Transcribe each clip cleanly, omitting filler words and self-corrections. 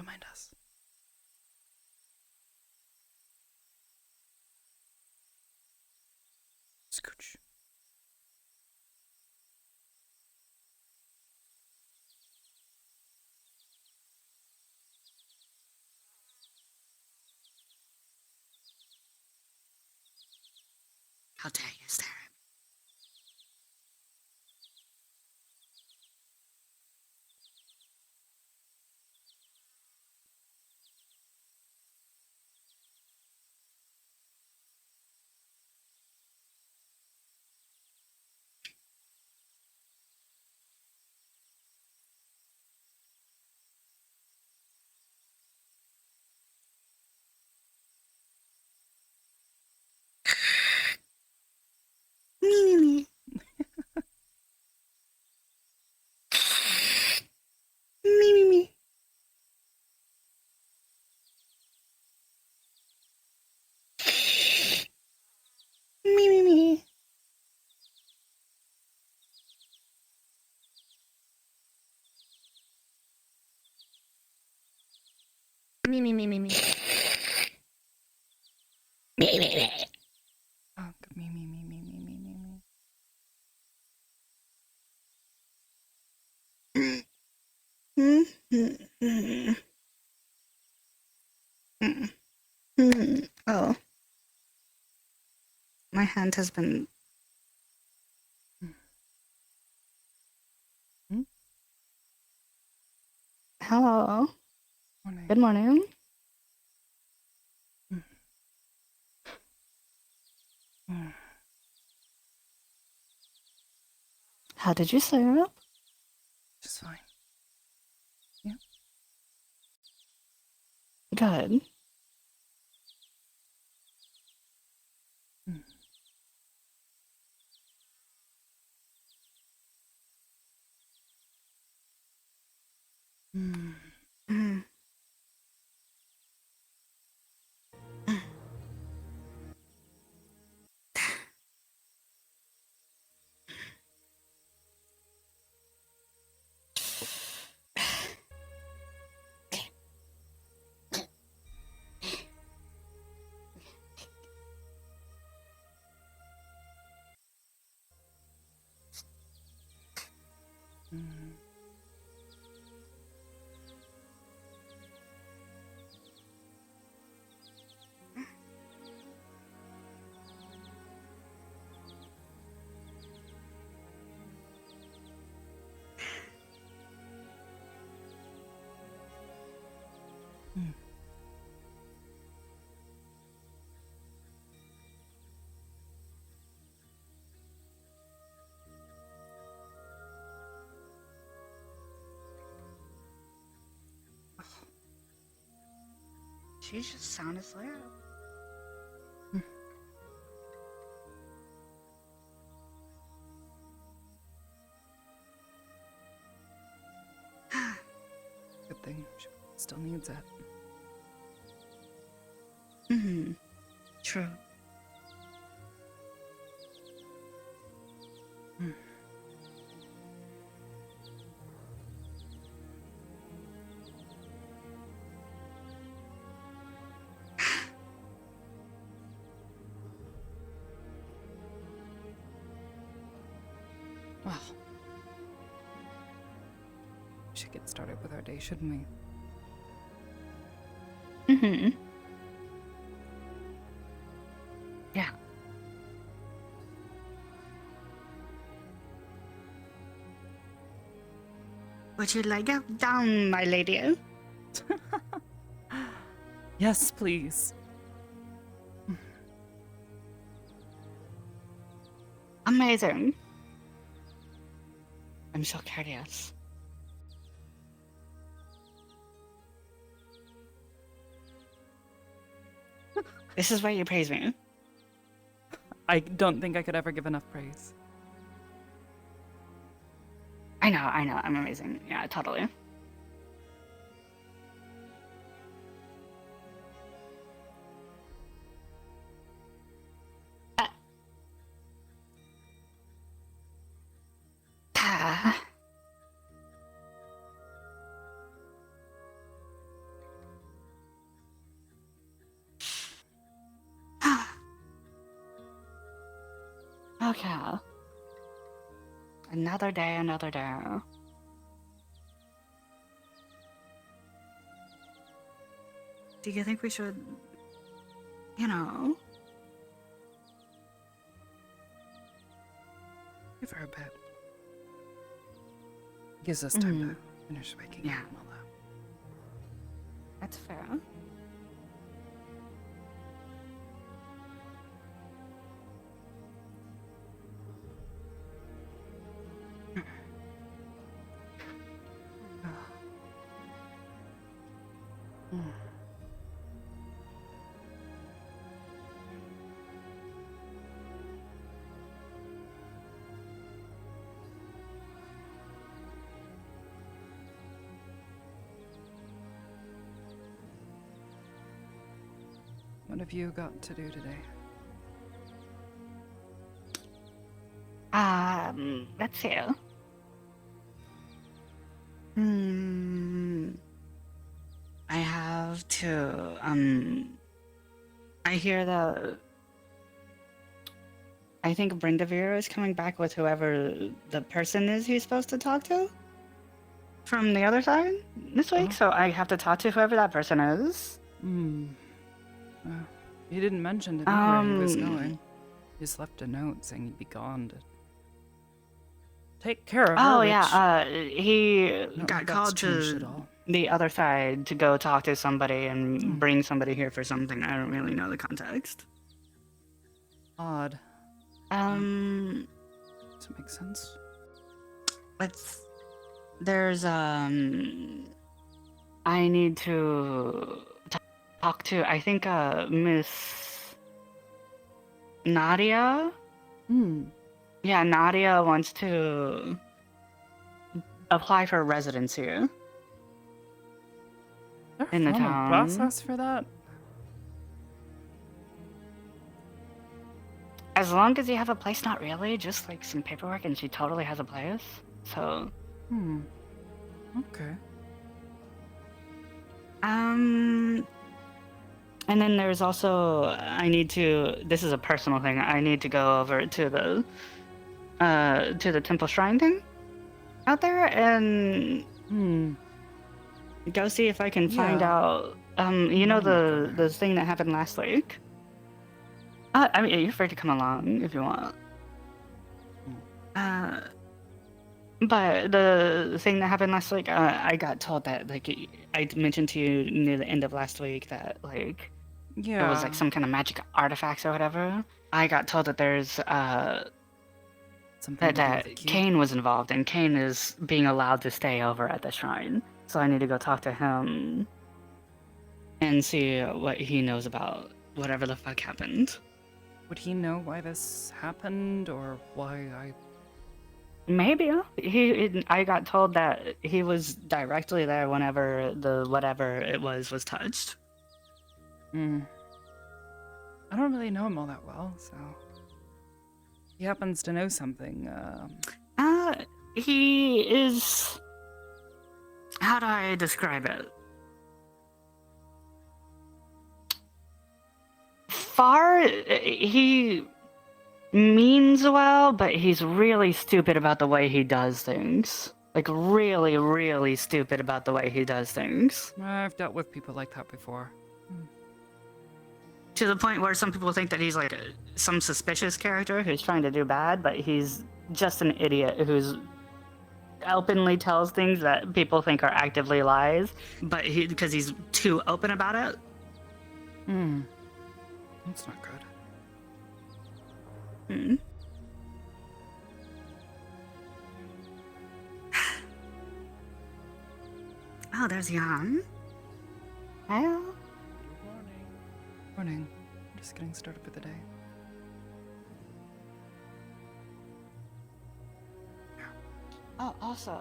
mind us. Scooch. How dare you stare at me? Me, me, me. Me, me, me. Me, me, me. Me, me, me, me, me. Me, me, me. Oh, me, me, me, me, me, me, me, me. Oh. My hand has been... Hmm? Hello. Morning. Good morning. How did you sleep? Just fine. Yeah. Good. Mm. Mm. Mm. Mm. Mm. She's just sound asleep. Mm. Good thing she still needs it. Mm-hmm. True. Mm. Well, we should get started with our day, shouldn't we? Mm-hmm. Yeah. Would you lie down, my lady? Yes, please. Amazing. I'm so curious. This is why you praise me. I don't think I could ever give enough praise. I know. I'm amazing. Yeah, totally. Ah. Okay. Another day, another day. Do you think we should, you know? Give her a bit. Gives us time to finish waking Yeah. up and all that. That's fair. What have you got to do today? Let's see. I have to, I hear that I think Brindavir is coming back with whoever the person is he's supposed to talk to from the other side this week, so I have to talk to whoever that person is. He didn't mention to me where he was going. He just left a note saying he'd be gone to take care of her. Oh, which yeah, he not got like that's called changed to at all. the other side to go talk to somebody and bring somebody here for something. I don't really know the context. Odd. Um, Does it make sense? there's, I need to talk to, I think, Miss Nadia? Yeah, Nadia wants to apply for residency They're in the formal town. process for that. As long as you have a place, not really, just like some paperwork, and she totally has a place. So, Okay. and then there's also, this is a personal thing, I need to go over to the temple shrine thing out there and go see if I can find Yeah. out, you know, the thing that happened last week? I mean, you're free to come along if you want. But the thing that happened last week, I got told that, like, I mentioned to you near the end of last week that, like, Yeah. it was, like, some kind of magic artifacts or whatever. I got told that there's, Something to do with that the cube. Kane was involved, and Kane is being allowed to stay over at the shrine. So I need to go talk to him and see what he knows about whatever the fuck happened. Would he know why this happened or why I... Maybe. I got told that he was directly there whenever the whatever it was touched. I don't really know him all that well, so... He happens to know something. He is... How do I describe it? He means well, but he's really stupid about the way he does things. Like, really, really stupid about the way he does things. I've dealt with people like that before. To the point where some people think that he's like some suspicious character who's trying to do bad, but he's just an idiot who's openly tells things that people think are actively lies, but because he's too open about it. That's not good. Oh, there's Jan. Hello. Morning. Just getting started for the day. Oh, also,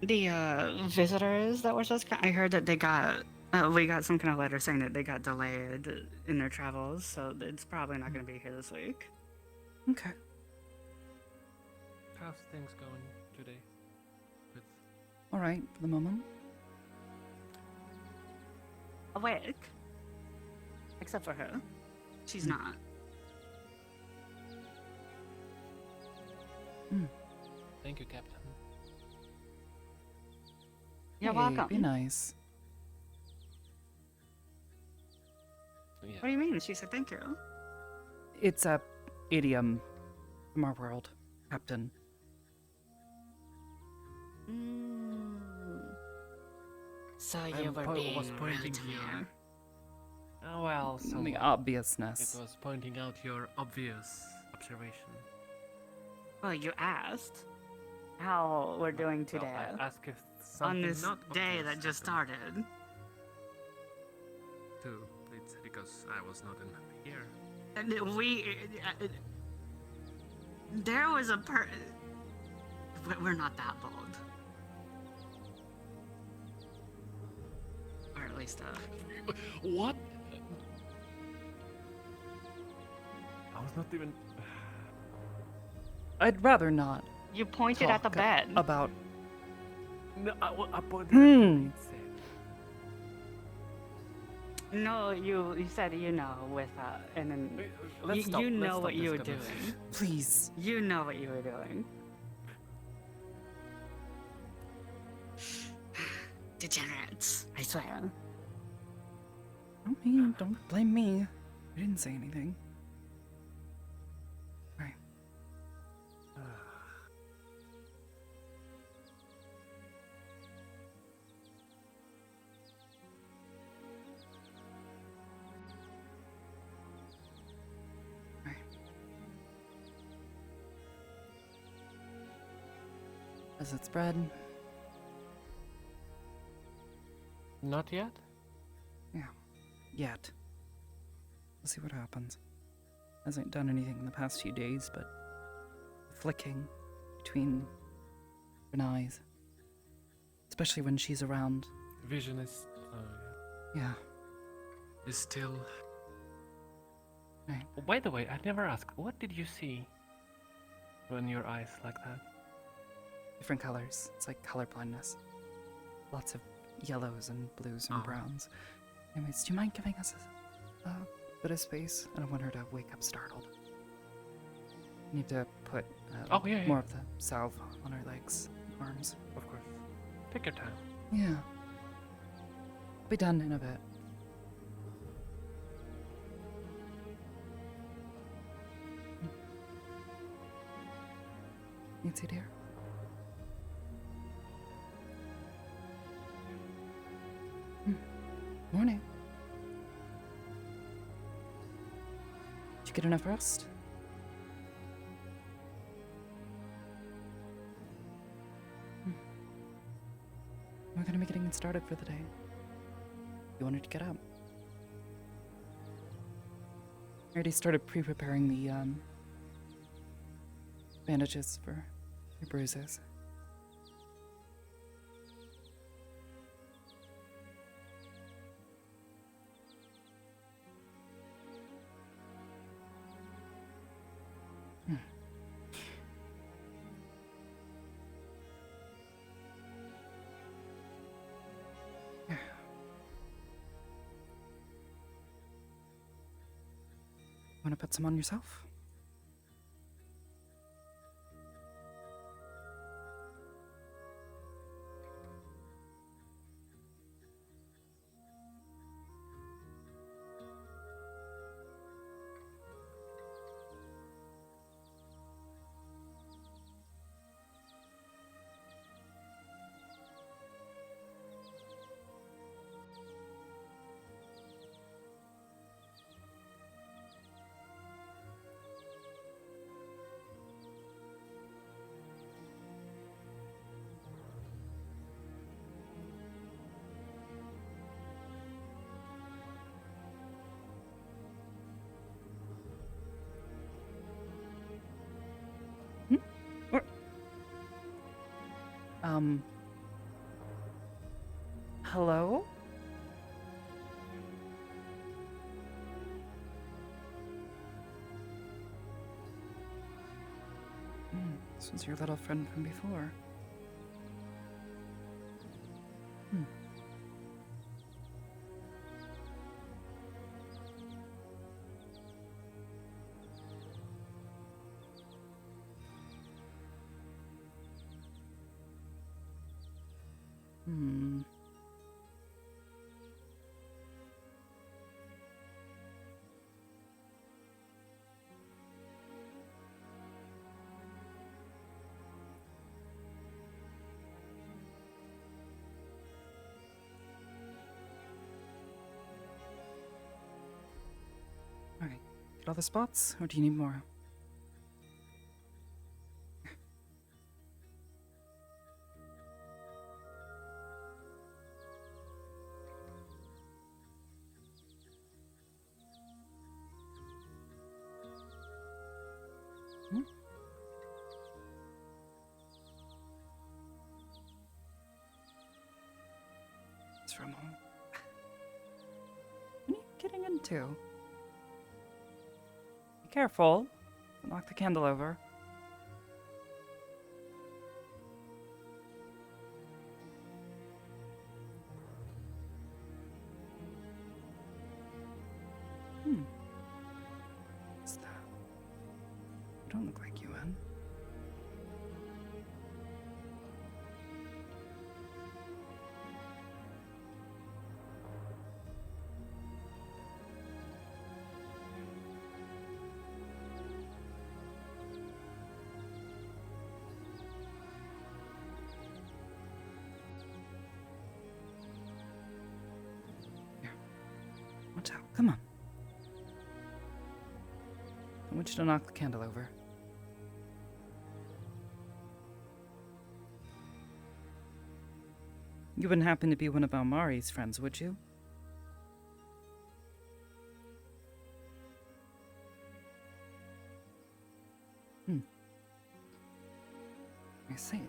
the visitors that were supposed to, I heard that they got, we got some kind of letter saying that they got delayed in their travels, so it's probably not going to be here this week. Okay. How's things going today? All right, for the moment. Awake. Except for her. She's not. Thank you, Captain. You're Hey, welcome. Be nice. Yeah. What do you mean? She said thank you. It's a idiom from our world, Captain. So I you were was being rude pointing to me. here. Oh, well, so The it obviousness. was pointing out your obvious observation. Well, you asked how we're doing today Well, I asked if on something this not day obvious that just happened started. too. It's because I was not in here. And there was a we're not that bold. Or at least, What? I was not even. I'd rather not you pointed at the talk bed. about. No, I pointed Hmm. at the No, you said with and then Let's stop. you Let's know stop what this you were conversation. doing. Please. You know what you were doing. Degenerates, I swear. Don't blame me. I didn't say anything. Right. Right. As it's spread, Not yet. yet. We'll see what happens. Hasn't done anything in the past few days, but flicking between her eyes. Especially when she's around. Vision is. Yeah. Is still. Right. Oh, by the way, I never asked. What did you see? When your eyes like that? Different colors. It's like color blindness. Lots of yellows and blues and browns. Anyways, do you mind giving us a bit of space? I don't want her to wake up startled. Need to put Yeah. more of the salve on her legs, arms. Of course. Take your time. Yeah. Be done in a bit. Nancy, dear. Morning. Did you get enough rest? We're gonna be getting it started for the day. You wanted to get up. I already started pre-preparing the bandages for your bruises. Want to put some on yourself? Hello? This was your little friend from before. Hmm. Alright. Get all the spots, or do you need more? Hmm? It's from home. What are you getting into? Be careful. Don't knock the candle over. Hmm. What's that? You don't look like UN. Here. Watch out. Come on. I want you to knock the candle over. You wouldn't happen to be one of Almari's friends, would you? I see.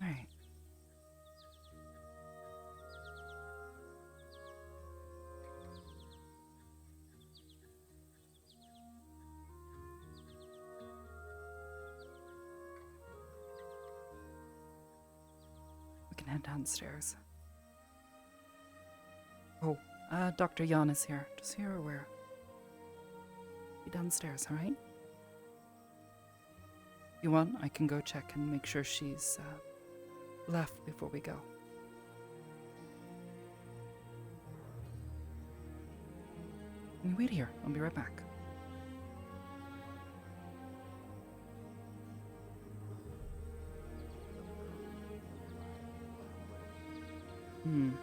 Alright. We can head downstairs. Oh, Dr. Yan is here. Just here or where? Be downstairs, alright? You want? I can go check and make sure she's left before we go. You wait here. I'll be right back.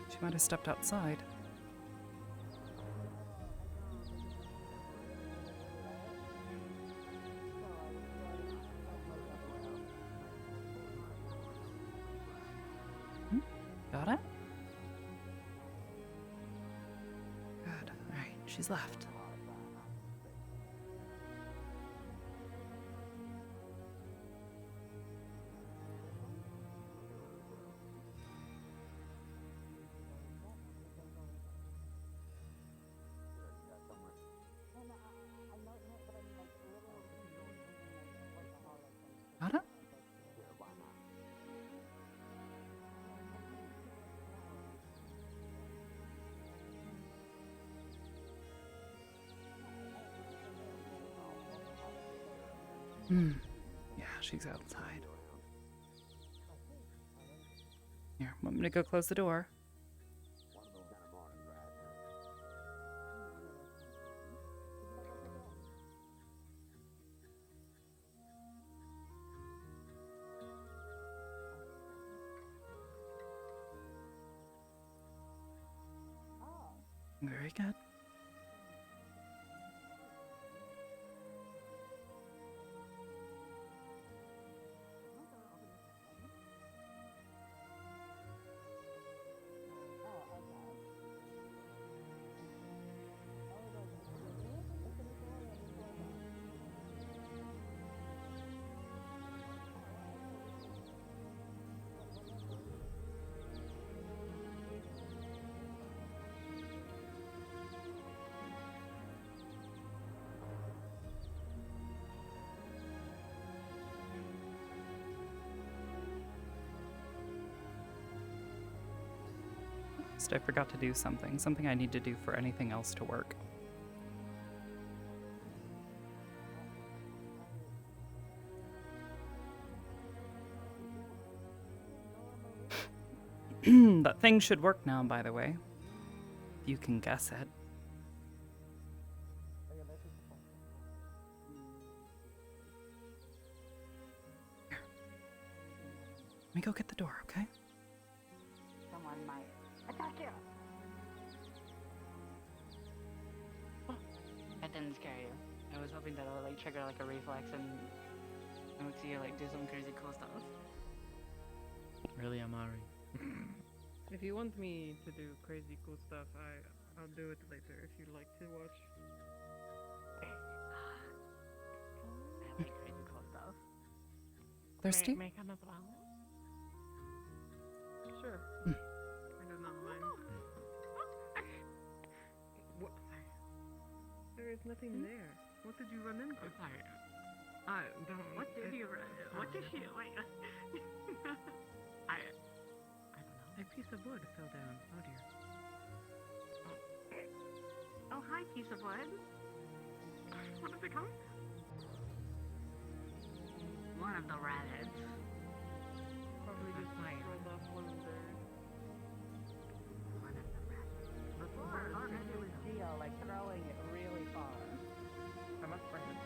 She might have stepped outside. Got it? Good. Alright, she's left. Got it? Yeah, she's outside. Here, want me to go close the door? Very good. I forgot to do something. Something I need to do for anything else to work. That thing should work now, by the way. If you can guess it. Here. Let me go get the door, okay? Someone might attack you. That didn't scare you. I was hoping that it would like trigger like a reflex and I would see you like do some crazy cool stuff. Really, Amari? If you want me to do crazy cool stuff, I'll do it later if you'd like to watch. I like crazy cool stuff. Thirsty? Make another one. Sure. Hmm. I do not mind. What? There is nothing there. What did you run into? Sorry. I don't. What did you run? What did you wait? I don't know. A piece of wood fell down. Oh dear. Oh, hi, piece of wood. What is it called? One of the rabbits. Probably just fire. rolled off one of the. One of the rabbits. Before, all I did was Geo, like, throwing it really far. I'm a friend.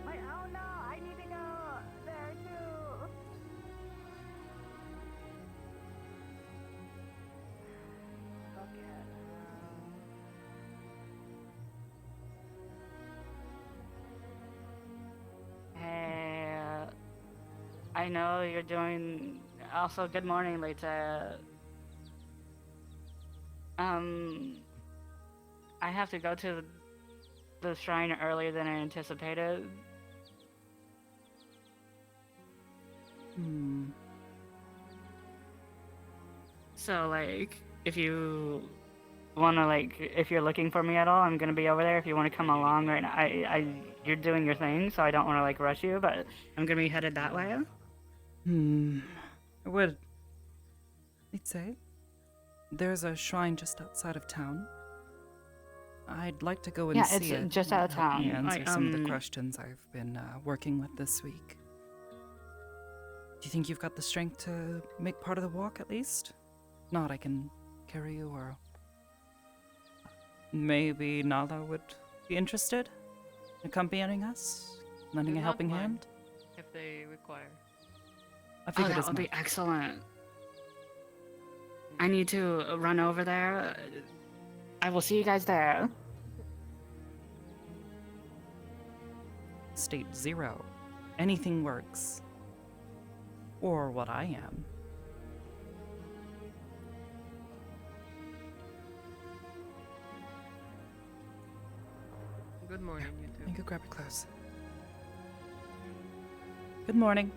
Wait, oh no, I need to go there too. Okay. Hey, I know you're doing. Also, good morning, Lita. I have to go to the shrine earlier than I anticipated. Hmm. So, like, if you wanna, like, if you're looking for me at all, I'm gonna be over there. If you wanna come along right now, you're doing your thing, so I don't wanna, like, rush you, but I'm gonna be headed that way. I would. I'd say. There's a shrine just outside of town. I'd like to go and Yeah, see it's it. just out of Help me town. answer Like, some of the questions I've been working with this week. Do you think you've got the strength to make part of the walk at least? If not, I can carry you, or maybe Nala would be interested in accompanying us, lending Do a not helping mind. hand. If they require. I Oh, figured that as would be much. excellent. I need to run over there. I will see you guys there. State 0. Anything works. Or what I am. Good morning, you two. You go grab your clothes. Good morning.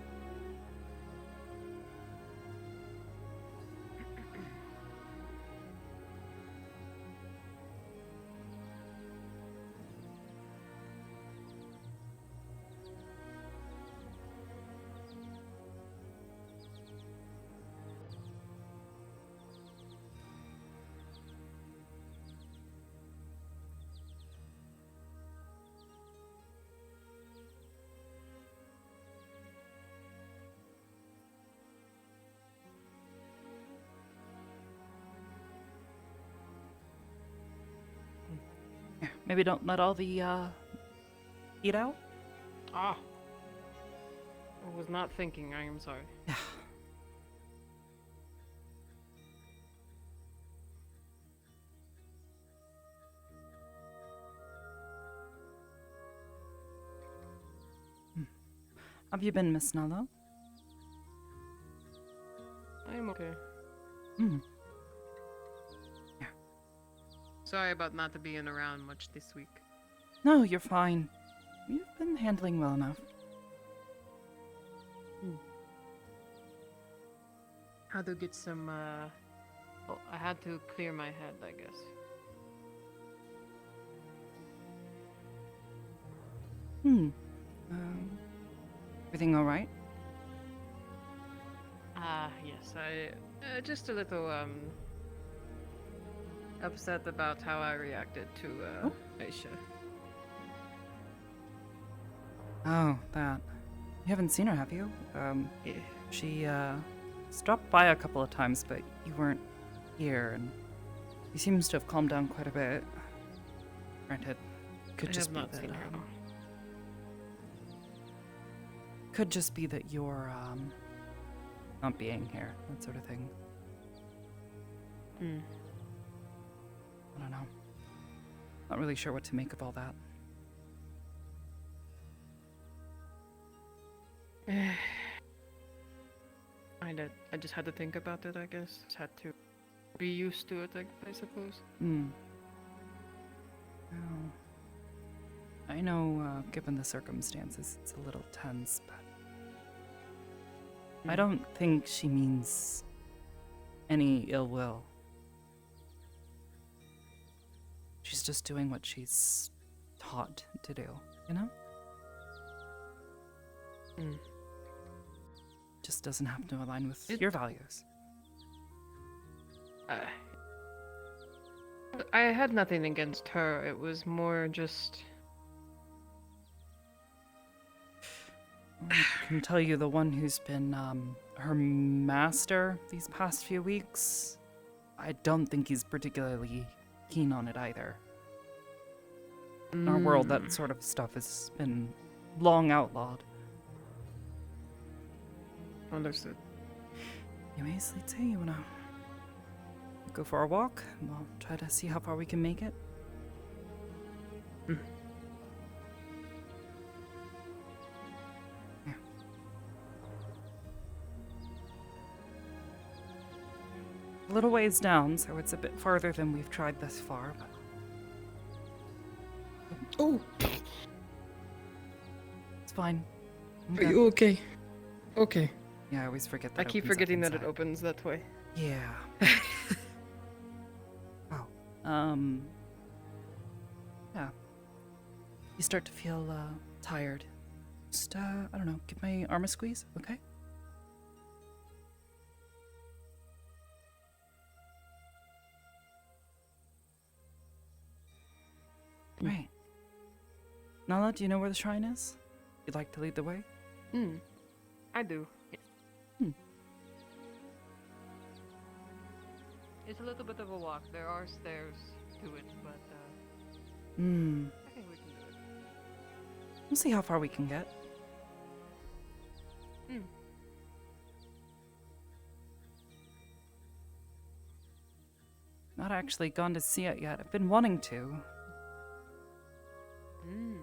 Here, maybe don't let all the heat out. Ah! I was not thinking, I am sorry. Yeah. Have you been, Miss Nala? I am okay. Hmm. Sorry about not being around much this week. No, you're fine. You've been handling well enough. Had to get some, well, I had to clear my head, I guess. Hmm. Everything all right? Yes, I just a little upset about how I reacted to Oh. Aisha. Oh, that. You haven't seen her, have you? Yeah. She stopped by a couple of times, but you weren't here, and she seems to have calmed down quite a bit. Granted, could I just have be not that seen her. could just be that you're not being here, that sort of thing. Hmm. I don't know. Not really sure what to make of all that. I just had to think about it, I guess. Just had to be used to it, I suppose. Hmm. Well, I know, given the circumstances, it's a little tense, but I Hmm. don't think she means any ill will. She's just doing what she's taught to do, you know? Hmm. Just doesn't happen to align with It- your values. I had nothing against her. It was more just. I can tell you the one who's been her master these past few weeks, I don't think he's particularly keen on it either. In our world, that sort of stuff has been long outlawed. Understood. Anyways, let's say you wanna go for a walk, and we'll try to see how far we can make it. Yeah. A little ways down, so it's a bit farther than we've tried thus far, but Oh, it's fine. I'm are good. you okay? Okay. Yeah, I always forget that. I keep opens up forgetting that it inside. opens that way. Yeah. Oh. Yeah. You start to feel tired. Just I don't know, give my arm a squeeze, okay? Right. Nala, do you know where the shrine is? You'd like to lead the way? I do. Hmm. It's a little bit of a walk. There are stairs to it, but Hmm. I think we can do it. We'll see how far we can get. Hmm. Not actually gone to see it yet. I've been wanting to. Hmm.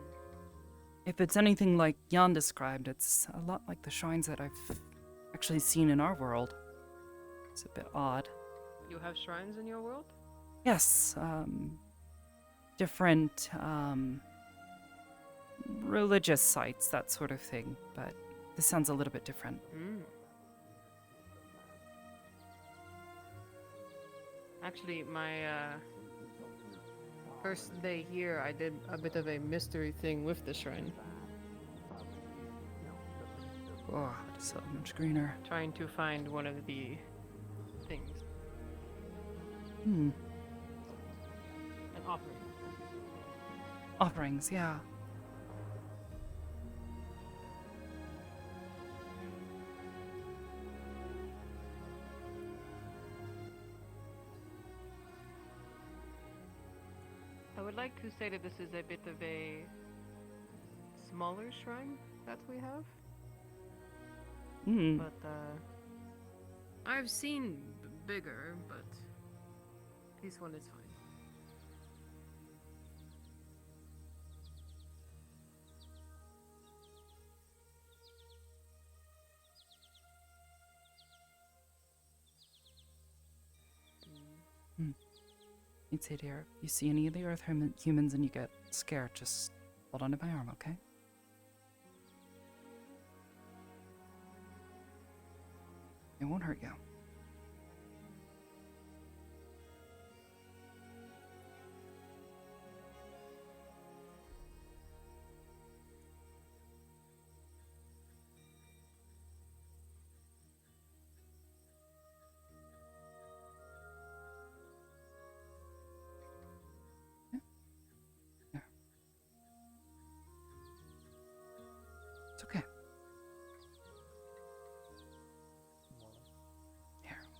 If it's anything like Jan described, it's a lot like the shrines that I've actually seen in our world. It's a bit odd. You have shrines in your world? Yes, different, religious sites, that sort of thing, but this sounds a little bit different. Hmm. Actually, my first day here, I did a bit of a mystery thing with the shrine, Oh, it's so much greener. trying to find one of the things, Hmm. an offering. Offerings, yeah. I would like to say that this is a bit of a smaller shrine that we have, Hmm. but I've seen bigger, but this one is fine. You'd say, dear, you see any of the Earth humans and you get scared, just hold on to my arm, okay? It won't hurt you.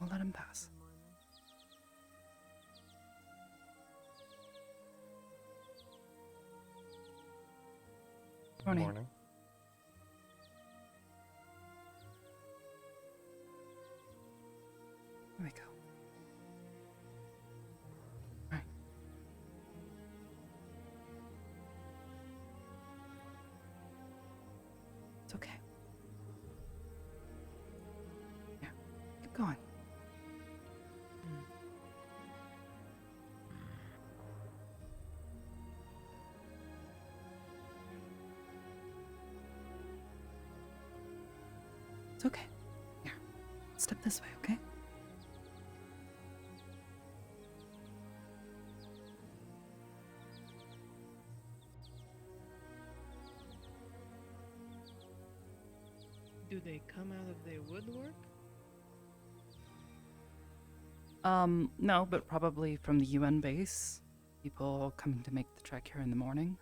we'll let him pass. Morning. Morning. There we go. All right. It's okay. Yeah, keep going. It's okay. Here, step this way, okay? Do they come out of their woodwork? No, but probably from the UN base. People coming to make the trek here in the morning.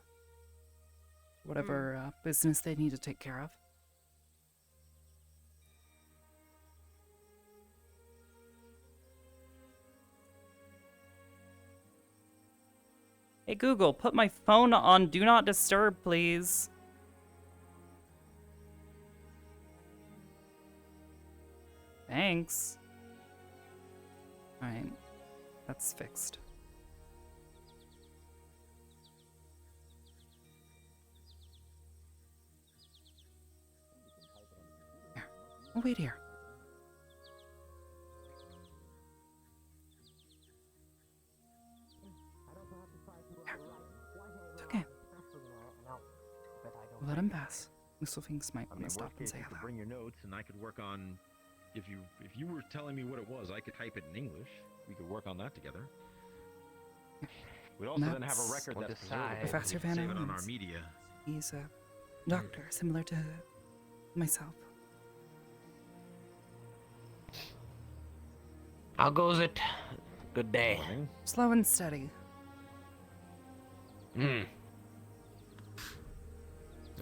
Whatever business they need to take care of. Hey Google, put my phone on Do Not Disturb, please. Thanks. Alright, that's fixed. Here, we'll wait here. It's okay. We'll let him pass. Whistlefinks might want to stop and say you could hello. bring your notes, and I could work on. If you were telling me what it was, I could type it in English. We could work on that together. We'd also then have a record We'll that's decide. preservable. Professor We could Van save it on our Owens. media. He's a doctor, similar to myself. How goes it? Good day. Morning. Slow and steady.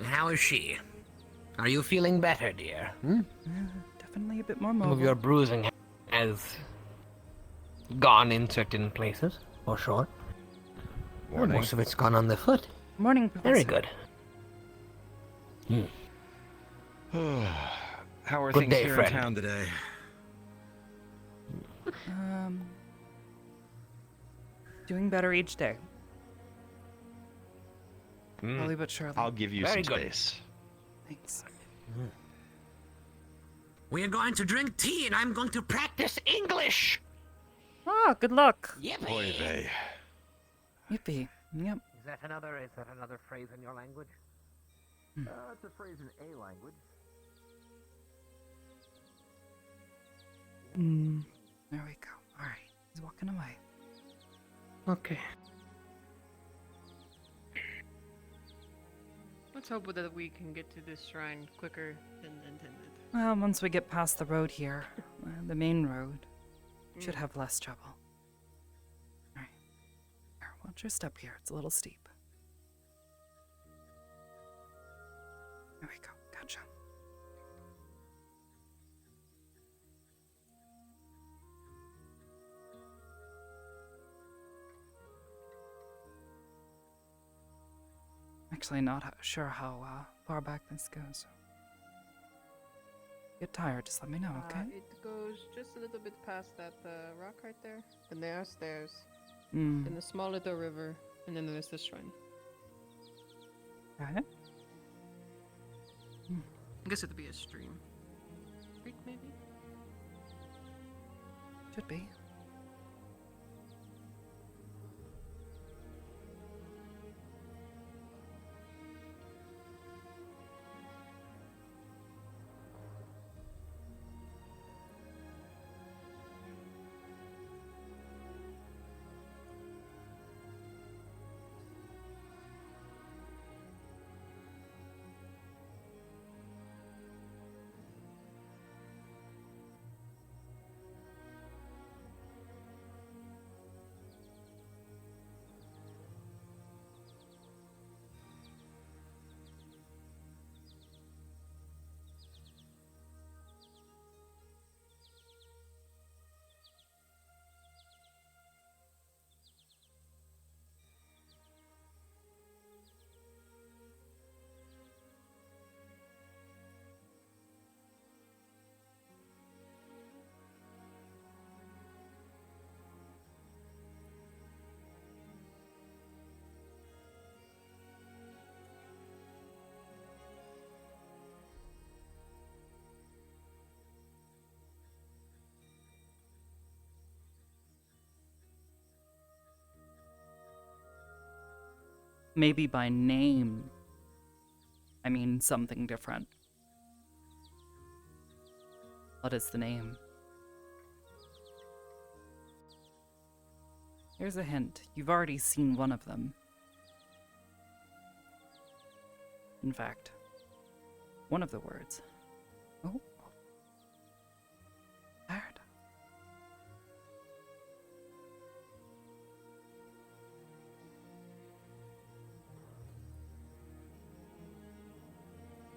How is she? Are you feeling better, dear? Definitely a bit more Some mobile. of your bruising has gone in certain places, for sure. Morning. Most of it's gone on the foot. Morning, Professor. Very good. How are Good things day, here friend. in town today? Doing better each day. Hmm. Slowly but surely. I'll give you Very some good. space. Thanks. We are going to drink tea, and I'm going to practice English. Ah, good luck. Yippee! Oy vey. Yippee. Yep. Is that another phrase in your language? It's a phrase in a language. There we go. All right. He's walking away. Okay. Let's hope that we can get to this shrine quicker than intended. Well, once we get past the road here, the main road, should have less trouble. All right. Here, watch your step here. It's a little steep. There we go. Gotcha. Actually, not sure how far back this goes. Get tired, just let me know, okay? It goes just a little bit past that rock right there. Then there are stairs. Hmm. Then a small little river. And then there's the shrine. Got it? I guess it'd be a stream. Creek, maybe? Should be. maybe by name, I mean something different. What is the name? Here's a hint. You've already seen one of them. In fact, one of the words. Oh. Tired.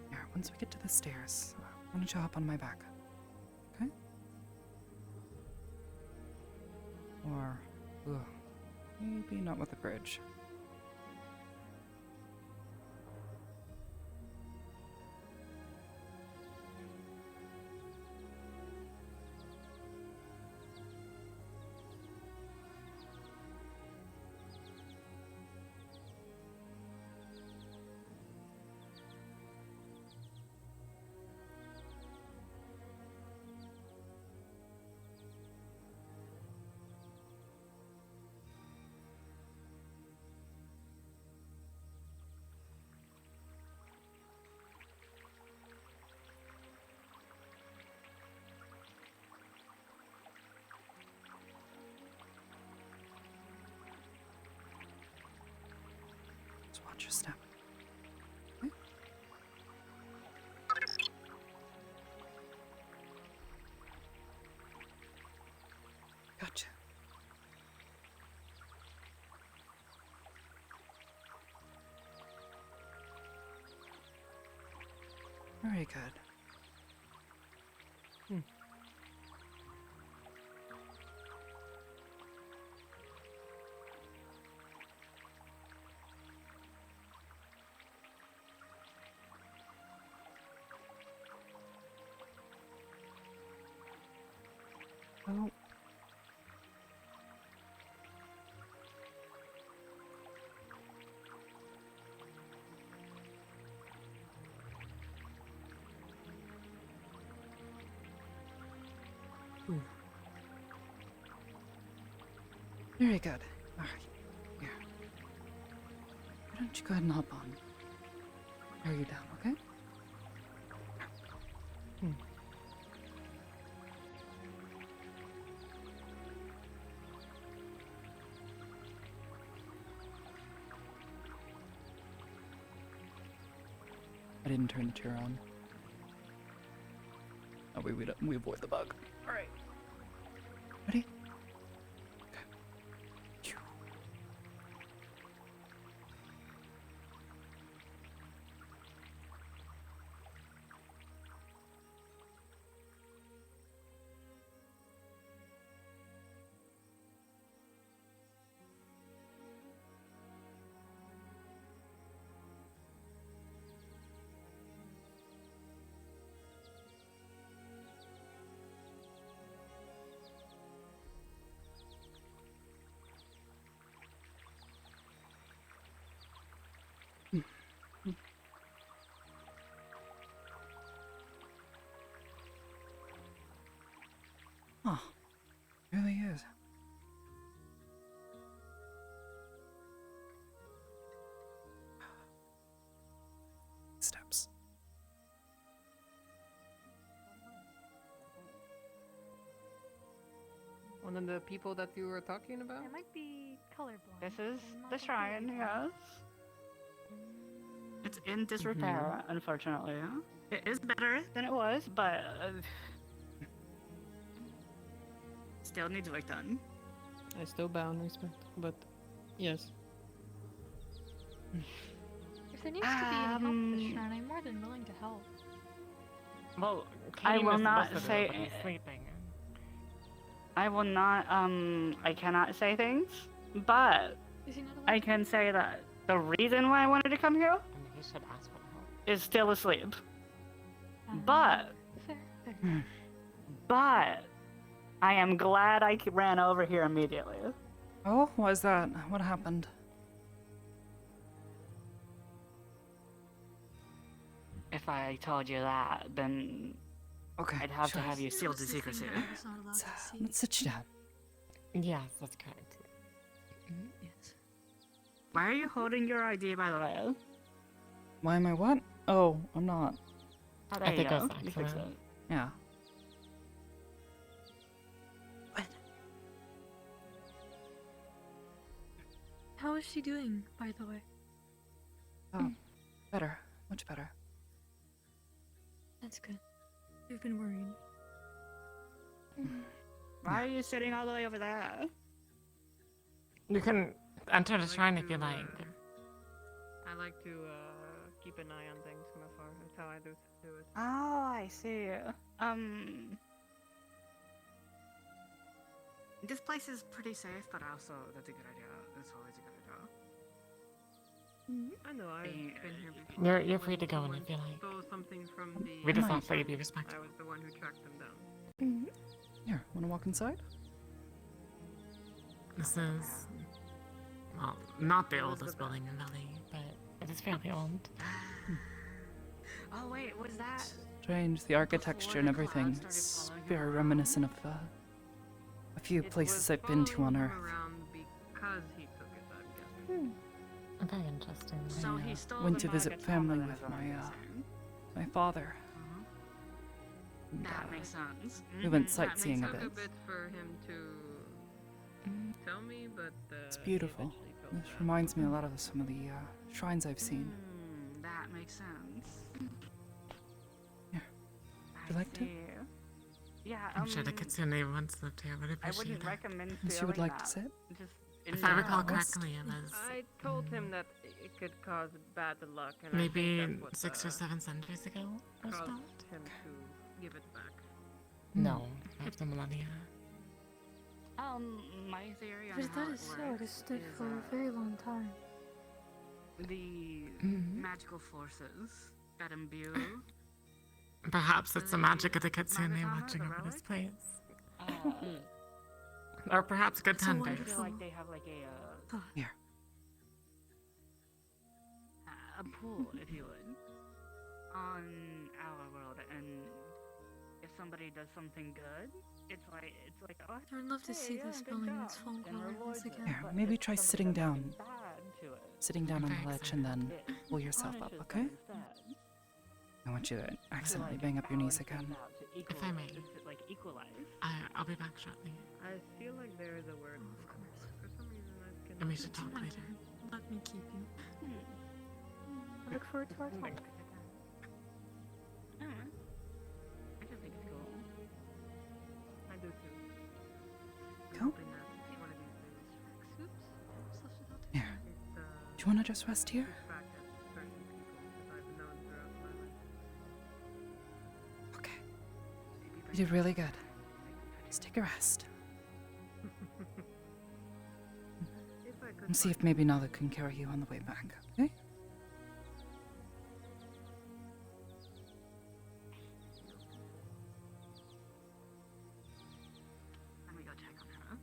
Here, once we get to the stairs, why don't you hop on my back? Okay? Or, ugh, maybe not with the bridge. Just watch your step. Okay? Gotcha. Very good. Oh. Very good. All right. Here. Why don't you go ahead and hop on? Carry you down, okay? I didn't turn the chair on. Oh, we avoid the bug. All right. Ready? Okay. Phew. Oh, really is. Steps. One of the people that you were talking about? I might be colorblind. This is I'm not the shrine, completely yes. It's in disrepair, unfortunately. It is better than it was, but still needs work done. I still bow in respect, but yes. If there needs to be any help with this shrine, I'm more than willing to help. Well, I cleaning will is not busted, say- but he's sleeping. I will not, I cannot say things, but Is he not allowed I to? can say that the reason why I wanted to come here I mean, he should ask for help. is still asleep. Um, But, fair. but, I am glad I ran over here immediately. Oh, what is that? What happened? If I told you that, then Okay. I'd have sure. to have you sealed to secrecy. Let's sit you down. Yes, that's correct. Yes. Why are you holding your ID, by the way? Why am I what? Oh, I'm not. Oh, there I you think go. that's You fixed it. accident. Yeah. How is she doing, by the way? Oh, better. Much better. That's good. I've been worried. Why are you sitting all the way over there? You can enter the I like shrine if to, you like. I like to keep an eye on things from afar. That's how I do it. Oh, I see. This place is pretty safe, but also that's a good idea. That's always a good idea. I know I've Being- been here before. You're free When to go someone if you like. stole something from the. We just Might. ask that you be I respectful. was the one who tracked them down. Here, wanna walk inside? This is, well, not the oldest building in Valley, but it is fairly old. Oh wait, was that? Strange, the architecture and the clouds everything. started It's following him very around? reminiscent of a few It places was I've been to on following him Earth. around because he took it, I'm guessing. Very interesting. So I, he stole went the to visit Magatama family then, with is what my, I'm uh, guessing. My father. And, That makes sense. we went Mhm, that sightseeing makes a Took bit. a bit for him to tell me, but It's he beautiful. eventually told This me. reminds me a lot of some of the shrines I've seen. That makes sense. Here. I you like to? see. Yeah, I'm sure the Kitsune once lived here would I appreciate wouldn't it. recommend Unless you would feeling like to that. sit? Just If I recall general. correctly, it was I told him that it could cause bad luck, and maybe I think that's what, 6 or 7 centuries ago or so. caused him to give it back. No, perhaps a millennia. My theory on But how that it is so. works It stood is, for a very long time. the Mhm. magical forces that imbue Perhaps it's the magic of the Kitsune Magatama, watching the over this relic? place. uh, Or perhaps good So I tenders. feel wonderful. like they have like Here. a pool, if you would, on our world, and if somebody does something good, it's like oh, I would love to see hey, this yeah, good building in job, its full and glory rewards once it. again. Here, But maybe if try somebody sitting does something down. bad to it, Sitting down on Okay, the ledge and then it pull yourself up, punishes them okay? instead. I want you to To, accidentally like, bang up your knees balance things again. out, to If I may. to, like equalize. I'll be back shortly. I feel like there is a word Of for course. it. For some reason, I can. And we should talk My later. turn. Let me keep you. Hmm. I look forward to our I talk. don't know. I just think it's cool. I do too. I'm Cool. hoping that one of these days Oops. Almost left it out. Here. it Do you want to just rest here? gets back at certain people that I've known throughout my life. Okay. You did really good. Just take a rest. If I could And see if maybe Nala can carry you on the way back, okay? Let me go check on her.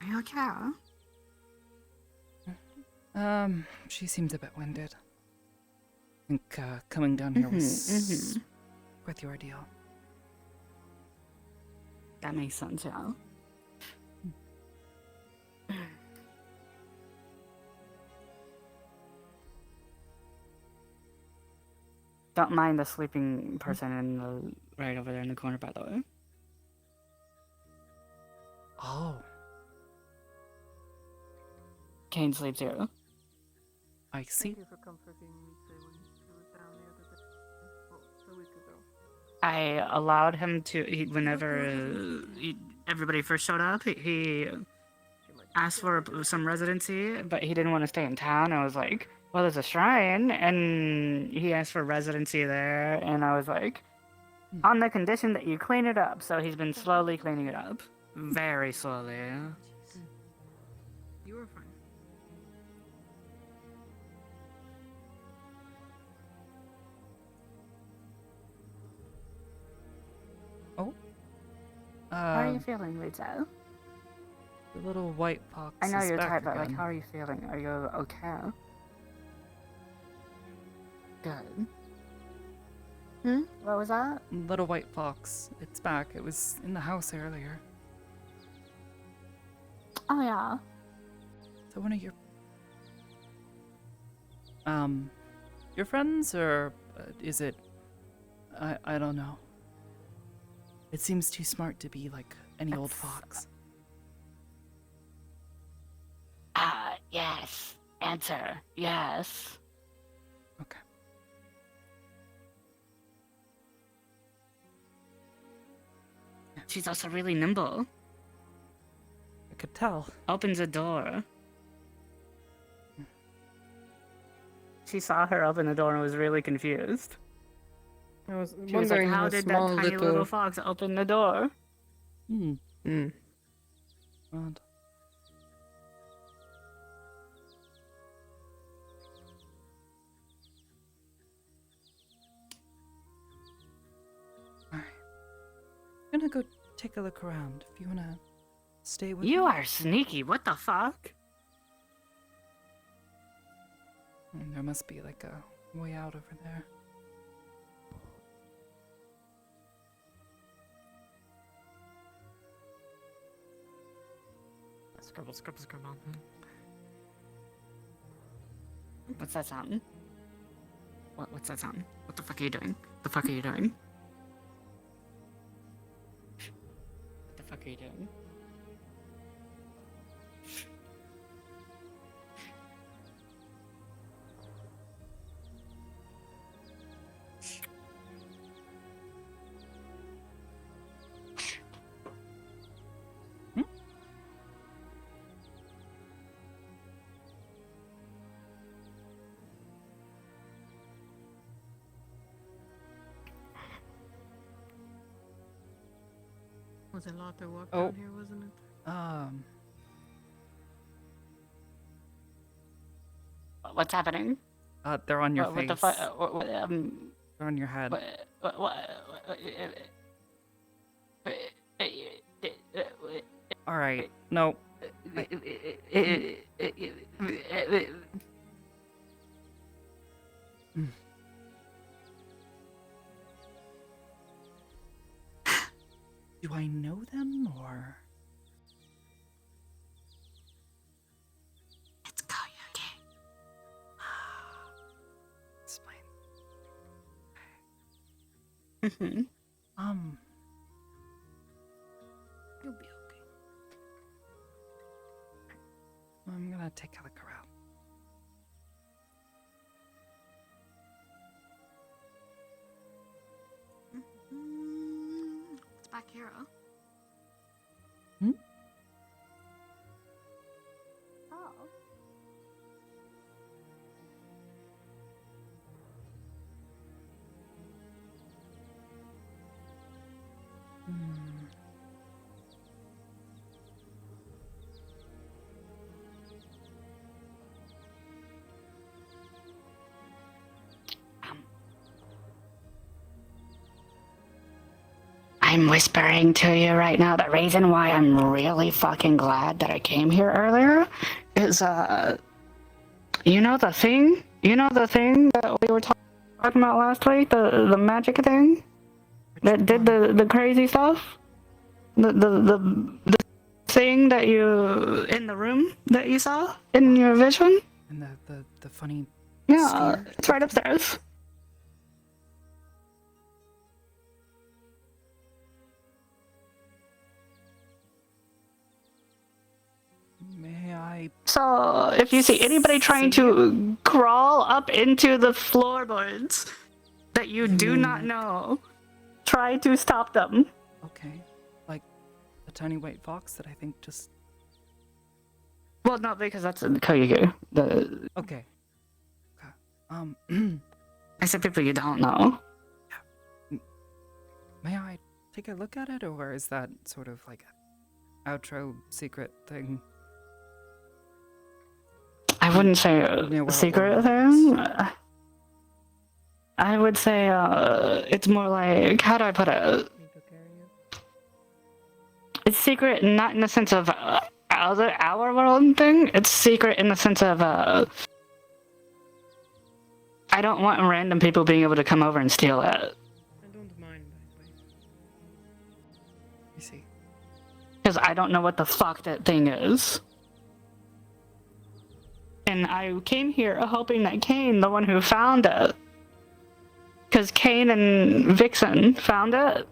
Are you okay? She seems a bit winded. I think coming down here was quite the ordeal. That makes sense, yeah. Don't mind the sleeping person in the right over there in the corner, by the way. Oh, Kane sleeps here. I see. Thank you for comforting me today when he was down the other day. Well, a week ago. I allowed him to. Whenever everybody first showed up, he She might asked for some residency, but he didn't want to stay in town. I was like, well, there's a shrine, and he asked for residency there, and I was like, on the condition that you clean it up. So he's been slowly cleaning it up, very slowly. You were fine. How are you feeling, Rita? The little white fox I know is you're back tired, but like, again. how are you feeling? Are you okay? Good. What was that? Little white fox. It's back. It was in the house earlier. Oh yeah. So one of your friends, or is it? I don't know. It seems too smart to be like any old fox. Yes. Answer. Yes. Okay. She's also really nimble. I could tell. Opens a door. She saw her open the door and was really confused. I was She was like, wondering how did that small tiny little fox open the door? Hmm. Hmm. Odd. Alright. I'm gonna go take a look around. If you wanna stay with me. You are sneaky. What the fuck? There must be like a way out over there. Scribble, scribble, scribble. What's that sound? What's that sound? What the fuck are you doing? The fuck are you doing? What the fuck are you doing? Was a lot to walk Oh. down here, wasn't it? What's happening? They're on your What face. the fuck? They're on your head. All right. No. Do I know them or? It's Koyuki. Explain. Mm-hmm. You'll be okay. I'm gonna take a look around. It's back here. Hmm? Oh. I'm whispering to you right now. The reason why I'm really fucking glad that I came here earlier is, you know the thing? You know the thing that we were talking about last week? The magic thing? That did the crazy stuff? The thing that you, in the room that you saw in your vision? And the funny. Yeah, sphere? it's right upstairs. May I? So, if you see anybody trying to crawl up into the floorboards that you do not know, try to stop them. Okay. Like a tiny white fox that I think just. Well, no, because that's in Koyugu. Okay. I said people you don't know. May I take a look at it, or is that sort of like an outro secret thing? I wouldn't say Yeah, a well, secret well, thing. I would say it's more like, how do I put it? Me to carry it. It's secret not in the sense of our world thing. It's secret in the sense of I don't want random people being able to come over and steal it. I don't mind, by the way. You see. Because I don't know what the fuck that thing is. And I came here hoping that Kane, the one who found it, because Kane and Vixen found it.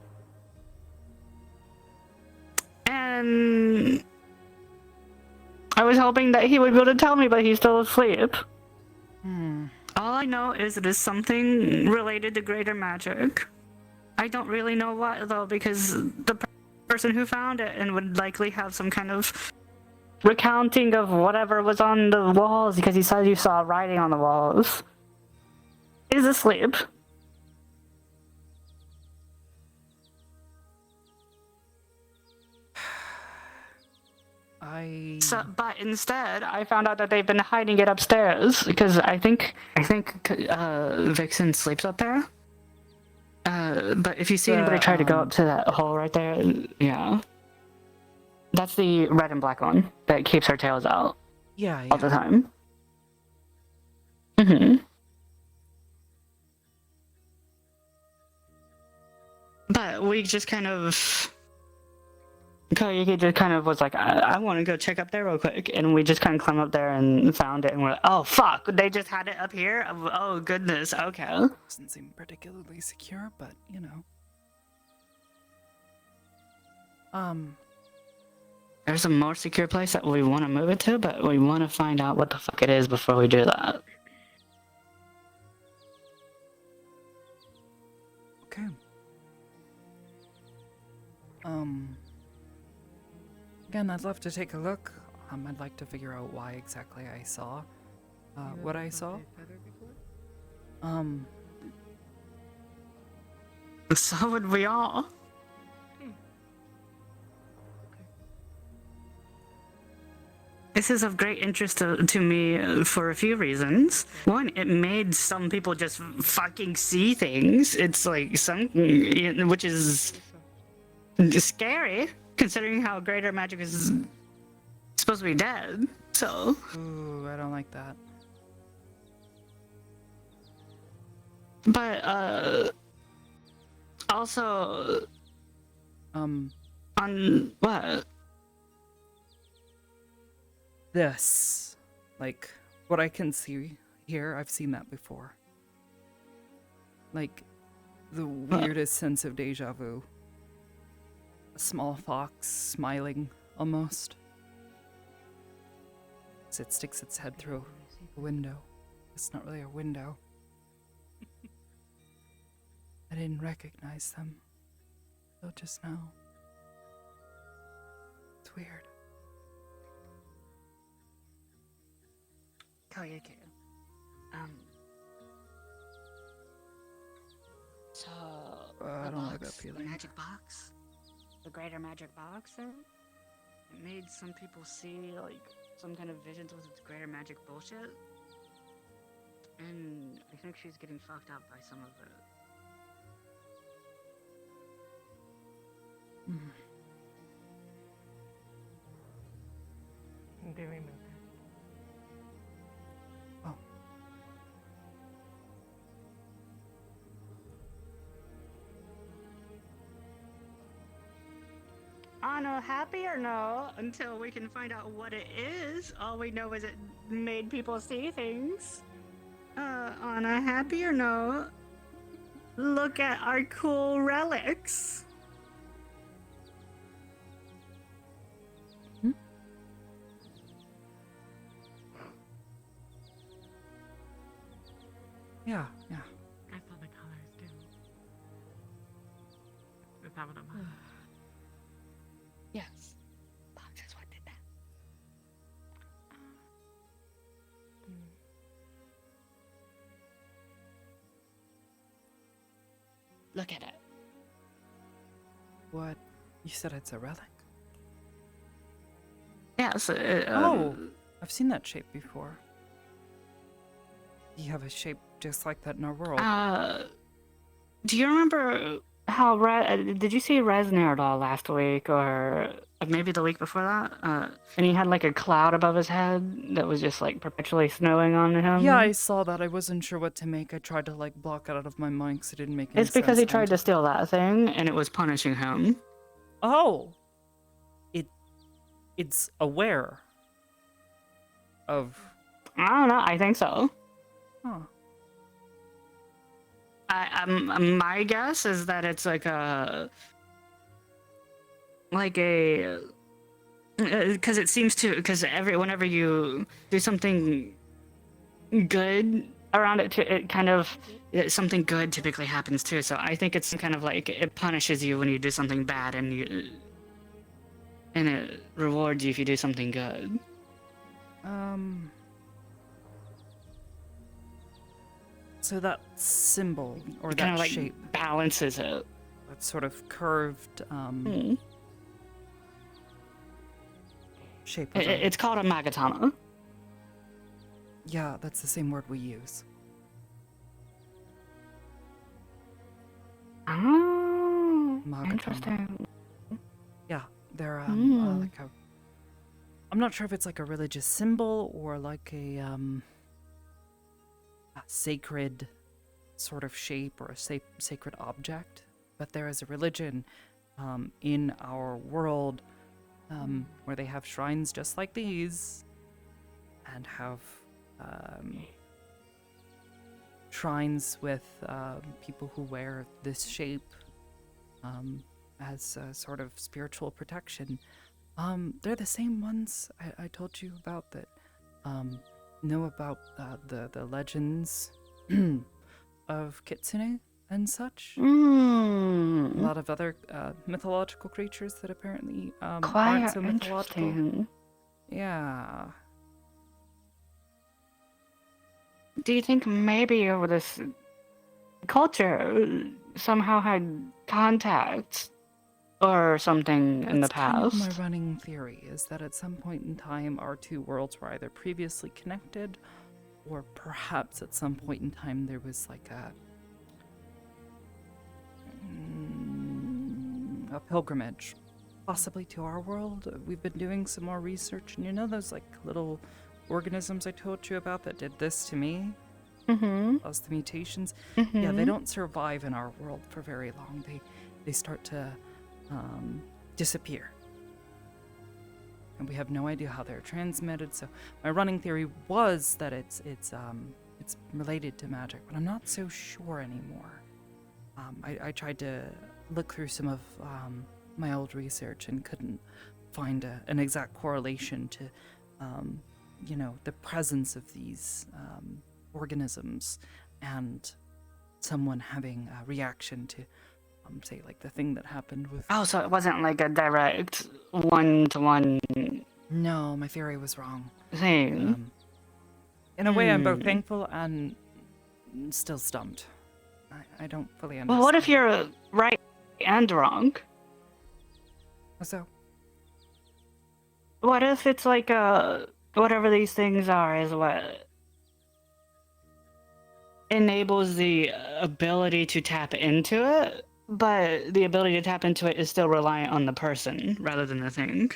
And I was hoping that he would be able to tell me, but he's still asleep. All I know is it is something related to greater magic. I don't really know what, though, because the person who found it and would likely have some kind of recounting of whatever was on the walls, because he said you saw writing on the walls, is asleep. But instead, I found out that they've been hiding it upstairs, because I think Vixen sleeps up there. But if you see anybody try to go up to that hole right there, yeah. That's the red and black one that keeps her tails out all the time. But we just kind of... Koyuki just kind of was like, I want to go check up there real quick. And we just kind of climbed up there and found it. And we're like, oh, fuck. They just had it up here? Oh, goodness. Okay. Doesn't seem particularly secure, but, you know. There's a more secure place that we want to move it to, but we want to find out what the fuck it is before we do that. Okay. Again, I'd love to take a look. I'd like to figure out why exactly I saw what I saw. So would we all. This is of great interest to me for a few reasons. One, it made some people just fucking see things. It's like which is scary, considering how greater magic is supposed to be dead. So. Ooh, I don't like that. But also. On what? This, like, what I can see here, I've seen that before. Like, the weirdest sense of deja vu. A small fox smiling, almost. As it sticks its head through a window. It's not really a window. I didn't recognize them until just now. It's weird. Koyuki. So I don't like that the feeling. magic box, the greater magic box there, it made some people see like some kind of visions with its greater magic bullshit. And I think she's getting fucked up by some of it. Did we move? On a happier note, until we can find out what it is, all we know is it made people see things. On a happier note, look at our cool relics. Yeah. I saw the colors too. Is that what I'm Yes. Box is what did that. Look at it. What? You said it's a relic? Yes. I've seen that shape before. You have a shape just like that in our world. Do you remember how did you see Resner at all last week, or maybe the week before that? And he had like a cloud above his head that was just like perpetually snowing on him. Yeah, I saw that. I wasn't sure what to make. I tried to like block it out of my mind because it didn't make any sense. It's because he tried to steal that thing, and it was punishing him. Oh! It it's aware of. I don't know. I think so. Huh. My guess is that it's like a because it seems to because whenever you do something good around it, it kind of something good typically happens too. So I think it's kind of like it punishes you when you do something bad, and it rewards you if you do something good. So that symbol or It that kind of like shape, balances it. that sort of curved shape. Of It's called a magatama. Yeah, that's the same word we use. Oh, Magatama. interesting. Yeah, they're Mm. like a. I'm not sure if it's like a religious symbol or like a sacred sort of shape or a sacred object, but there is a religion in our world where they have shrines just like these and have shrines with people who wear this shape as a sort of spiritual protection. They're the same ones I told you about that know about the legends of Kitsune and such. A lot of other mythological creatures that apparently aren't Quite so mythological. interesting. Yeah. Do you think maybe this culture somehow had contact or something in the That's kind of past? my running theory, is that at some point in time our two worlds were either previously connected or perhaps at some point in time there was like a pilgrimage, possibly to our world. We've been doing some more research, and you know those like little organisms I told you about that did this to me? Mm-hmm. Caused the mutations? Mm-hmm. Yeah, they don't survive in our world for very long. They start to disappear. And we have no idea how they're transmitted, so my running theory was that it's related to magic, but I'm not so sure anymore. I tried to look through some of my old research and couldn't find an exact correlation to, the presence of these organisms and someone having a reaction to, say, like the thing that happened with... Oh, so it wasn't like a direct one-to-one No, my theory was wrong. thing. In a way, I'm both thankful and still stumped. I don't fully understand. Well, what if you're right and wrong? So? What if it's like whatever these things are is what enables the ability to tap into it, but the ability to tap into it is still reliant on the person rather than the thing?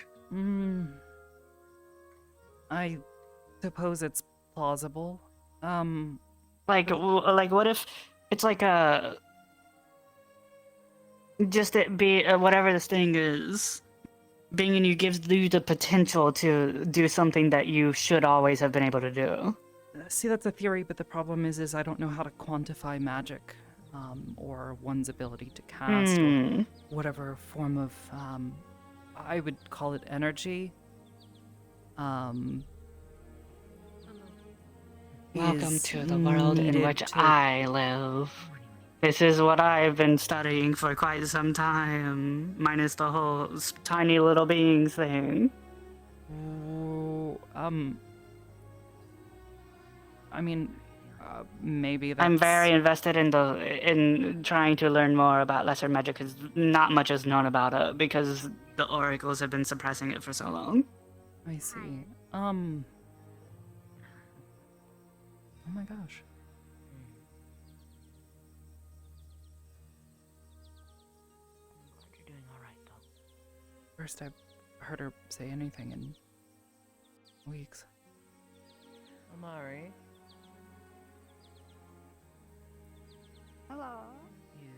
I suppose it's plausible. Like what if it's like just it be whatever this thing is, being in you gives you the potential to do something that you should always have been able to do. See, that's a theory, but the problem is I don't know how to quantify magic, or one's ability to cast, or whatever form of, I would call it energy. Welcome to the world in which I live. This is what I've been studying for quite some time, minus the whole tiny little beings thing. I mean, maybe that's... I'm very invested in trying to learn more about lesser magic, because not much is known about it, because the oracles have been suppressing it for so long. I see. Oh my gosh. I'm glad you're doing alright, though. First I've heard her say anything in weeks. Amari, Hello. you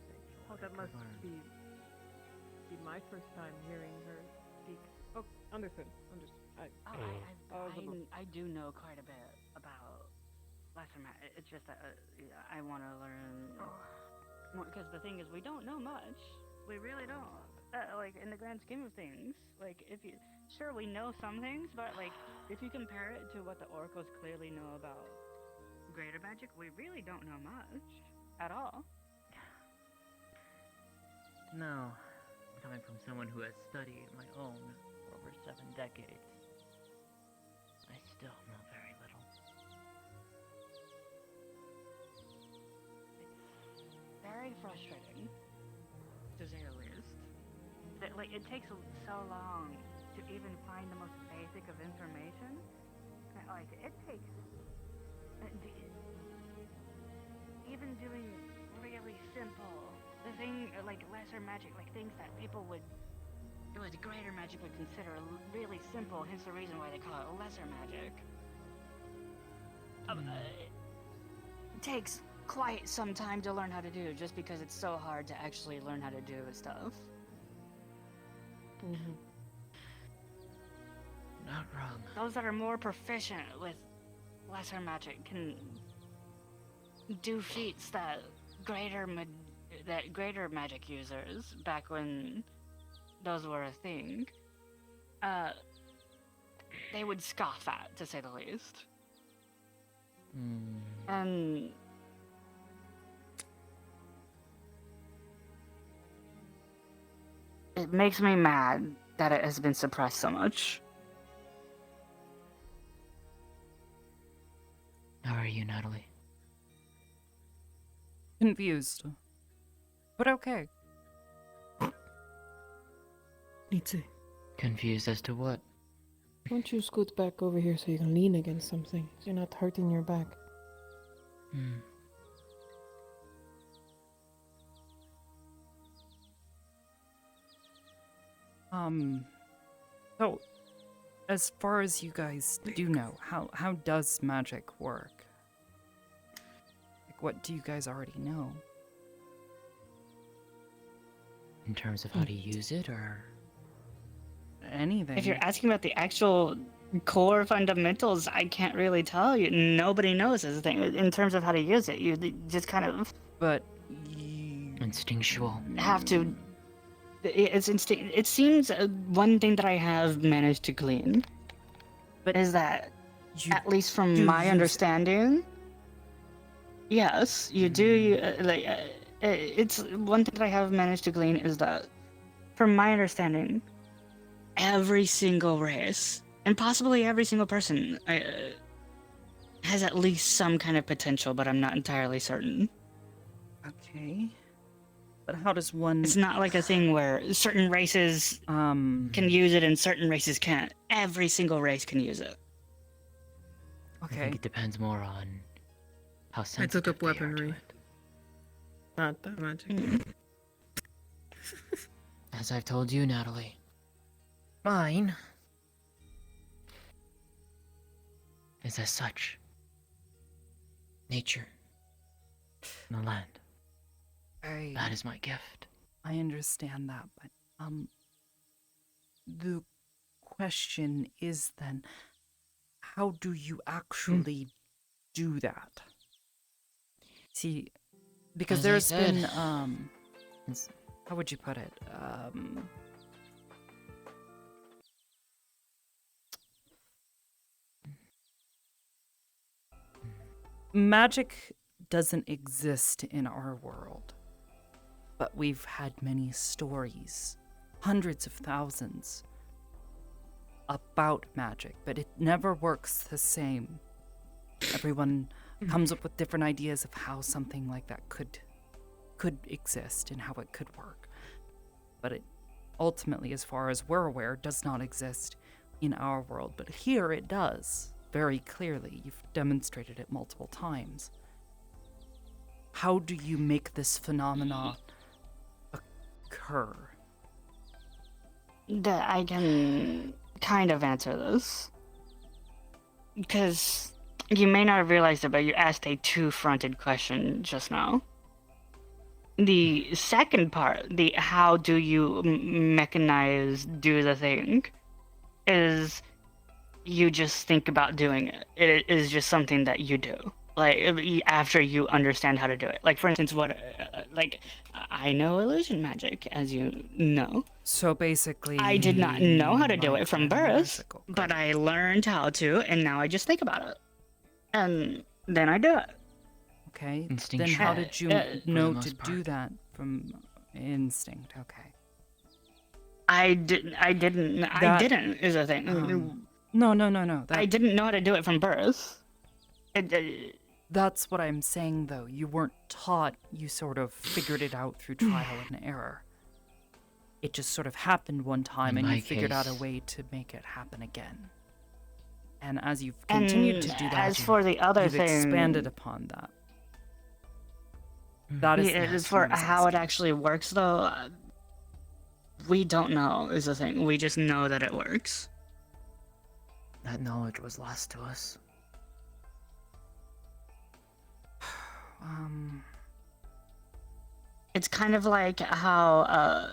said you Oh, wanted that to must learn. be my first time hearing her speak. Oh, Understood. Understood. I do know quite a bit about lesser magic. It's just that I want to learn more, because the thing is, we don't know much. We really don't. Like, in the grand scheme of things, like, sure, we know some things, but, like, if you compare it to what the oracles clearly know about greater magic, we really don't know much at all. No, coming from someone who has studied my own for over 7 decades, I still know very little. It's very frustrating, to say the least. That, like, it takes so long to even find the most basic of information. Like, it takes even doing really simple like lesser magic, like things that people would, greater magic would consider really simple, hence the reason why they call it lesser magic. It takes quite some time to learn how to do, just because it's so hard to actually learn how to do stuff. Not wrong. Those that are more proficient with lesser magic can do feats that greater magic users, back when those were a thing, they would scoff at, to say the least. And it makes me mad that it has been suppressed so much. How are you, Natalie? Confused. But okay. Nietzsche, Confused as to what? why don't you scoot back over here so you can lean against something, so you're not hurting your back? So, as far as you guys do know, how does magic work? Like, what do you guys already know? In terms of how to use it, or? Anything. If you're asking about the actual core fundamentals, I can't really tell you. Nobody knows this thing. In terms of how to use it, you just kind of But Instinctual. have to. It's instinct. It seems one thing that I have managed to glean, But is that, you at least from do my use it. understanding, yes, you do. It's one thing that I have managed to glean is that, from my understanding, every single race, and possibly every single person, has at least some kind of potential, but I'm not entirely certain. Okay. But how does one It's not like a thing where certain races can use it and certain races can't. Every single race can use it. I Okay. think it depends more on how I sensitive took up they are to weaponry. it. Not that magic. As I've told you, Natalie, mine is as such. Nature. And the land. That is my gift. I understand that, but the question is then, how do you actually do that? See, because As I there's said, been It's- how would you put it? Magic doesn't exist in our world, but we've had many stories, hundreds of thousands, about magic, but it never works the same. Everyone comes up with different ideas of how something like that could exist and how it could work. But it ultimately, as far as we're aware, does not exist in our world. But here it does, very clearly. You've demonstrated it multiple times. How do you make this phenomenon occur? That I can kind of answer this. Because you may not have realized it, but you asked a two-fronted question just now. The second part, the how do you mechanize, do the thing, is you just think about doing it. It is just something that you do. Like after you understand how to do it. Like for instance, like I know illusion magic, as you know. So basically, I did not know how to do like it from riding a birth, bicycle. but I learned how to, and now I just think about it, and then I do it. Okay. Then Instinctual, how did you for the know most to do part. that from instinct? Okay. I didn't. I That- didn't is a thing. No. I didn't know how to do it from birth. That's what I'm saying, though. You weren't taught. You sort of figured it out through trial and error. It just sort of happened one time, In and you my figured out a case- way to make it happen again. And as you've continued to do that, As for the other you've thing, expanded upon that. That is the as for question I was how it asking. actually works, though, we don't know is the thing. We just know that it works. That knowledge was lost to us. It's kind of like how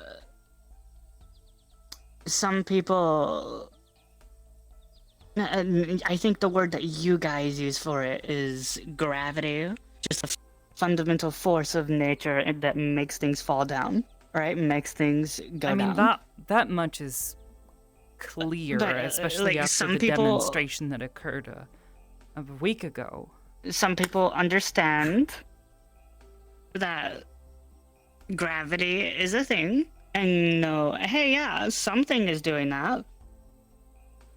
some people. I think the word that you guys use for it is gravity, just a fundamental force of nature that makes things fall down, right? Makes things go I mean, down. that much is clear, But, especially like, after some the people- demonstration that occurred a week ago. Some people understand that gravity is a thing and know, hey, yeah, something is doing that.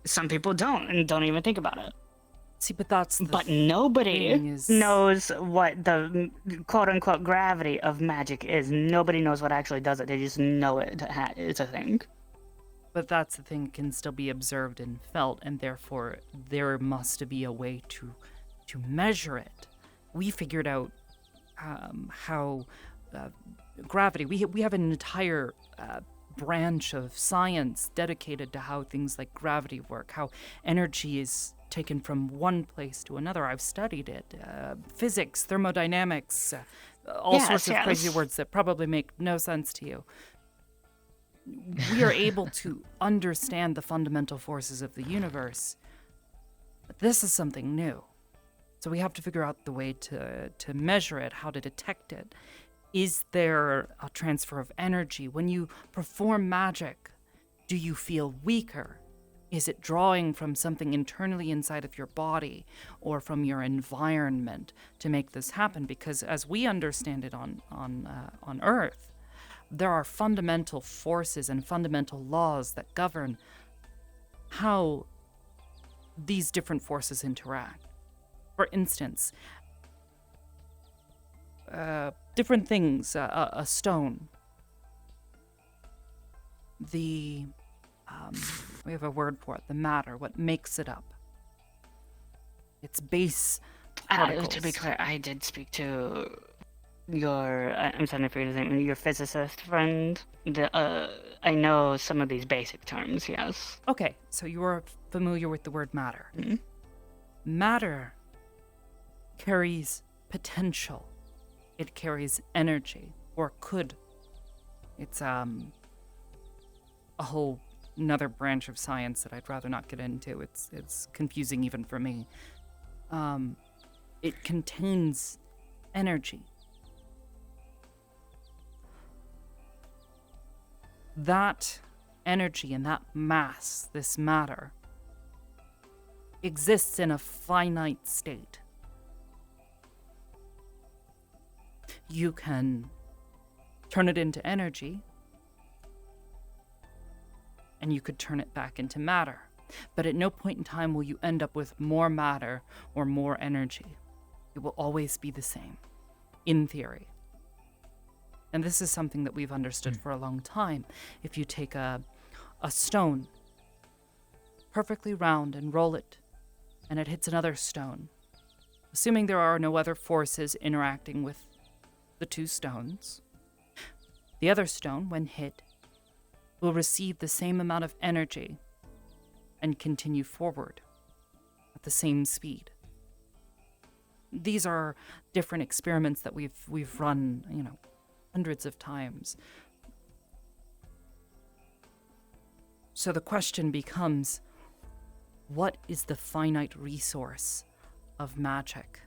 Some people don't and don't even think about it. See, but that's the But nobody thing is- knows what the quote unquote gravity of magic is. Nobody knows what actually does it. They just know it's a thing. But that's the thing, it can still be observed and felt, and therefore there must be a way to measure it. We figured out how gravity. We have an entire branch of science dedicated to how things like gravity work, how energy is taken from one place to another. I've studied it. Physics, thermodynamics, all sorts of crazy yes. words that probably make no sense to you. We are able to understand the fundamental forces of the universe, but this is something new. So we have to figure out the way to measure it, how to detect it. Is there a transfer of energy? When you perform magic, do you feel weaker? Is it drawing from something internally inside of your body or from your environment to make this happen? Because as we understand it on Earth, there are fundamental forces and fundamental laws that govern how these different forces interact. For instance, different things, a stone. We have a word for it, the matter, what makes it up. Its base particles. To be clear, I did speak to your, I'm trying to forget his name, your physicist friend. I know some of these basic terms, yes. Okay, so you are familiar with the word matter. Mhm. Matter carries potential. It carries energy, or could. It's a whole another branch of science that I'd rather not get into. It's confusing even for me. It contains energy. That energy and that mass, this matter, exists in a finite state. You can turn it into energy, and you could turn it back into matter. But at no point in time will you end up with more matter or more energy. It will always be the same, in theory. And this is something that we've understood for a long time. If you take a stone, perfectly round, and roll it, and it hits another stone, assuming there are no other forces interacting with the two stones, the other stone, when hit, will receive the same amount of energy and continue forward at the same speed. These are different experiments that we've run, hundreds of times. So the question becomes, what is the finite resource of magic?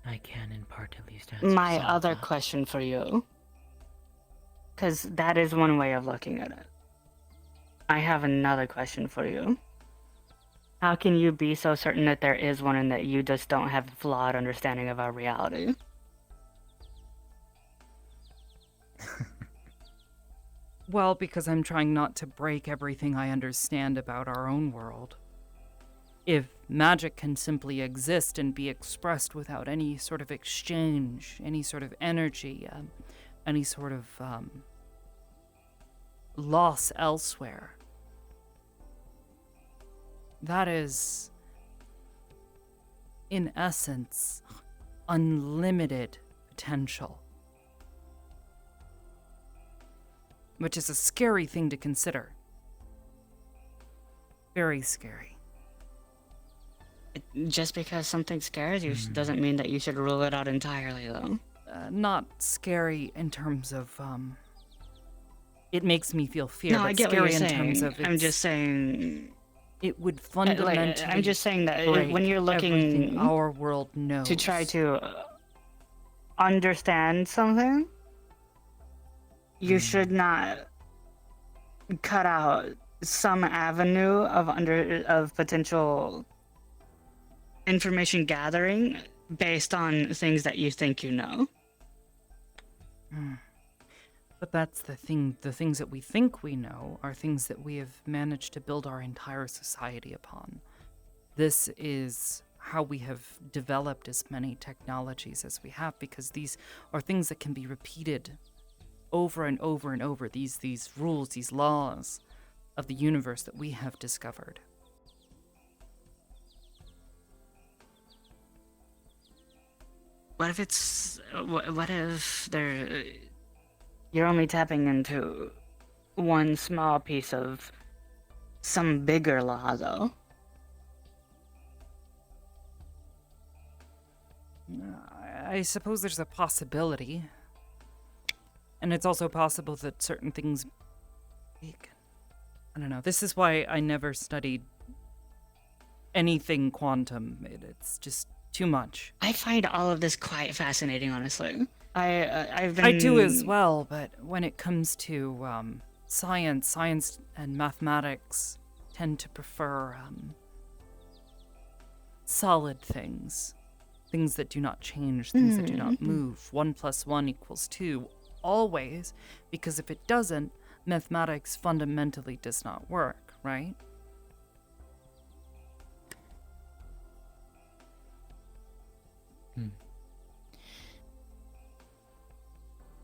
I can, in part, at least answer My some of other that. question for you, because that is one way of looking at it. I have another question for you. How can you be so certain that there is one and that you just don't have a flawed understanding of our reality? Well, because I'm trying not to break everything I understand about our own world. If magic can simply exist and be expressed without any sort of exchange, any sort of energy, any sort of loss elsewhere, that is, in essence, unlimited potential. Which is a scary thing to consider. Very scary. Just because something scares you doesn't mean that you should rule it out entirely, though. Not scary in terms of, it makes me feel fear, No, but I get scary what you're in saying. terms of I'm just saying... it would fundamentally I'm just saying that break when you're looking everything our world knows. to try to understand something, you should not cut out some avenue of potential information gathering based on things that you think you know. But that's the thing. The things that we think we know are things that we have managed to build our entire society upon. This is how we have developed as many technologies as we have, because these are things that can be repeated over and over and over. These rules, these laws of the universe that we have discovered. What if it's... What if you're only tapping into one small piece of some bigger law, though? I suppose there's a possibility. And it's also possible that certain things... I don't know. This is why I never studied anything quantum. It's just too much. I find all of this quite fascinating, honestly. I've been... I do as well, but when it comes to science and mathematics tend to prefer solid things. Things that do not change, things that do not move. 1 + 1 = 2. Always, because if it doesn't, mathematics fundamentally does not work, right?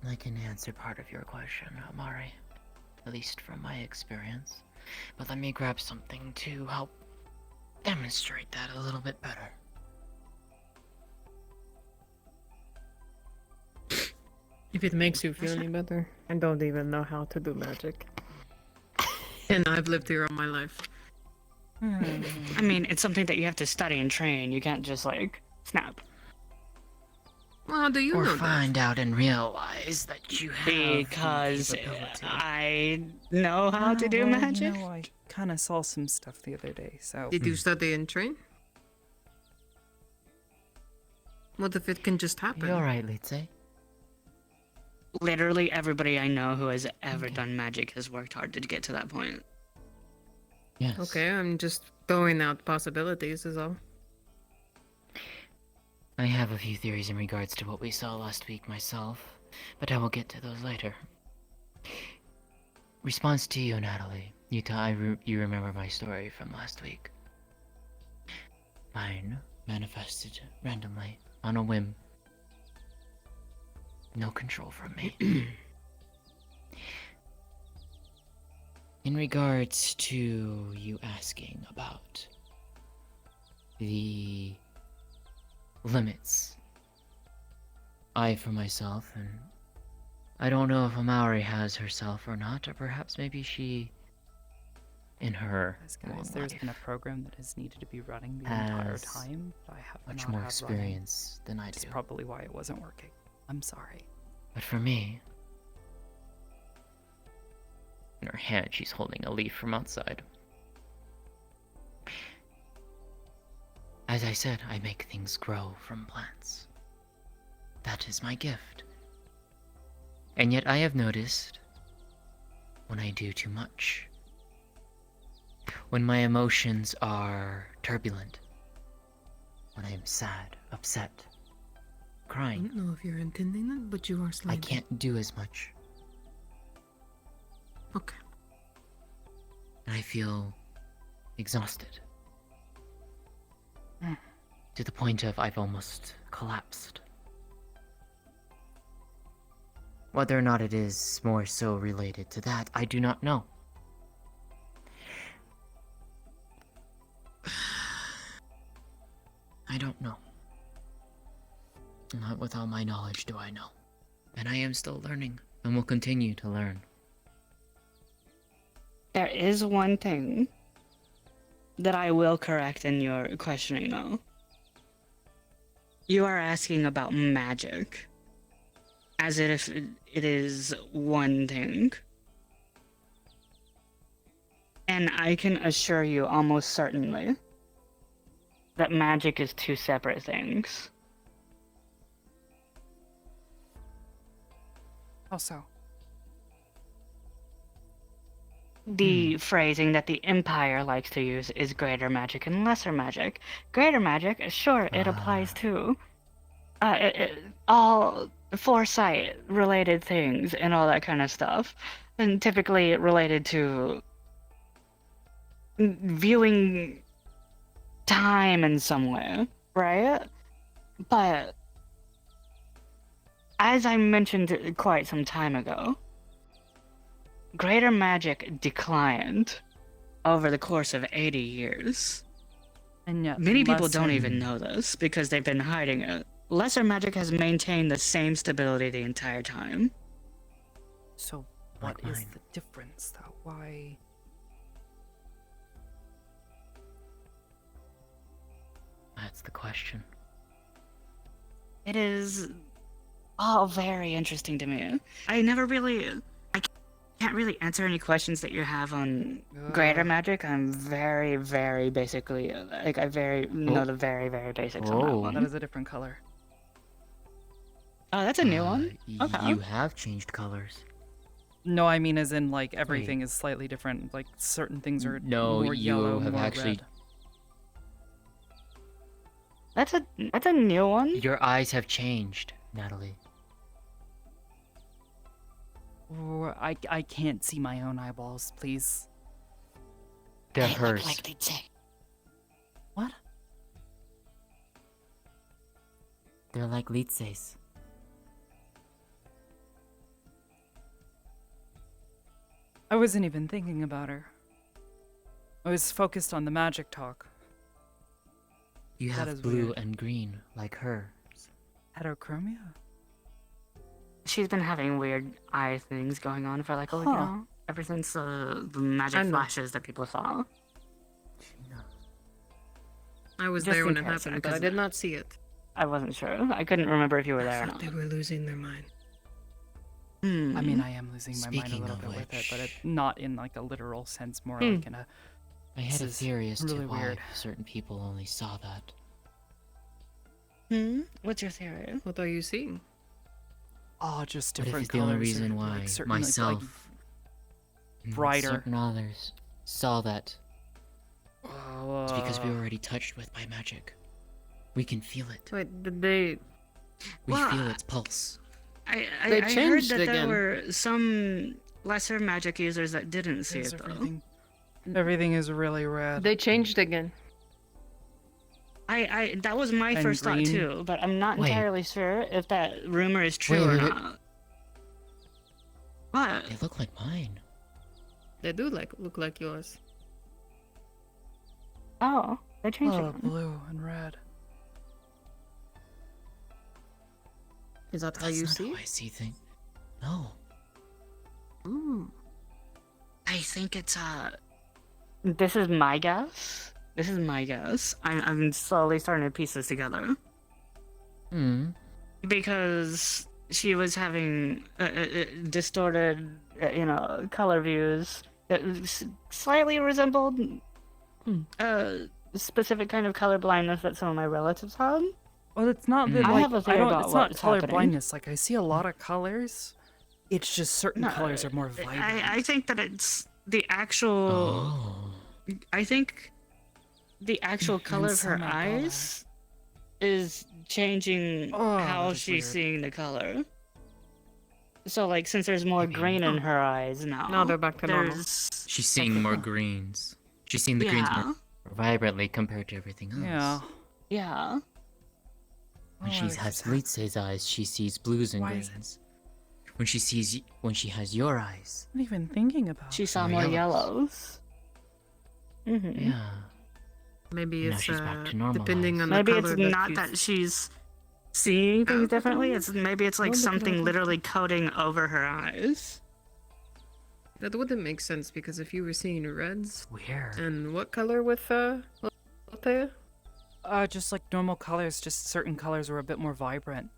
I can answer part of your question, Amari. At least from my experience. But let me grab something to help demonstrate that a little bit better. If it makes you feel any better. I don't even know how to do magic. And I've lived here all my life. I mean, it's something that you have to study and train. You can't just, like, snap. Well, how do you Or know find out and realize that you have the Because capability. I know how to do Well, magic. You know, I kind of saw some stuff the other day, so... that? Did you study and train? What if it can just happen? You're right, Litze. Literally everybody I know who has ever done magic has worked hard to get to that point. Yes. Okay, I'm just throwing out possibilities is all. I have a few theories in regards to what we saw last week myself, but I will get to those later. Response to you, Natalie. You remember my story from last week. Mine manifested randomly, on a whim. No control from me. In regards to you asking about the limits, I for myself, and I don't know if Amari has herself or not, or perhaps maybe she, in her Guys, long there's life, been a program that has needed to be running the entire has time, but I have much not more had experience than I running. That's do. probably why it wasn't working. I'm sorry. But for me, In her hand, she's holding a leaf from outside. As I said, I make things grow from plants. That is my gift. And yet I have noticed when I do too much, when my emotions are turbulent, when I am sad, upset, I crying, don't know if you're intending that, but you are I slightly. can't do as much. Okay. And I feel exhausted. To the point of I've almost collapsed. Whether or not it is more so related to that, I do not know. I don't know. Not with all my knowledge do I know. And I am still learning, and will continue to learn. There is one thing that I will correct in your questioning, though. You are asking about magic, as if it is one thing. And I can assure you almost certainly that magic is two separate things. Also, The phrasing that the Empire likes to use is greater magic and lesser magic. Greater magic, sure, it applies to all foresight-related things and all that kind of stuff. And typically related to viewing time in some way, right? But as I mentioned quite some time ago, greater magic declined over the course of 80 years. and yet Many people lesser- don't even know this because they've been hiding it. Lesser magic has maintained the same stability the entire time. So Like what is mine. the difference, though? Why? That's the question. It is all very interesting to me. I can't really answer any questions that you have on greater Ugh. magic. I'm very, very basically, like, I know the very, very basics on that Oh. one. That is a different color. Oh, that's a new one? Okay. You have changed colors. No, I mean as in like everything is slightly different. Like certain things are No, more you yellow, have more actually- red. That's a new one? Your eyes have changed, Natalie. Or I can't see my own eyeballs, please. They're They look hers. like they'd say. What? They're like Litse's. I wasn't even thinking about her. I was focused on the magic talk. You That have is blue weird. and green, like her. Heterochromia? She's been having weird eye things going on for like a week Huh. now. Ever since the magic I know. flashes that people saw. I was Just there when in it case, happened, but I because- did not see it. I wasn't sure. I couldn't remember if you were there or I not. thought they were losing their mind. I mean, Hmm. I am losing my mind a Speaking little of bit with it, but which- not in like a literal sense, more Hmm. like in a. I had This a is theory as really to why weird. certain people only saw that. What's your theory? What are you seeing? Oh, just What if different it's the colors. only or, reason why like, certain, myself and brighter. certain others saw that? Oh, It's because we were already touched with by magic. We can feel it. Wait, did they? We Well, feel its pulse. I They heard changed that again. there were some lesser magic users that didn't see is it though. everything is really red. They changed again. I that was my And first green. thought too, but I'm not Wait. entirely sure if that rumor is true Wait, or wait, wait. not. What? They look like mine. They do look like yours. Oh, they changed Oh, it. blue and red. Is that how That's you not see? how I see things. No. Ooh. I think it's This is my guess. This is my guess. I'm slowly starting to piece this together Hmm. because she was having distorted, color views that slightly resembled a specific kind of color blindness that some of my relatives had. Well, it's not that I like have a theory about it's not what's color happening. blindness. Like I see a lot of colors. It's just certain No, colors are more vibrant. I think that it's the actual. Oh. I think the actual color of her some are duller. eyes is changing Oh, how that is she's weird. seeing the color. So, like, since there's more green in her eyes now, Now they're back to normal. there's She's seeing more greens. She's seeing the greens yeah, more vibrantly compared to everything else. Yeah. yeah. When Oh, she I was has just- Litze's eyes, she sees blues and Why is it- greens. When she has your eyes, I'm not even thinking about. She saw More more yellows. yellows. Mm-hmm. yeah. Maybe Now it's she's back to normal depending eyes. on Maybe the it's color not that she's seeing things differently. It's maybe it's like Well, look at something all literally coating over her eyes. That wouldn't make sense because if you were seeing reds, Weird. and what color with Althea? Just like normal colors. Just certain colors were a bit more vibrant.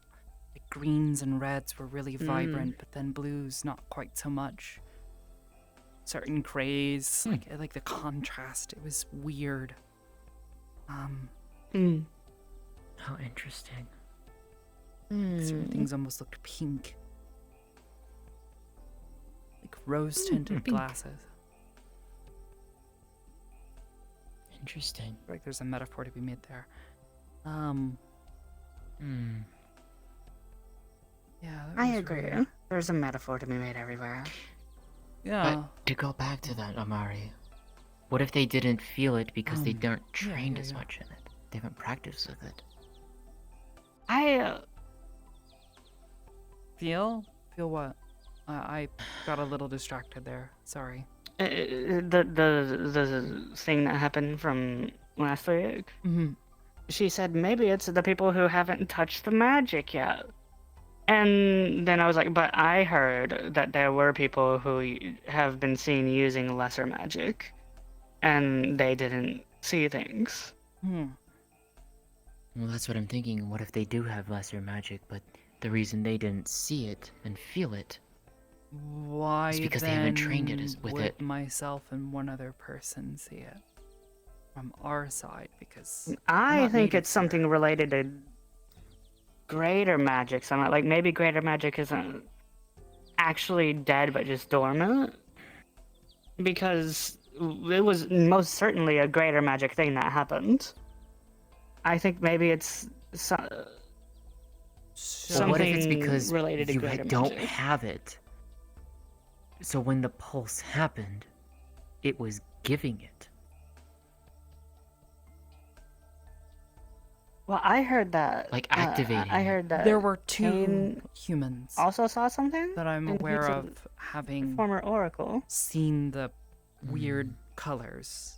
Like greens and reds were really vibrant, but then blues not quite so much. Certain grays, like the contrast. It was weird. How interesting. Certain things almost looked pink. Like rose-tinted glasses. Interesting. Like there's a metaphor to be made there. Yeah. that I was agree. weird. There's a metaphor to be made everywhere. Yeah. But to go back to that, Amari, what if they didn't feel it because they aren't trained as yeah. much in it? They haven't practiced with it. I Feel what? I got a little distracted there. Sorry. the thing that happened from last week. Mm-hmm. She said maybe it's the people who haven't touched the magic yet. And then I was like, but I heard that there were people who have been seen using lesser magic, and they didn't see things. Hmm. Well, that's what I'm thinking. What if they do have lesser magic, but the reason they didn't see it and feel it Why It's because they haven't trained it with would it. myself and one other person see it from our side? Because I not think native it's something related to greater magic. Something like maybe greater magic isn't actually dead but just dormant. Because it was most certainly a greater magic thing that happened. I think maybe it's So something what if it's because related to you greater don't magic. have it? So when the pulse happened, it was giving it. Well, I heard that. Like activating I it. heard that. there were two Cain humans also saw something. that I'm and he's aware a of having Former oracle. seen the weird colors.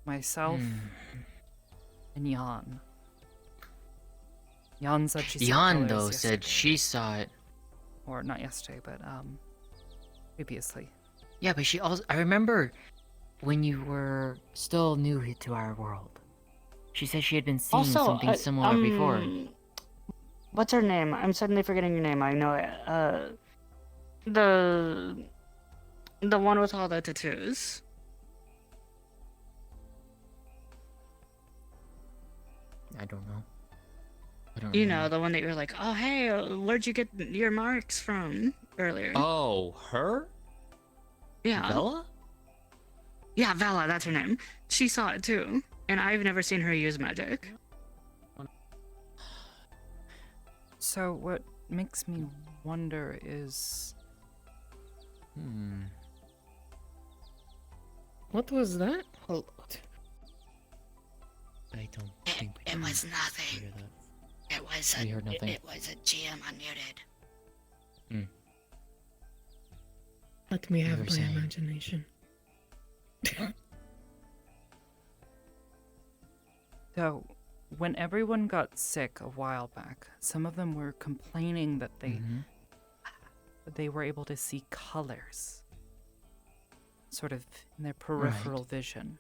Myself and Jan. Jan said she saw Jan, colors though, said yesterday. she saw it. Or not yesterday, but previously. Yeah, but she also. I remember when you were still new to our world. She said she had been seeing Also, something similar before. What's her name? I'm suddenly forgetting your name. I know it. The one with all the tattoos. I don't know. I don't You remember. know, the one that you're like, oh hey, where'd you get your marks from earlier? Oh, her? yeah. Bella? Yeah, Vala, that's her name. She saw it too, and I've never seen her use magic. So what makes me wonder is What was that? Hold on. I don't think we It can was nothing. hear that. It was We heard nothing. It was a GM unmuted. Let me have were my saying. imagination. so when everyone got sick a while back, some of them were complaining that they were able to see colors sort of in their peripheral vision.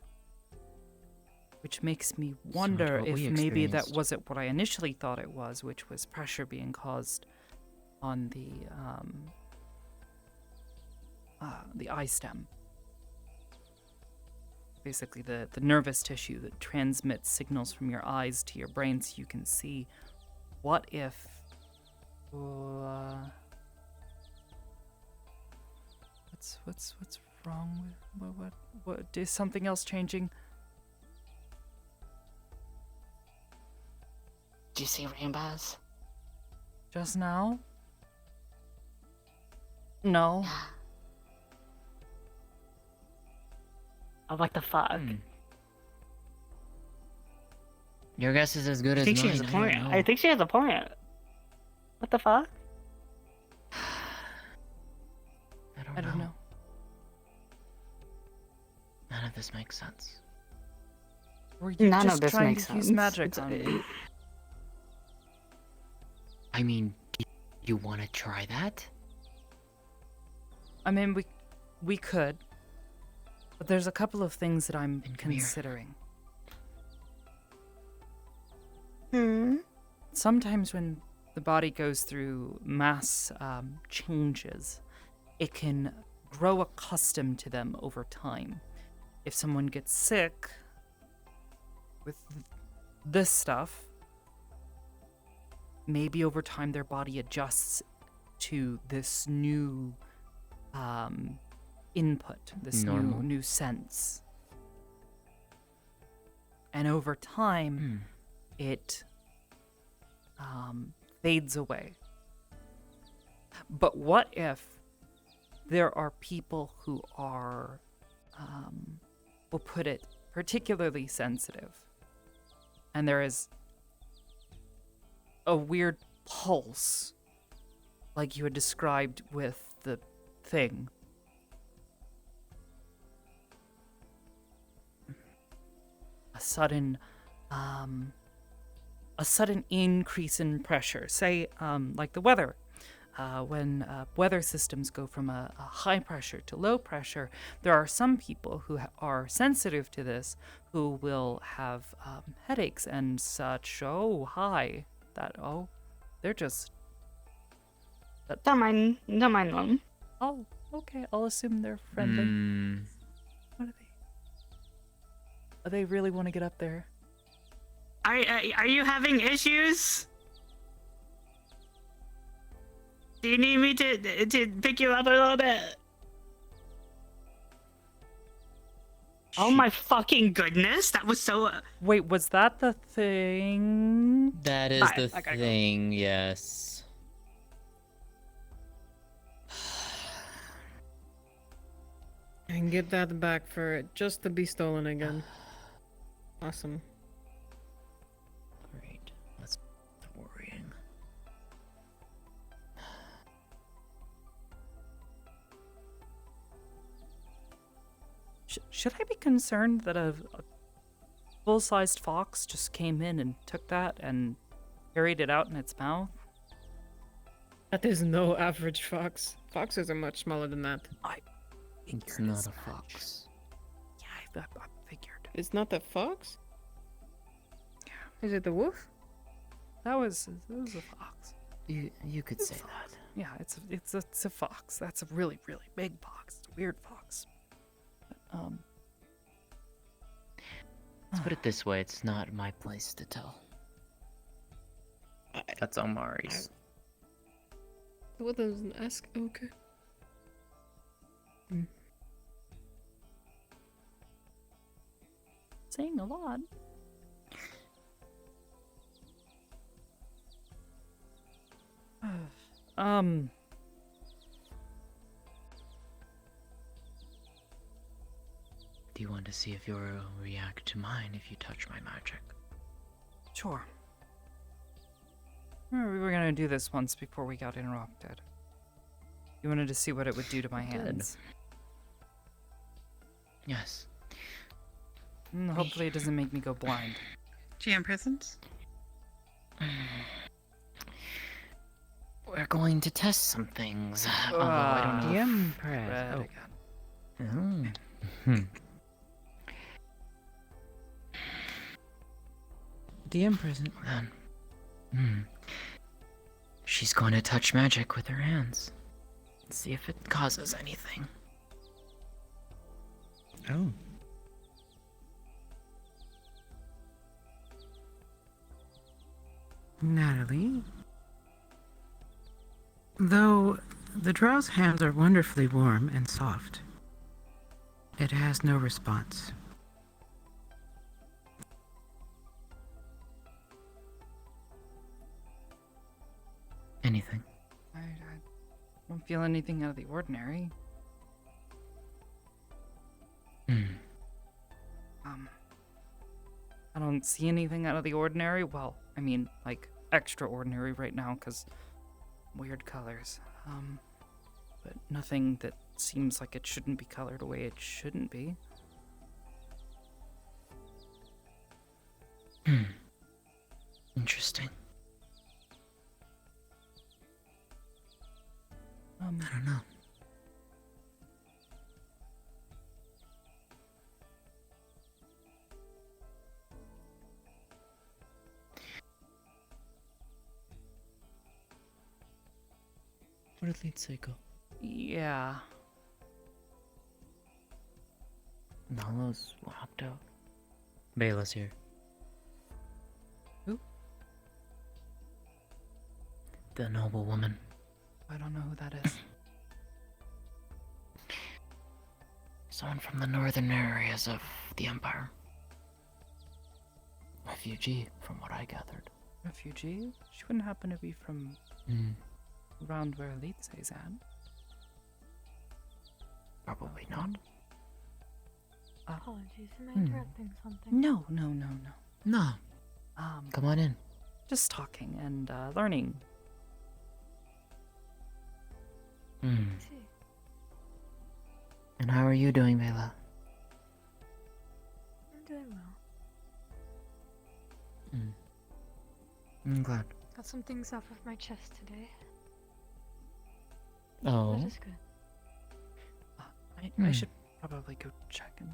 which makes me wonder what if we maybe that experienced. wasn't what I initially thought it was, which was pressure being caused on the eye stem. Basically, the nervous tissue that transmits signals from your eyes to your brain so you can see. What if... what's wrong with... What is something else changing? Do you see rainbows? Just now? No. Oh, what the fuck? Your guess is as good I as think mine. she has a I point. don't know. I think she has a point. What the fuck? I don't know. None of this makes sense. Were you None just of this trying makes to use sense. magic on me? I mean, do you want to try that? I mean, we could. But there's a couple of things that I'm Then come here. considering. Hmm. Sometimes when the body goes through mass changes, it can grow accustomed to them over time. If someone gets sick with this stuff, maybe over time their body adjusts to this new input, this Normal. new sense. And over time, it fades away. But what if there are people who are, we'll put it, particularly sensitive, and there is a weird pulse, like you had described with the thing. A sudden increase in pressure, say, like the weather. When weather systems go from a high pressure to low pressure, there are some people who are sensitive to this who will have headaches and such. Oh, hi. They're just... Don't mind them. Oh, okay. I'll assume they're friendly. What are they? Oh, they really want to get up there. Are you having issues? Do you need me to pick you up a little bit? Oh my fucking goodness, that was so... Wait, was that the thing? That is Bye, the I gotta go. thing, yes. And get that back for it just to be stolen again. Awesome. Great. That's worrying. Should I be concerned that a full-sized fox just came in and took that and carried it out in its mouth? That is no average fox. Foxes are much smaller than that. It's not a fox. Yeah, I figured. It's not the fox? Is it the wolf? It was a fox. You could say that. Yeah, it's a fox. That's a really, really big fox. It's a weird fox. But, Let's put it this way, it's not my place to tell. That's Omari's. What does an ask? Okay. saying a lot. Do you want to see if you'll react to mine if you touch my magic? Sure. Remember, we were gonna do this once before we got interrupted. You wanted to see what it would do to my hands. Yes. Hopefully it doesn't make me go blind. GM presence? We're going to test some things. Although I don't know. DM Red press. again. Oh. DM present. Then, she's going to touch magic with her hands. See if it causes anything. Oh. Natalie? Though the drow's hands are wonderfully warm and soft, it has no response. Anything. I don't feel anything out of the ordinary. I don't see anything out of the ordinary. Well, I mean, like, extraordinary right now, because weird colors. But nothing that seems like it shouldn't be colored the way it shouldn't be. Interesting. I don't know. Where did Leedsay go? Yeah. Nalo's walked out. Bela's here. Who? The noble woman. I don't know who that is. Someone from the northern areas of the Empire. Refugee, from what I gathered. Refugee? She wouldn't happen to be from around where Leedsay's at. Probably not. Apologies, am I interrupting something? No. No. Come on in. Just talking and learning. See. And how are you doing, Bela? I'm doing well. I'm glad. Got some things off of my chest today. Oh. That is good. I should probably go check and...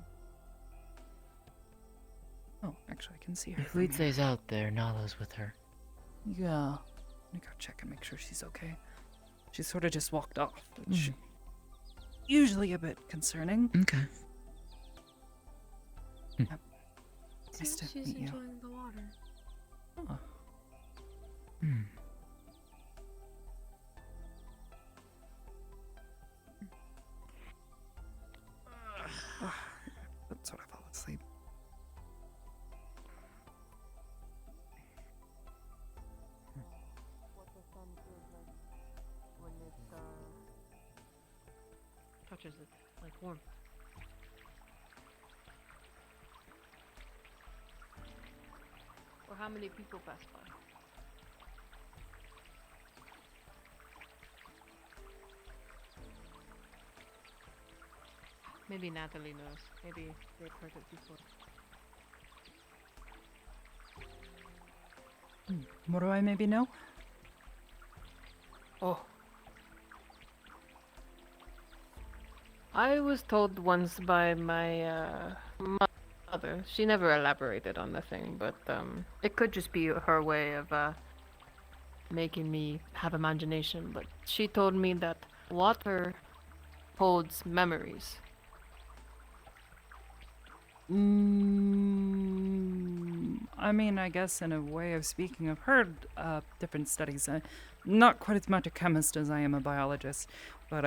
Oh, actually, I can see her. If from here. Leedsay's out there, Nalo's with her. Yeah. Let me go check and make sure she's okay. She sort of just walked off, which usually a bit concerning. Okay. Nice Seems to she's meet you. enjoying the water. Oh. That's what I fall asleep. Touches it like warmth. Or how many people pass by? Maybe Natalie knows. Maybe they've heard it before. What do I maybe know? Oh. I was told once by my mother. She never elaborated on the thing, but it could just be her way of making me have imagination. But she told me that water holds memories. I mean, I guess in a way of speaking, I've heard different studies. Not quite as much a chemist as I am a biologist, but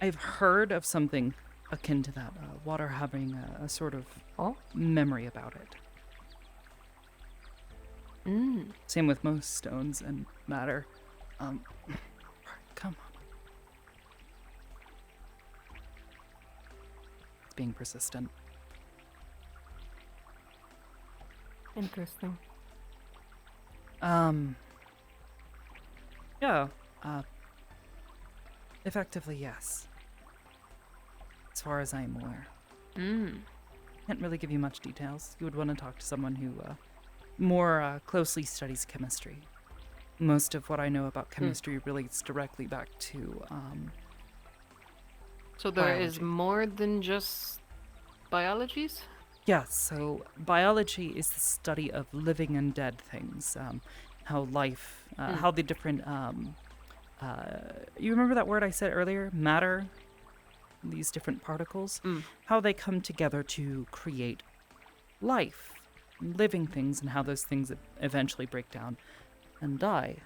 I've heard of something akin to that. Water having a sort of memory about it. Same with most stones and matter. Come on. It's being persistent. Interesting. Yeah. Effectively, yes. As far as I am aware. Can't really give you much details. You would want to talk to someone who more closely studies chemistry. Most of what I know about chemistry relates directly back to So there is Biology. more than just biologies? Yes, so biology is the study of living and dead things, how life, how the different, you remember that word I said earlier, matter, these different particles, how they come together to create life, living things, and how those things eventually break down and die.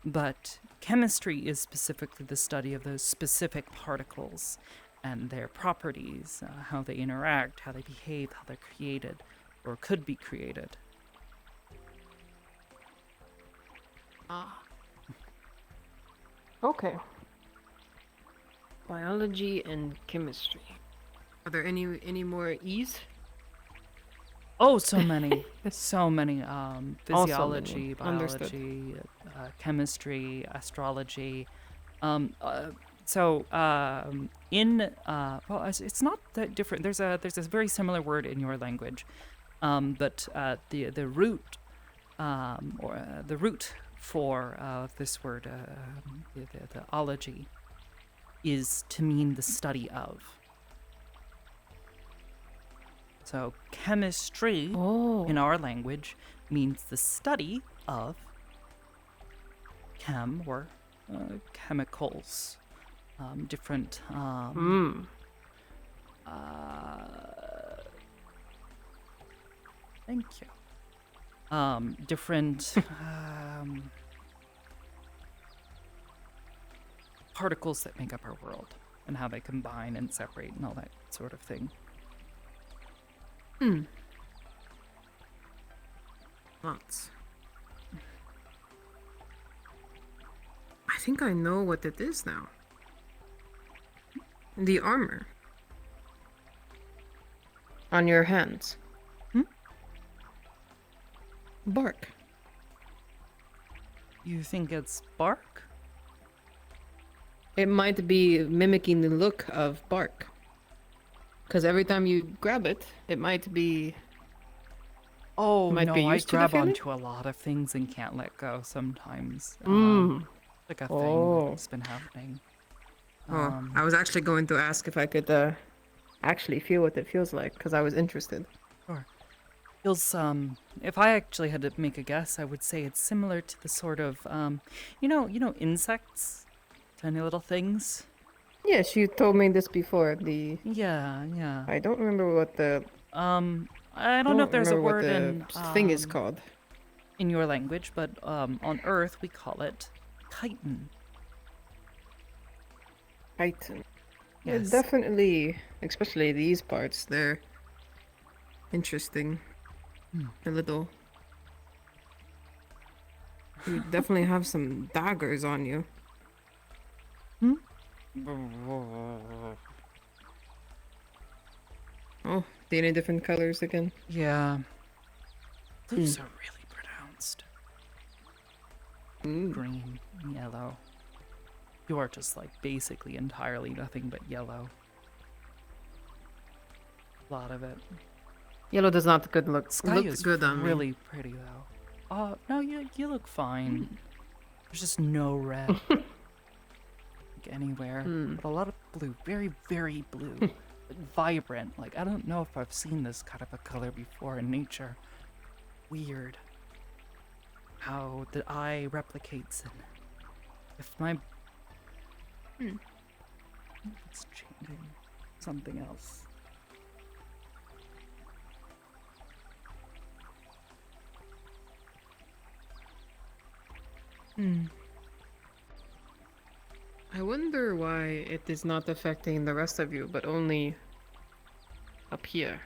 But chemistry is specifically the study of those specific particles and their properties, how they interact, how they behave, how they're created, or could be created. Ah. Okay. Biology and chemistry. Are there any more E's? Oh, so many. So many. Physiology, many. Understood. biology, chemistry, astrology. It's not that different. There's this very similar word in your language, but the root, the root for this word, the ology, is to mean the study of. So chemistry in our language means the study of chem or chemicals, different. Thank you. Different particles that make up our world and how they combine and separate and all that sort of thing. Lots. I think I know what it is now. The armor. On your hands. Bark. You think it's bark? It might be mimicking the look of bark. Because every time you grab it, it might be... Oh, Might no, be I used to the grab feeling? onto a lot of things and can't let go sometimes. Like a thing Oh. that's been happening. I was actually going to ask if I could actually feel what it feels like, because I was interested. Sure. Feels, if I actually had to make a guess, I would say it's similar to the sort of, you know, insects? Tiny little things? Yes, you told me this before. Yeah. I don't remember what the... I don't know if there's a remember what word the thing is called. in your language, but on Earth we call it chitin. Titan. Yes. Yeah, definitely, especially these parts, they're interesting. A little. You definitely have some daggers on you. Oh, they any different colors again? Yeah. Blues are really pronounced. Green, yellow. You're just like basically entirely nothing but yellow. A lot of it. Yellow does not good look. Sky Looked is good on me. really pretty though. No, you look fine. There's just no red. Like anywhere. But a lot of blue. Very, very blue. Like vibrant. Like I don't know if I've seen this kind of a color before in nature. Weird. How the eye replicates and if my it's changing something else. I wonder why it is not affecting the rest of you, but only up here.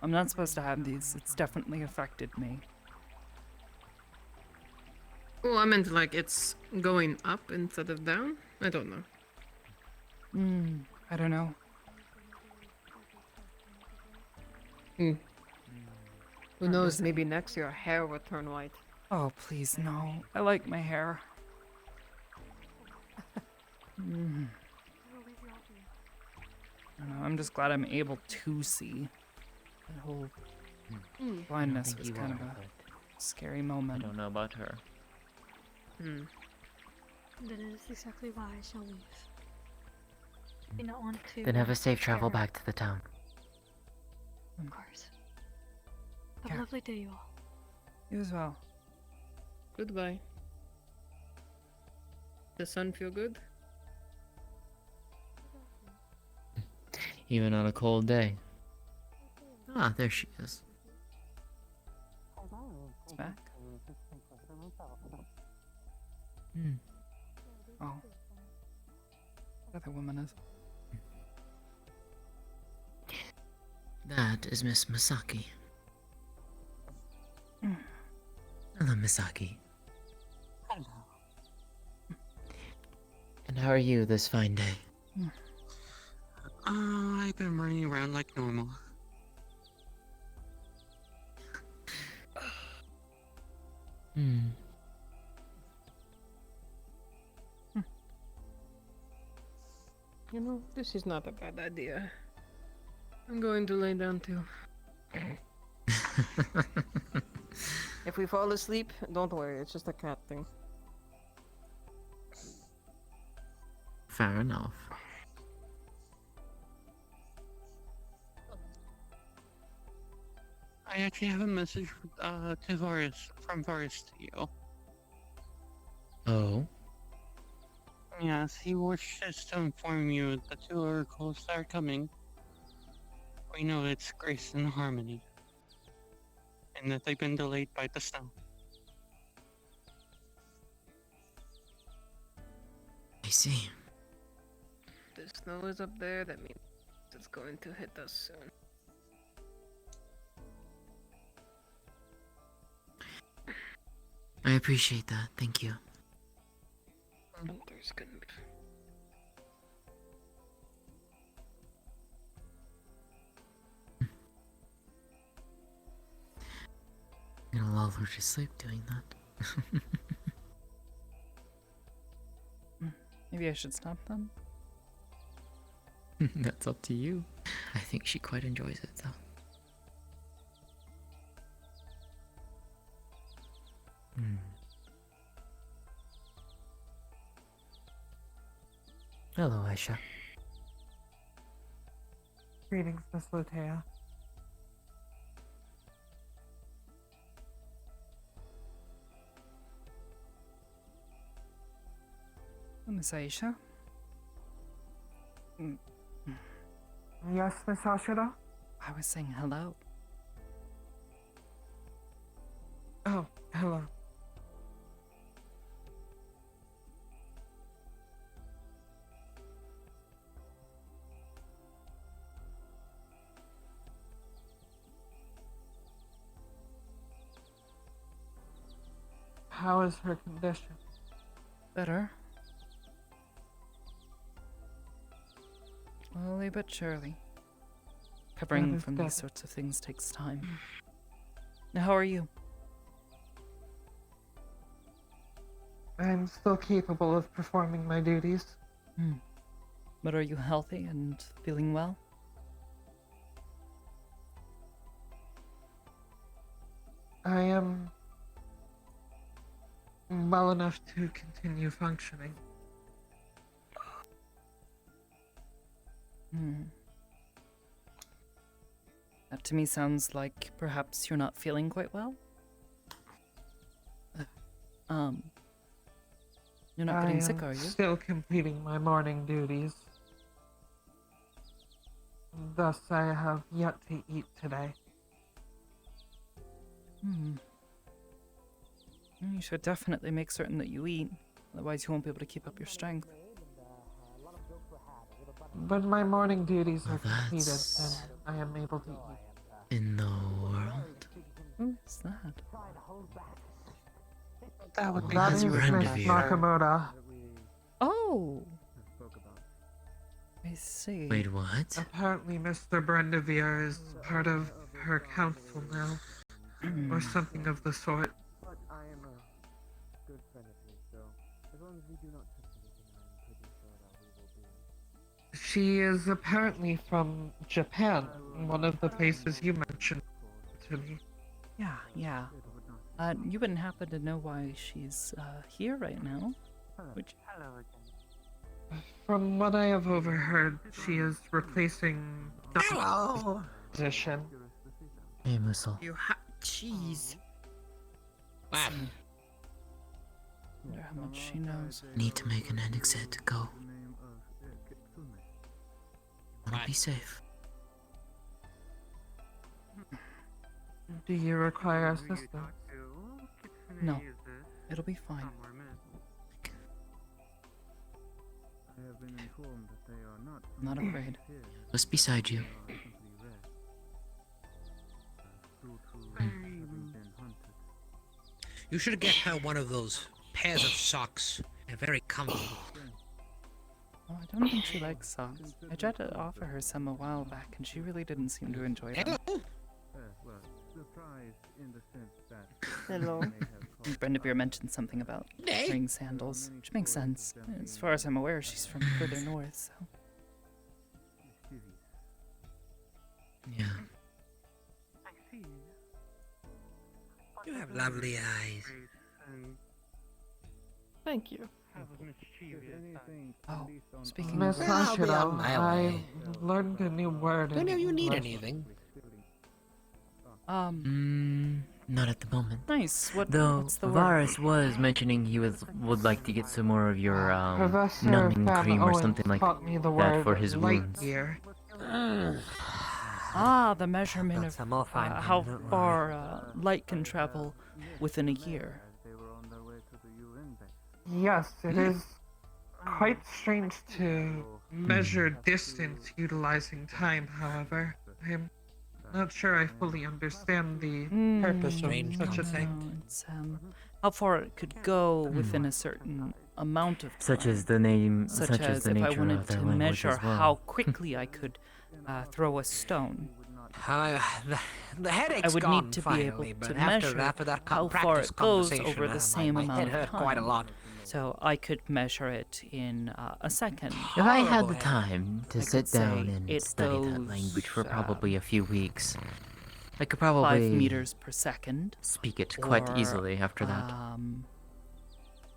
I'm not supposed to have these. It's definitely affected me. Well, I meant like it's going up instead of down? I don't know. I don't know. Who Or knows? does it- Maybe next year hair will turn white. Oh, please, no. I like my hair. I don't know, I'm just glad I'm able to see. That whole blindness think was you kind of are, a but scary I moment. don't know about her. Hmm. That is exactly why I shall leave. I do not want to. Then have a safe travel scare her, back to the town. Of course. Have Yeah. a lovely day, you all. You as well. Goodbye. The sun feel good? Even on a cold day. Ah, there she is. It's back. Hmm. Oh. The other woman is. That is Miss Misaki. Hello, Misaki. Hello. And how are you this fine day? I've been running around like normal. Hmm. You know, this is not a bad idea. I'm going to lay down too. If we fall asleep, don't worry, it's just a cat thing. Fair enough. I actually have a message to Varus, from Varus to you. Oh? Yes, he wishes to inform you that the two oracles are coming. We know it's Grace and Harmony, and that they've been delayed by the snow. I see. The snow is up there, that means it's going to hit us soon. I appreciate that, thank you. And there's gonna be... I'm gonna lull her to sleep doing that. Maybe I should stop then? That's up to you. I think she quite enjoys it, though. Hmm. Hello, Aisha. Greetings, Miss Lutea. Miss Aisha? Yes, Miss Ashura? I was saying hello. Oh, hello. How is her condition? Better. Slowly but surely. Recovering is from good. these sorts of things takes time. Now, how are you? I'm still capable of performing my duties. But are you healthy and feeling well? I am well enough to continue functioning. That to me sounds like perhaps you're not feeling quite well. You're not getting sick, are you? Still completing my morning duties. Thus, I have yet to eat today. You should definitely make certain that you eat, otherwise you won't be able to keep up your strength. But my morning duties are Well, completed, that's- and I am able to eat. In the world? Who's that? That would be Well, Miss that's Brandevere. Nakamura. Oh! I see. Wait, what? Apparently, Mr. Brandevere is part of her council now, or something of the sort. But I am a good friend of his, so as long as we do not touch anything, I am pretty sure that we will be. She is apparently from Japan, one of the places you mentioned to me. Yeah. You wouldn't happen to know why she's here right now? Which Hello again. From what I have overheard, she is replacing Hello. position. Hey, Mussel. You jeez. What? wonder how much she knows. Need to make an exit to go. Wanna be safe. Do you require assistance? No, it'll be fine. I have been informed that they are not I'm not afraid. Just beside you. You should get her one of those pairs of socks. They're very comfortable. Oh, I don't think she likes socks. I tried to offer her some a while back, and she really didn't seem to enjoy them. Well, surprised in the sense that Hello. Brenda Beer mentioned something about wearing sandals, which makes sense. As far as I'm aware, she's from further north, so... Yeah. I see. You have lovely eyes. Thank you. Oh, speaking Miss of... I'll be on Hashira, my I way. learned a new word. Whenever you need English. anything. Not at the moment. Nice. Though What's the word? Varus was mentioning he would like to get some more of your Professor numbing Van cream or Owen something like taught me the that word for his wounds. light year. Ah, the measurement of Some more fine how things, don't far light can travel within a year. Yes, it is quite strange to measure distance utilizing time, however. I'm not sure I fully understand the purpose of Strange such a thing. No, it's how far it could go within a certain amount of time. Such as the name, Such as the if I nature wanted of their to language measure as well. how quickly I could throw a stone. The headache's I would gone need to be finally, able but to after measure that how far practice it goes conversation, over the same my amount head of hurt time. quite a lot. So I could measure it in a second. If I had Horrible the headache. time to I sit could down say and it study that goes, language for uh, probably a few weeks, I could 5 probably meters per second. speak it quite or, easily after that.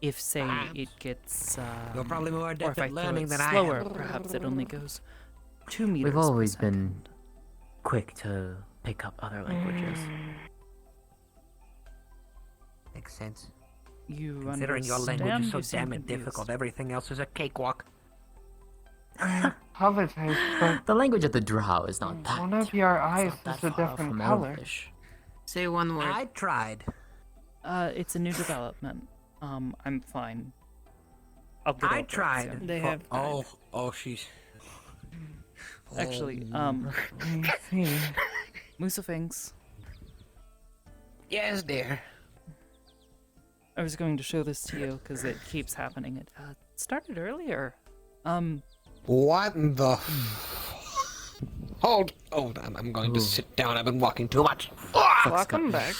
If, say, Perhaps. it gets... You're probably more or adept if I at throw learning it than I slower, am. perhaps it only goes 2 meters We've always per been second. quick to pick up other languages. Makes sense. You Considering your understand? language is so You seem damn it confused. difficult, everything else is a cakewalk. I apologize, but The language of the Drow is not that. one of your eyes it's not is that a far different from color. Elvish. Say one word. I tried. It's a new development. I'm fine. I'll get I over it tried. soon. They have Oh, she's. Actually, I see. Musafings, Yes, dear. I was going to show this to you because it keeps happening. It started earlier. What the? Hold. Oh, I'm going to sit down. I've been walking too much. Welcome back.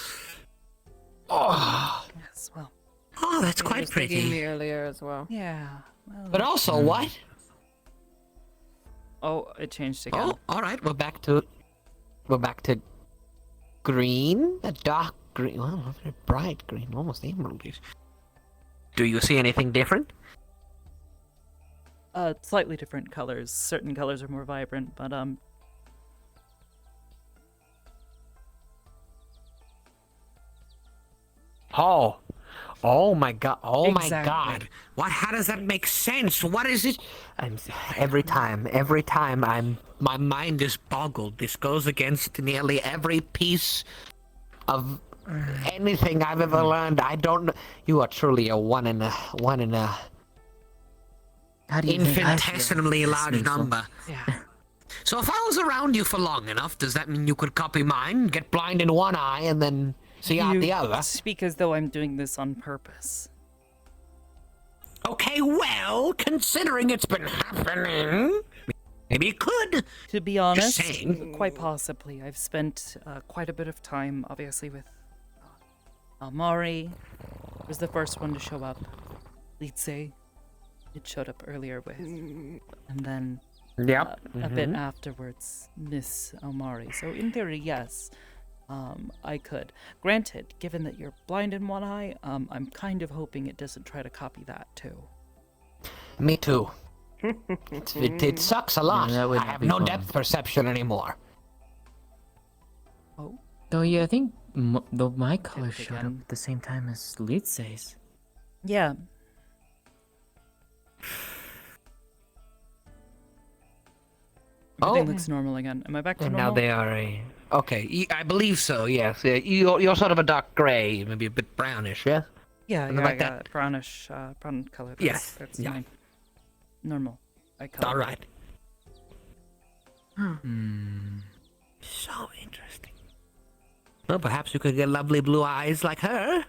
Oh, Yes, well, that's You quite was thinking pretty. me earlier as well. yeah. Well, But also, what? oh, it changed again. Oh, all right. We're back to green. A dark green. Well, a very bright green, almost emeraldish. Do you see anything different? Slightly different colors. Certain colors are more vibrant, but Oh my god! Oh my Exactly. god! What? How does that make sense? What is it? Every time, my mind is boggled. This goes against nearly every piece of anything I've ever learned. I don't know. You are truly a one in a How do you think I feel, infinitesimally Miss large Maisel? number. yeah. So if I was around you for long enough, does that mean you could copy mine, get blind in one eye, and then see out You the other? speak as though I'm doing this on purpose. Okay, well, considering it's been happening, maybe you could. To be honest, saying. quite possibly. I've spent quite a bit of time, obviously, with Amari was the first one to show up. Litze, it showed up earlier with. And then Yep. a bit afterwards, Miss Omari. So in theory, yes. I could. Granted, given that you're blind in one eye, I'm kind of hoping it doesn't try to copy that too. Me too. It sucks a lot. that would I not have be no fun. depth perception anymore. Oh, So yeah, I think though my color it showed up again. at the same time as Litz's. yeah. Everything looks normal again. Am I back to And normal? now they are a... Okay, I believe so, yes. You're sort of a dark gray, maybe a bit brownish, yes? Yeah, Something yeah, like I that. got brownish, brown color. That's, Yes, that's yeah. my normal eye color. All right. Hmm. So interesting. Well, perhaps you could get lovely blue eyes like her.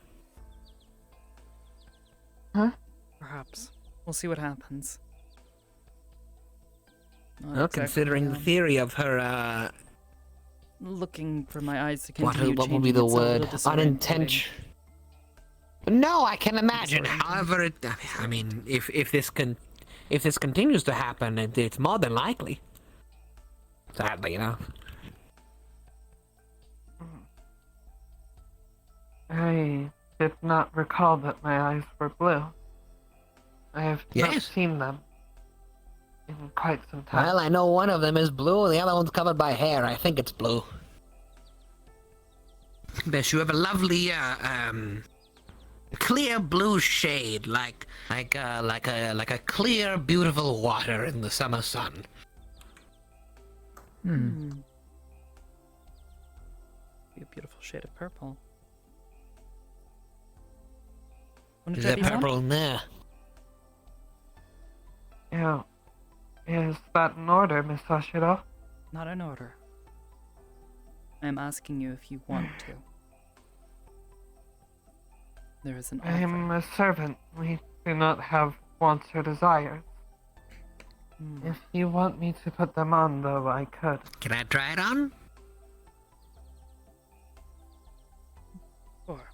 Perhaps. We'll see what happens. Not Well, exactly, considering the theory of her, looking for my eyes to what continue will changing, be the it's a little word? disorientating. Unintentional. No, I can imagine. However, I mean, if this continues to happen, it's more than likely. Sadly, you know. I did not recall that my eyes were blue. I have not Yes. seen them in quite some time. Well, I know one of them is blue, and the other one's covered by hair. I think it's blue. Yes, you have a lovely, clear blue shade, like a clear, beautiful water in the summer sun. Be a beautiful shade of purple. Wanna Is try there these on? purple in there? Yeah. Is that in order, Miss Ashiro? Not in order. I'm asking you if you want to. There is an I am offer. a servant. We do not have wants or desires. If you want me to put them on, though, I could. Can I try it on? Sure.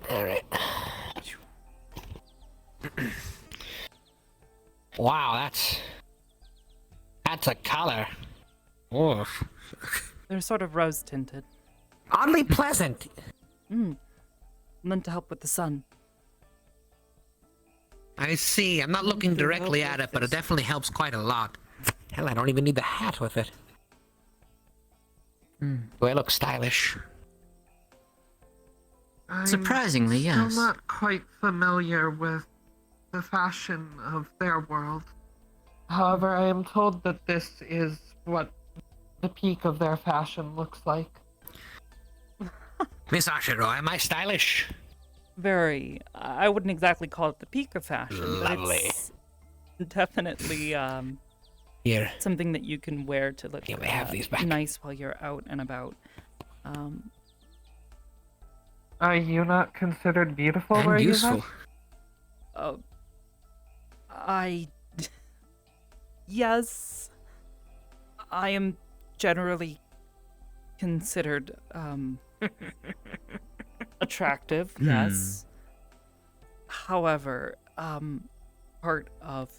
All right. Wow, that's a color. Oh, They're sort of rose tinted. oddly pleasant. Meant to help with the sun. I see. I'm not looking directly at it, but it definitely helps quite a lot. Hell, I don't even need the hat with it. Do I look stylish? I'm Surprisingly, yes. still not quite familiar with the fashion of their world. However, I am told that this is what the peak of their fashion looks like. Miss Ashiro, am I stylish? Very. I wouldn't exactly call it the peak of fashion, but Lovely. it's definitely Here. something that you can wear to look Here, we have these back. nice while you're out and about. Are you not considered beautiful And where useful. you live? Yes, I am generally considered attractive. Yes. However, part of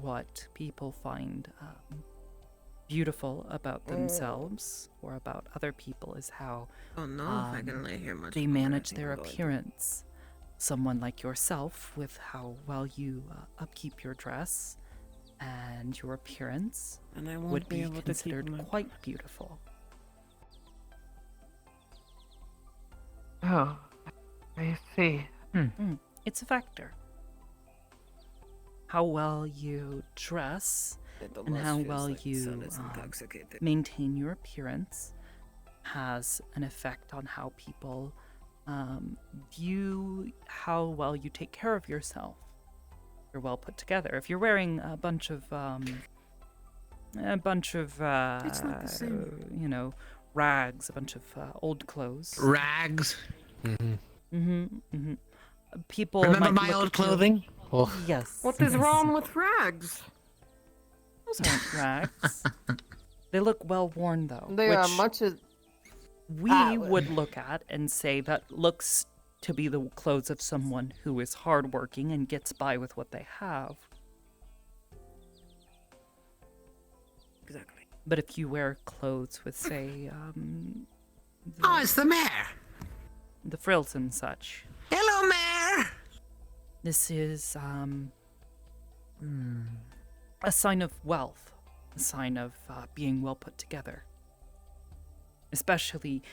what people find beautiful about themselves or about other people is how Oh no, if I can lay here much they longer, I manage think their I'm going to. appearance. Someone like yourself, with how well you upkeep your dress and your appearance, And I won't would be be able to keep considered them up. quite beautiful. Oh, I see. It's a factor. How well you dress The and lust how feels well like the you sun is intoxicated. maintain your appearance has an effect on how people view how well you take care of yourself. You're well put together. If you're wearing a bunch of It's not the same. you know, rags, a bunch of old clothes. Rags. People Remember might my look old at you- clothing? Oh. Yes. What is wrong with rags? Those aren't rags. They look well worn though. They which are much as we would look at and say that looks to be the clothes of someone who is hardworking and gets by with what they have. exactly. But if you wear clothes with, say, Oh, it's the mayor. the frills and such, Hello, mayor. this is a sign of wealth, a sign of being well put together. Especially,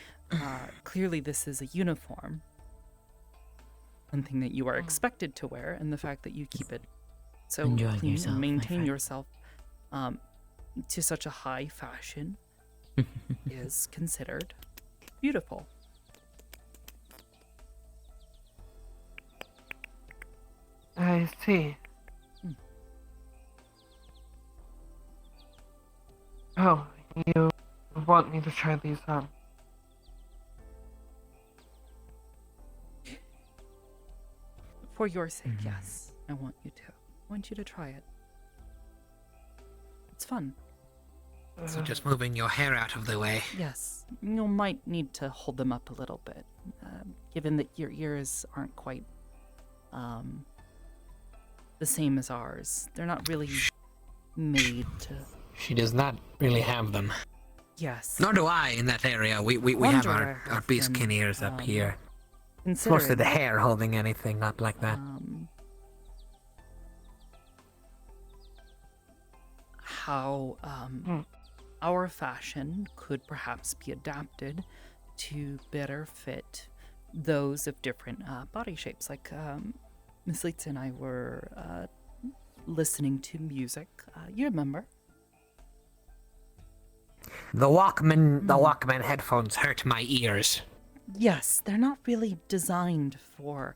clearly, this is a uniform, something that you are expected to wear, and the fact that you keep it so Enjoying clean yourself, and my maintain friend. yourself to such a high fashion is considered beautiful. I see. Oh, you want me to try these on? For your sake, yes. I want you to. I want you to try it. It's fun. So just moving your hair out of the way. Yes. You might need to hold them up a little bit, given that your ears aren't quite the same as ours. They're not really made to... She does not really have them. Yes. Nor do I in that area. We have Wonder our I have beefskin them, ears up here. It's considering mostly the hair holding anything up like that. How our fashion could perhaps be adapted to better fit those of different body shapes. Like Miss Leitz and I were listening to music. You remember? The Walkman headphones hurt my ears. Yes, they're not really designed for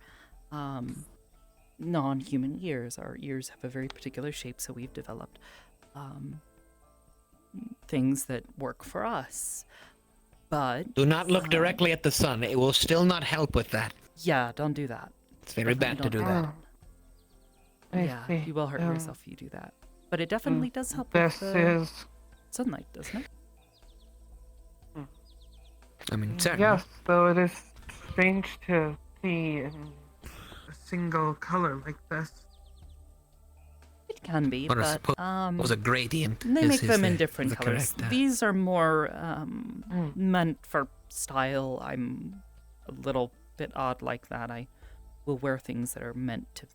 non-human ears. Our ears have a very particular shape, so we've developed things that work for us. But Do not look directly at the sun. It will still not help with that. yeah, don't do that. It's very bad to do Definitely that. don't I see. you will hurt yourself if you do that. But it definitely does help This with the is... sunlight, doesn't it? I mean, certainly. Yes, though it is strange to see in a single color like this. It can be, What I but suppose was a gradient. they is- make is them in the- different the colors. correct, These are more meant for style. I'm a little bit odd like that. I will wear things that are meant to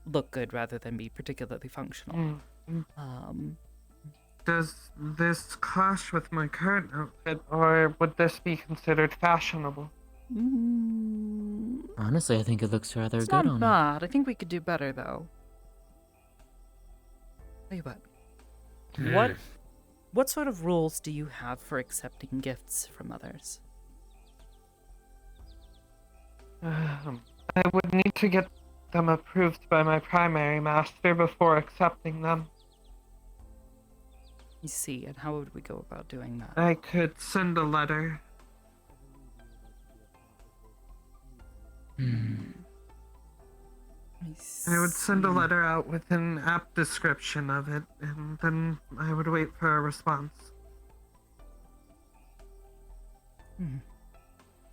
look good rather than be particularly functional. Does this clash with my current outfit, or would this be considered fashionable? Honestly, I think it looks rather It's good not on him. bad. I think we could do better, though. Tell you what. What sort of rules do you have for accepting gifts from others? I would need to get them approved by my primary master before accepting them. You see, and how would we go about doing that? I could send a letter. I would send a letter out with an apt description of it, and then I would wait for a response. Let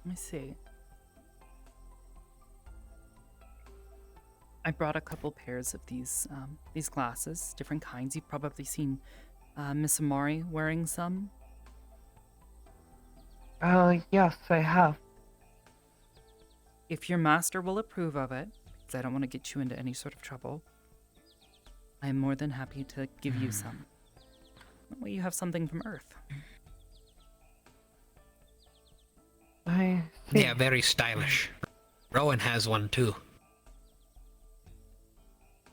me see. I brought a couple pairs of these glasses, different kinds. You've probably seen Miss Amari wearing some. Yes, I have. If your master will approve of it, because I don't want to get you into any sort of trouble, I am more than happy to give you some. That way you have something from Earth. I see. Yeah, very stylish. Rowan has one too.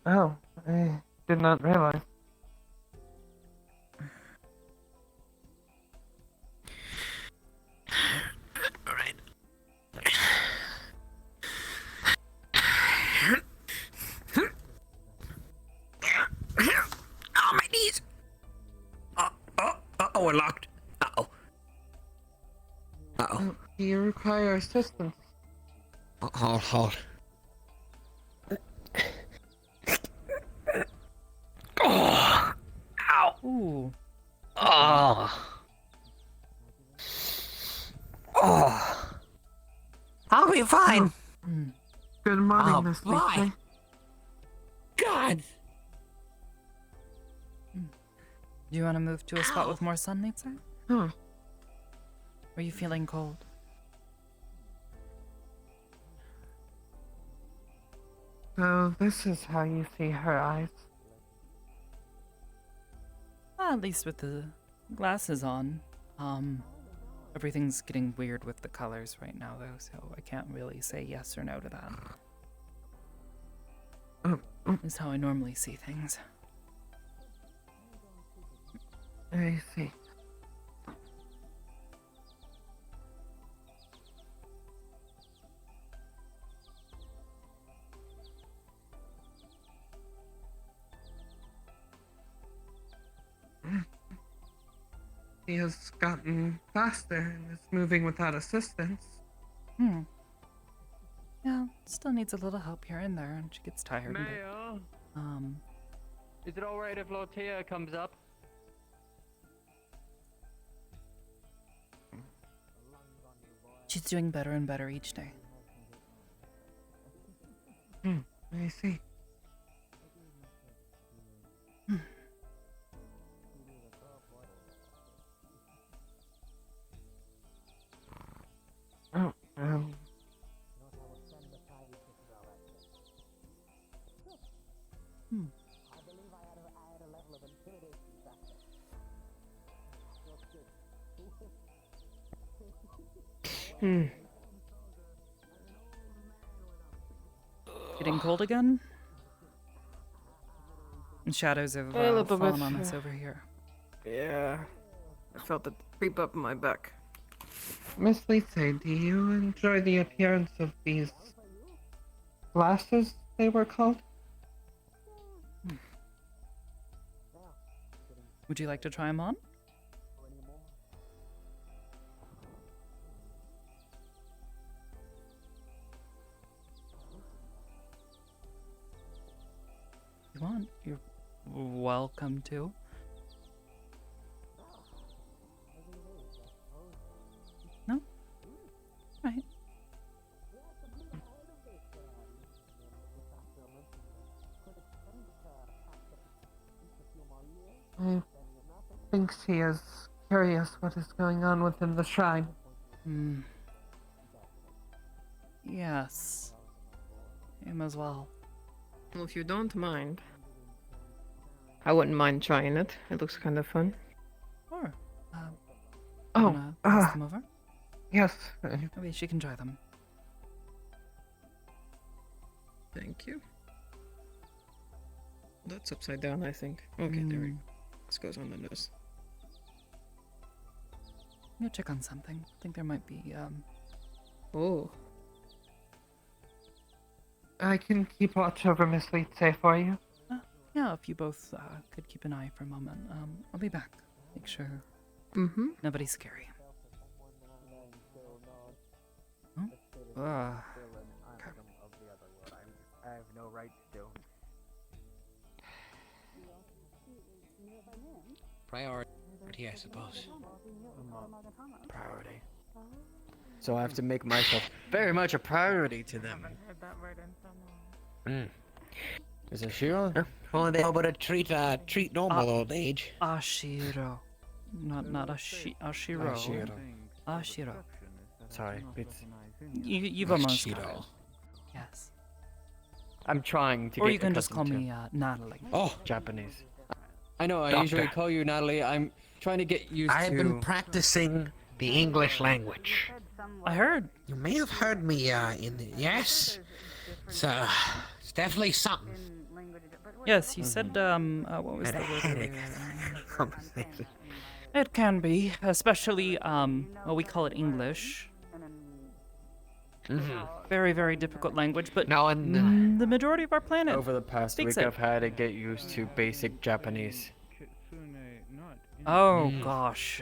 Oh, I did not realize. Alright. Oh, my knees! Oh, we're locked. Uh-oh. Uh-oh. Do you require assistance? Hold. Oh! Ow! Ooh. Oh! Oh! I'll be fine. Good morning, Oh, Miss why? Leitch. God! Do you want to move to a spot with more sun, Lisa? Oh, Are you feeling cold? so this is how you see her eyes. At least with the glasses on. Everything's getting weird with the colors right now, though, so I can't really say yes or no to that. This is how I normally see things. I see. He has gotten faster and is moving without assistance. Yeah, still needs a little help here and there, and she gets tired. Mayor, is it alright if Lotea comes up? She's doing better and better each day. I see. Oh, Getting cold again? And shadows have A little fallen bit, on us yeah. over here. Yeah. I felt it creep up my back. Miss Lisa, do you enjoy the appearance of these glasses, they were called? Would you like to try them on? If you want, you're welcome to. No? Right. I think she is curious what is going on within the shrine. Yes. Him as well. Well, if you don't mind, I wouldn't mind trying it. It looks kind of fun. Sure. Oh, wanna pass them over? Yes. Maybe she can try them. Thank you. That's upside down, I think. Okay, there we go. This goes on the nose. I'm gonna check on something. I think there might be, Oh. I can keep watch over Miss Lisa for you. Yeah, if you both could keep an eye for a moment. I'll be back. Make sure nobody's scary. Oh? I have no right to. Priority, I suppose. Priority. So I have to make myself very much a priority to them. Is it Shiro? If only they know about a treat normal old age. Ashiro. Not Ashiro. Ashiro. Ashiro. Sorry, it's... You've almost got it. Ashiro. Yes. I'm trying to Or get you can just call accustomed me Natalie. Oh, Japanese. I know, I Doctor. usually call you Natalie. I'm trying to get used I've to... been practicing the English language. I heard. You may have heard me in the... Yes? So, it's definitely something. Yes, you said, what was the word earlier? Conversation. It can be, especially, well, we call it English. Very, very difficult language, but Now, in the majority of our planet Over the past speaks week, it. I've had to get used to basic Japanese. Oh gosh,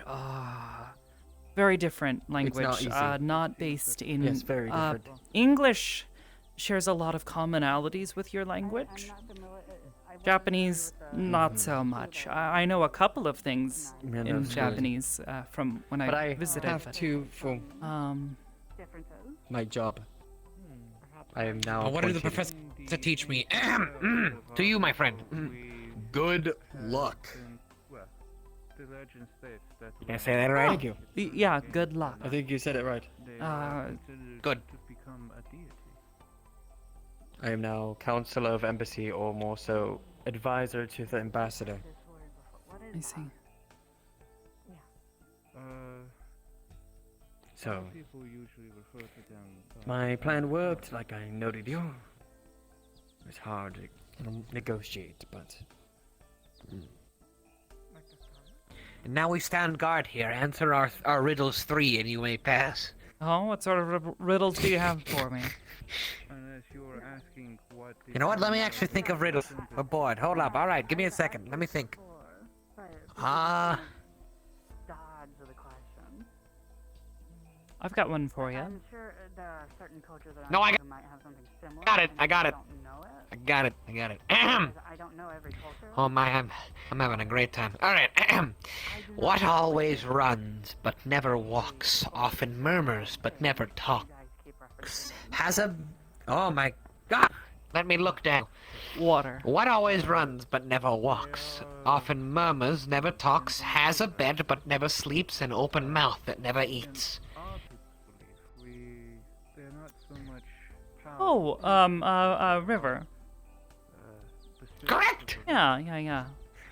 very different language. not easy. Not based in. Yes, very different. English shares a lot of commonalities with your language. Japanese, not so much. I know a couple of things Yeah, in that's good. Japanese from when But I I visited. have to for my job. I am now. what did the appointed. professor teach me? To you, my friend. Good luck. The legend states that Did I say that right? Thank you. Yeah, good luck. I think you said it right. Good. to become a deity. I am now Counselor of Embassy, or more so, Advisor to the Ambassador. I see. So, People usually refer to them. my plan worked, like I noted you. It was hard to negotiate, but... And now we stand guard here. Answer our riddles 3 and you may pass. Oh, what sort of riddles do you have for me? Unless you're asking what. You know what? Let me actually think of riddles. We're bored. Hold up. All right, give me a second. Let me think. Dodge the question. I've got one for you. I'm sure there are certain cultures that No, I who might have something similar. got it. and I got it. don't know it. I got it. I got it. Because I don't know every culture. Oh my, I'm having a great time. All right. What always runs but never walks, often murmurs but never talks, has a... Oh my God. Let me look down. Water. What always runs but never walks, often murmurs, never talks, has a bed but never sleeps, an open mouth that never eats. They're not so much Oh, river. Correct. Yeah.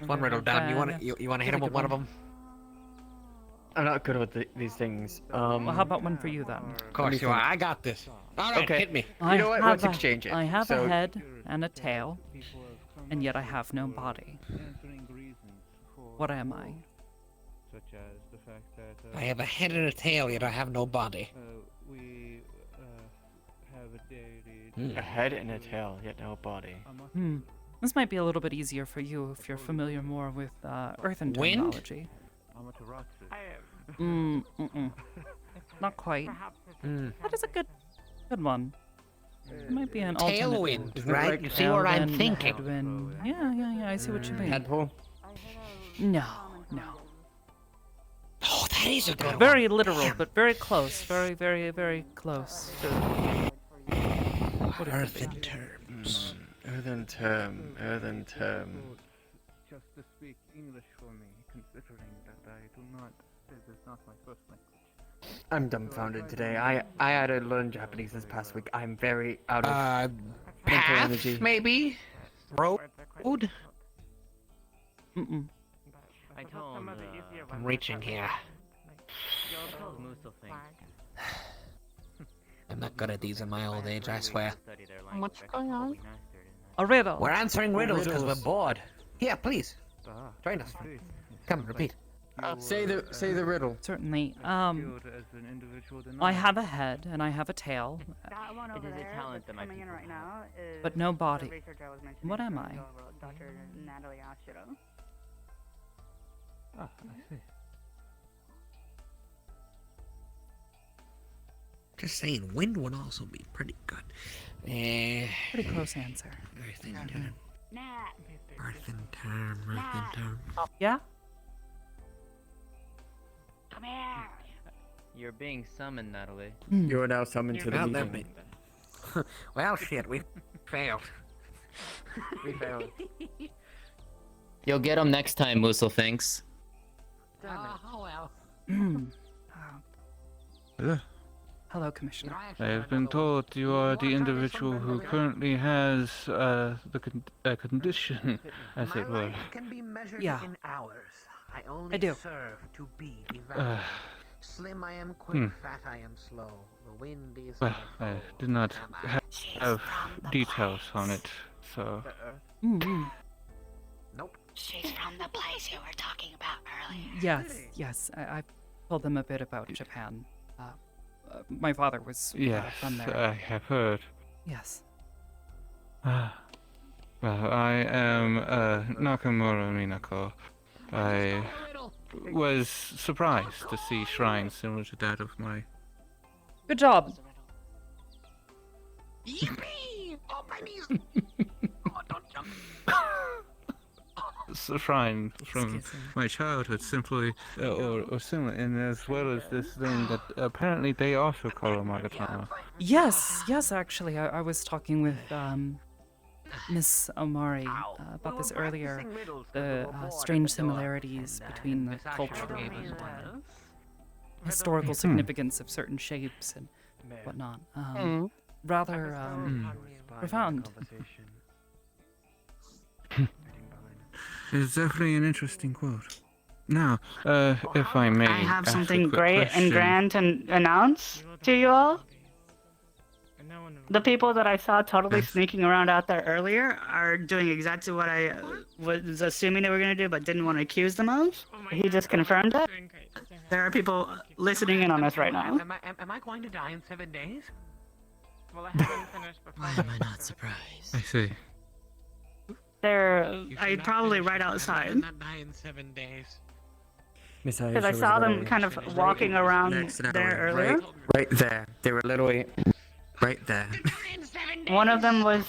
One riddle done. You wanna hit him with one of them? I'm not good with these things. Well, how about one for you then? Of course you are. I got this. All right, Okay. hit me. You know what? Let's exchange it. I have So- a head and a tail, and yet I have no body. What am I? Such as the fact that I have a head and a tail, yet I have no body. we have a deity. A head and a tail, yet no body. This might be a little bit easier for you if you're familiar more with earthen Wind? terminology. Not quite. That is a good one. It might be an alternate. Tailwind, right? You see what I'm Tailwind, thinking? headwind. Yeah. I see what you mean. Headpool? No. Oh, that is a good Very one. literal, Damn. but very close. Very close. Earthen terms. Earthen term. Just to speak English for me, considering that I do not. This is not my first language. I'm dumbfounded today. I had to learn Japanese this past week. I'm very out of mental Path, energy. maybe? Road? I told him, I'm reaching here. I'm not good at these in my old age, I swear. What's going on? A riddle. We're answering riddles because we're Riddles. bored. Yeah, please. Join us. Come, repeat. Say the riddle. Certainly. Skilled as an individual than I have a head and I have a tail, That one over there that's coming in right now is but no the body. researcher I was mentioning What am from I? your world, Dr. Natalie Ashiro. I see. Just saying, wind would also be pretty good. Pretty close answer. Earthen term. Nat! Earthen term. Yeah? Come here! You're being summoned, Natalie. You are now summoned to the Well, meeting. well, shit, we failed. We failed. You'll get him next time, Moosel thinks. Oh, well. Hello, Commissioner. I have been told you are the individual who currently has the condition, as it were. Can be measured Yeah. in hours. I I only do. serve to be devoured. Slim I am quick, fat I am slow. The wind is Well, I did not have details on it, so. Nope. She's from the place you were talking about earlier. Yes. I told them a bit about Japan. My father was Yes, from there. I have heard. Yes. Well, I am Nakamura Minako. I was surprised to see shrines similar to that of my Good job. Yippee! Oh, my knees! Oh, don't jump. shrine from Excuse me. my childhood, simply or similar, and as well as this thing that apparently they also call a Magatama. Yes, actually, I was talking with Miss Omari, about this earlier, the strange similarities between the cultural and historical significance of certain shapes and whatnot. Rather profound. It's definitely an interesting quote. Now, if I may, I have ask a something quick great and question. grand to announce to you all. The people that I saw totally sneaking around out there earlier are doing exactly what I was assuming they were going to do, but didn't want to accuse them of. He just confirmed it. There are people listening in on us right now. Am I going to die in 7 days? Well, I haven't finished Why am I not surprised? I see. They're probably right outside. Not die in 7 days. Because I saw them kind of walking around there earlier. Right there. They were literally right there. One of them was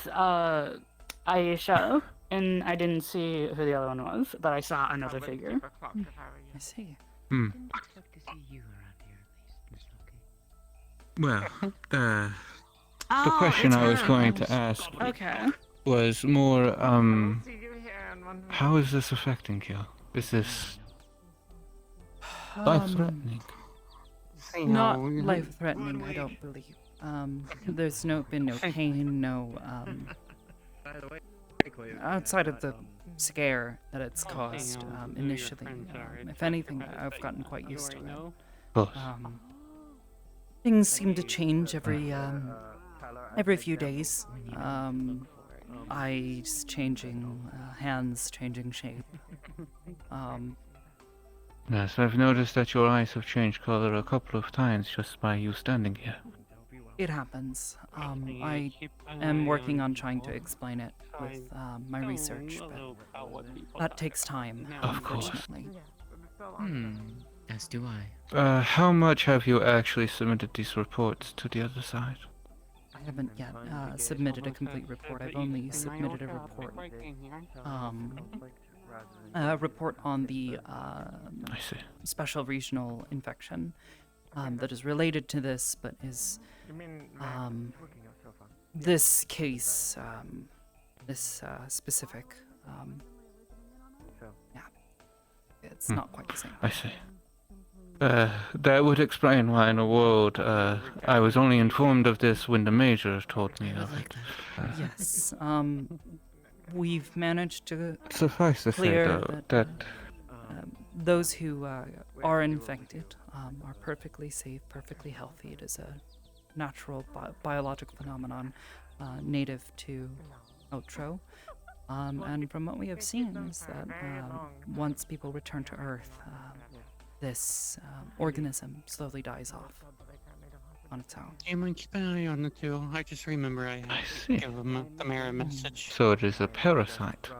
Aisha, and I didn't see who the other one was, but I saw another figure. I see. Well, the Oh, question it's I was her. going to ask Okay. was more, how is this affecting you? Is this life-threatening? Not life-threatening, I don't believe. There's been no pain, no, outside of the scare that it's caused, initially. If anything, I've gotten quite used to it. Course. Things seem to change every few days. Eyes changing, hands changing shape. Yes, I've noticed that your eyes have changed color a couple of times just by you standing here. It happens. I am working on trying to explain it with my research, but that takes time, Of course. unfortunately. As do I. How much have you actually submitted these reports to the other side? I haven't yet submitted a complete report. I've only submitted a report. A report on the I see. special regional infection that is related to this, but is this case, this specific. Yeah, it's not quite the same. I see. That would explain why in the world I was only informed of this when the Major told me of it. Yes. We've managed to Suffice to say, clear though, that those who are infected are perfectly safe, perfectly healthy. It is a natural biological phenomenon native to Outro. And from what we have seen is that once people return to Earth, this organism slowly dies off on its own. Hey, man, keep an eye on the two. I just remember I had to give them the mayor a message. So it is a parasite.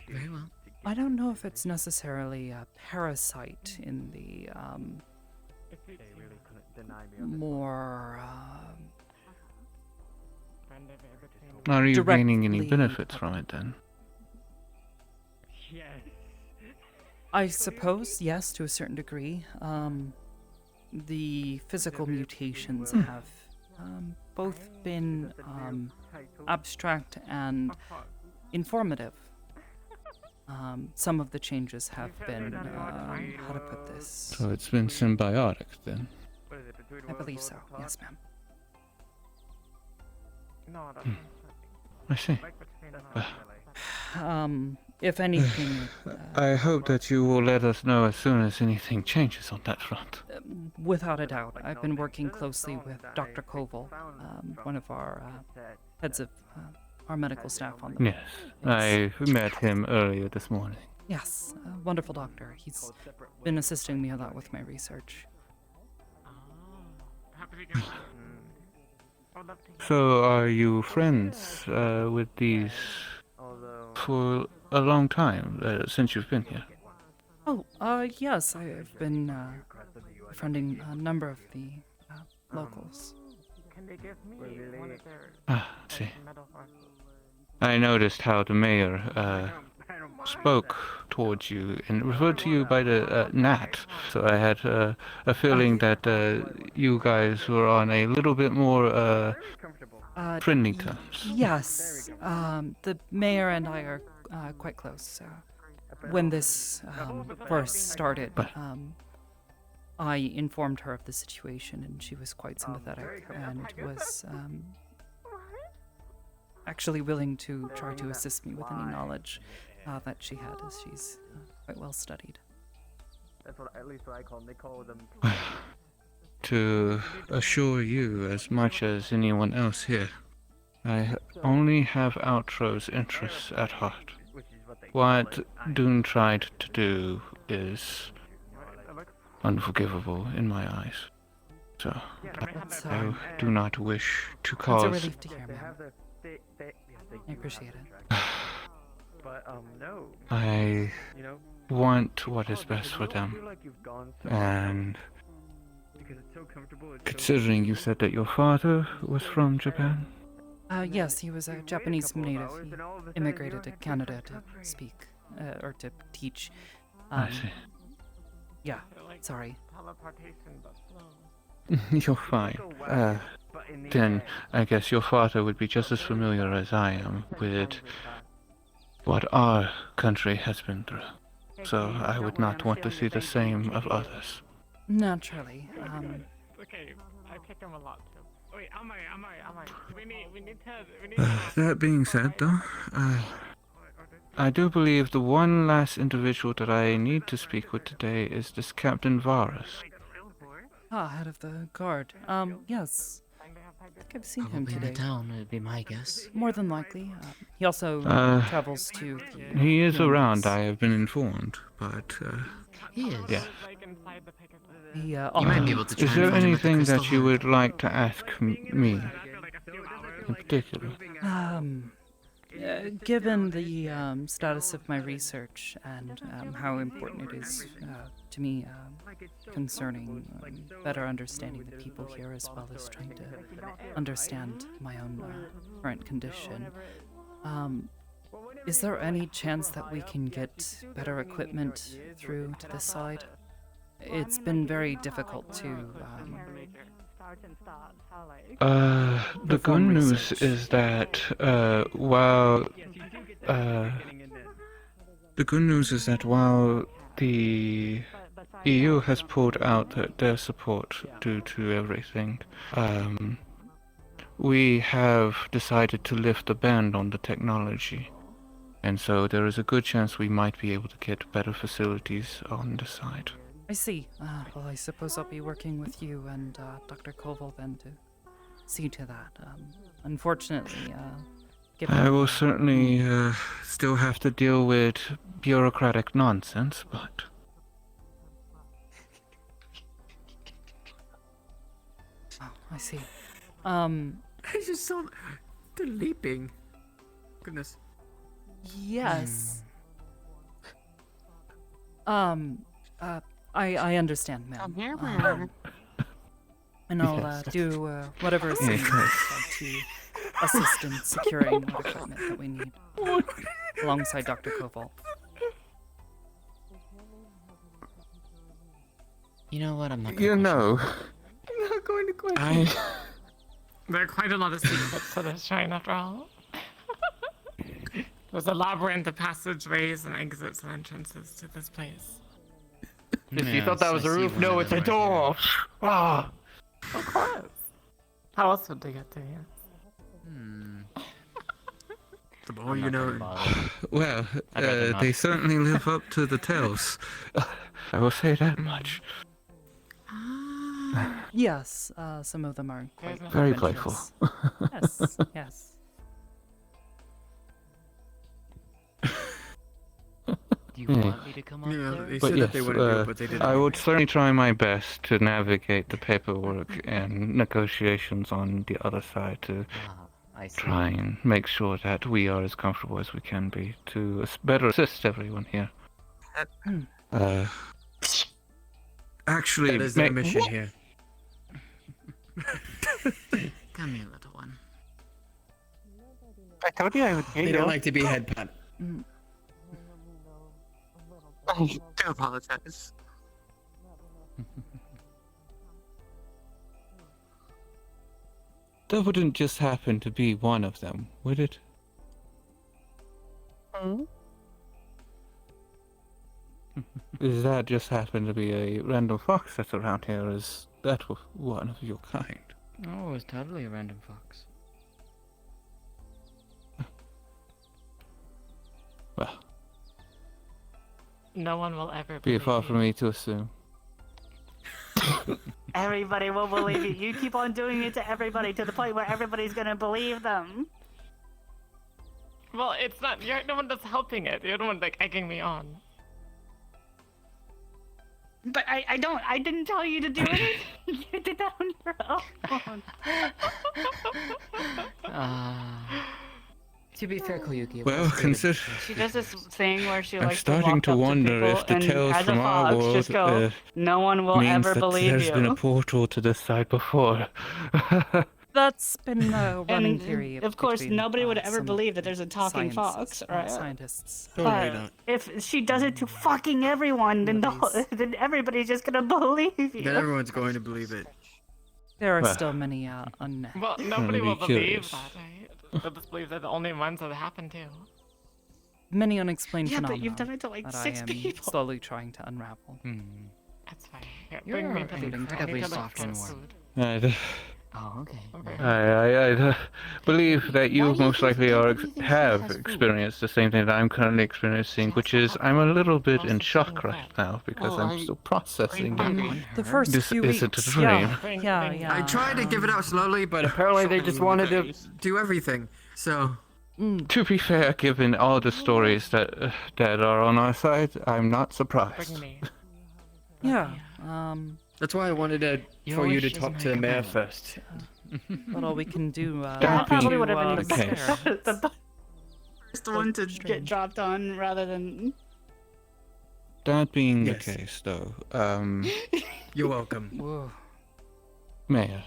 Very well. I don't know if it's necessarily a parasite in the more Are you gaining any directly- benefits from it then? I suppose, yes, to a certain degree. The physical mutations have both been abstract and informative. Some of the changes have been, how to put this? So it's been symbiotic then? I believe so, yes, ma'am. I see. If anything, I hope that you will let us know as soon as anything changes on that front. without a doubt, I've been working closely with Dr. Koval, one of our heads of our medical staff on the Yes, I met him earlier this morning. Yes, a wonderful doctor. He's been assisting me a lot with my research. So are you friends with these for a long time, since you've been here? Oh, yes, I've been befriending a number of the locals. Ah, see. I noticed how the mayor spoke towards you and referred to you by the Nat, so I had a feeling that you guys were on a little bit more friendly terms. Yes. The mayor and I are quite close. When this first started, I informed her of the situation, and she was quite sympathetic and was actually willing to try to assist me with any knowledge that she had, as she's quite well studied. That's at least what I call them. They call them. To assure you, as much as anyone else here, I only have Outro's interests at heart. What Dune tried to do is unforgivable in my eyes. So, I do not wish to cause... It's a relief to hear, ma'am. I appreciate it. I want what is best for them. And considering you said that your father was from Japan? Yes, he was a Japanese native. He immigrated to Canada to speak, or to teach. I see. Yeah, sorry. You're fine. Then I guess your father would be just as familiar as I am with what our country has been through. So I would not want to see the same of others. Naturally. Okay, I pick him a lot too. Wait, am I? We need to. That being said, though, I do believe the one last individual that I need to speak with today is this Captain Varus. Head of the guard. Yes. I think I've seen him Probably in today. the town, would be my guess. More than likely. He also travels to the... He is around, I have been informed, but... He is? Yeah. He, You might be able to try Is and there find him at the anything Crystal that you would like to ask me in particular? Given the status of my research and how important it is to me concerning better understanding the people here, as well as trying to understand my own current condition, is there any chance that we can get better equipment through to this side? It's been very difficult to the good news is that while the EU has pulled out their support due to everything, we have decided to lift the ban on the technology, and so there is a good chance we might be able to get better facilities on the side. I see. Well, I suppose I'll be working with you and Dr. Koval then to see to that. Unfortunately, given... I will certainly still have to deal with bureaucratic nonsense, but... Oh, I see. I just saw the leaping. Goodness. Yes. I understand, ma'am. Come here, man. And I'll do whatever is needed to assist in securing what equipment that we need, alongside Dr. Koval. You know what? I'm not You know, I'm not going to question. There are quite a lot of secrets to this train, after all. There's a labyrinth of passageways and exits and entrances to this place. If you thought that was a roof, no, it's a door. Ah. Of course. How else would they get to here? The more you know. well, they certainly live up to the tales. I will say that much. Yes, some of them are quite Very adventurous. playful. Yes, yes. Do you want me to come up Yeah, there? they But said yes, that they wouldn't do it, but they did. I would certainly try my best to navigate the paperwork and negotiations on the other side to I see. try and make sure that we are as comfortable as we can be to better assist everyone here. Actually, That is their mission here. Come here, little one. I told you I would get They you. don't like to be head pat. I do apologize. That wouldn't just happen to be one of them, would it? Does that just happen to be a random fox that's around here? Is that one of your kind? Oh, it's totally a random fox. Well, No one will ever be believe it far you. from me to assume. Everybody will believe you. You keep on doing it to everybody to the point where everybody's gonna believe them. Well, it's not. You're the one that's helping it. You're the one like egging me on. But I didn't tell you to do it. You did that on your own. To be fair, Koyuki. it Well, was created- consider. She does this thing where she I'm likes to starting walk to up wonder to people if the and tales as a from our fox world just go, no one will means ever that believe there's you. been a portal to this side before. That's been a running And theory. of course, between, nobody would ever some believe that there's a talking science- fox, right? Scientists. But if she does it to fucking everyone, then then everybody's just gonna believe you. Then everyone's going to believe it. There are Well. still many unknown. Well, nobody be will believe curious. that, right? They'll just believe they're the only ones that happened to. Many unexplained Yeah, phenomena but you've done it to like that 6 I am people. slowly trying to unravel. That's fine. Here, You're bring me the incredibly soft and warm. food. Oh, okay. I believe that you Why do you most think- likely why are do you think she have has food? experienced the same thing that I'm currently experiencing, which is I'm a little bit in shock right now because Well, I'm still processing it. The first This few isn't a weeks, dream. yeah. I tried to give it out slowly, but apparently they just wanted to do everything. So. To be fair, given all the stories that are on our side, I'm not surprised. Yeah. That's why I wanted for you to talk to the mayor first. But all we can do. That probably would have been the case. the first one to get dropped on rather than. That being Yes. the case, though, You're welcome. Whoa. Mayor,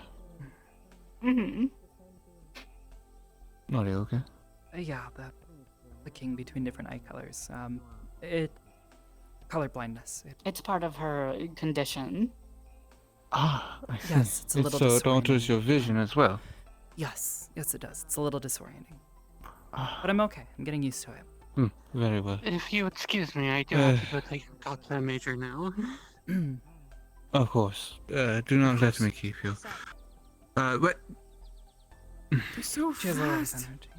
Mm-hmm. are you okay? Yeah, the clicking between different eye colors. Color blindness. It's part of her condition. Ah, I see. Yes, it's a little So it disorienting. alters your vision as well. Yes, it does. It's a little disorienting. But I'm okay. I'm getting used to it. Very well. If you excuse me, I do have to go talk to the major now. Of course. Do not let me keep you. What? They're so She has a lot of fast. energy.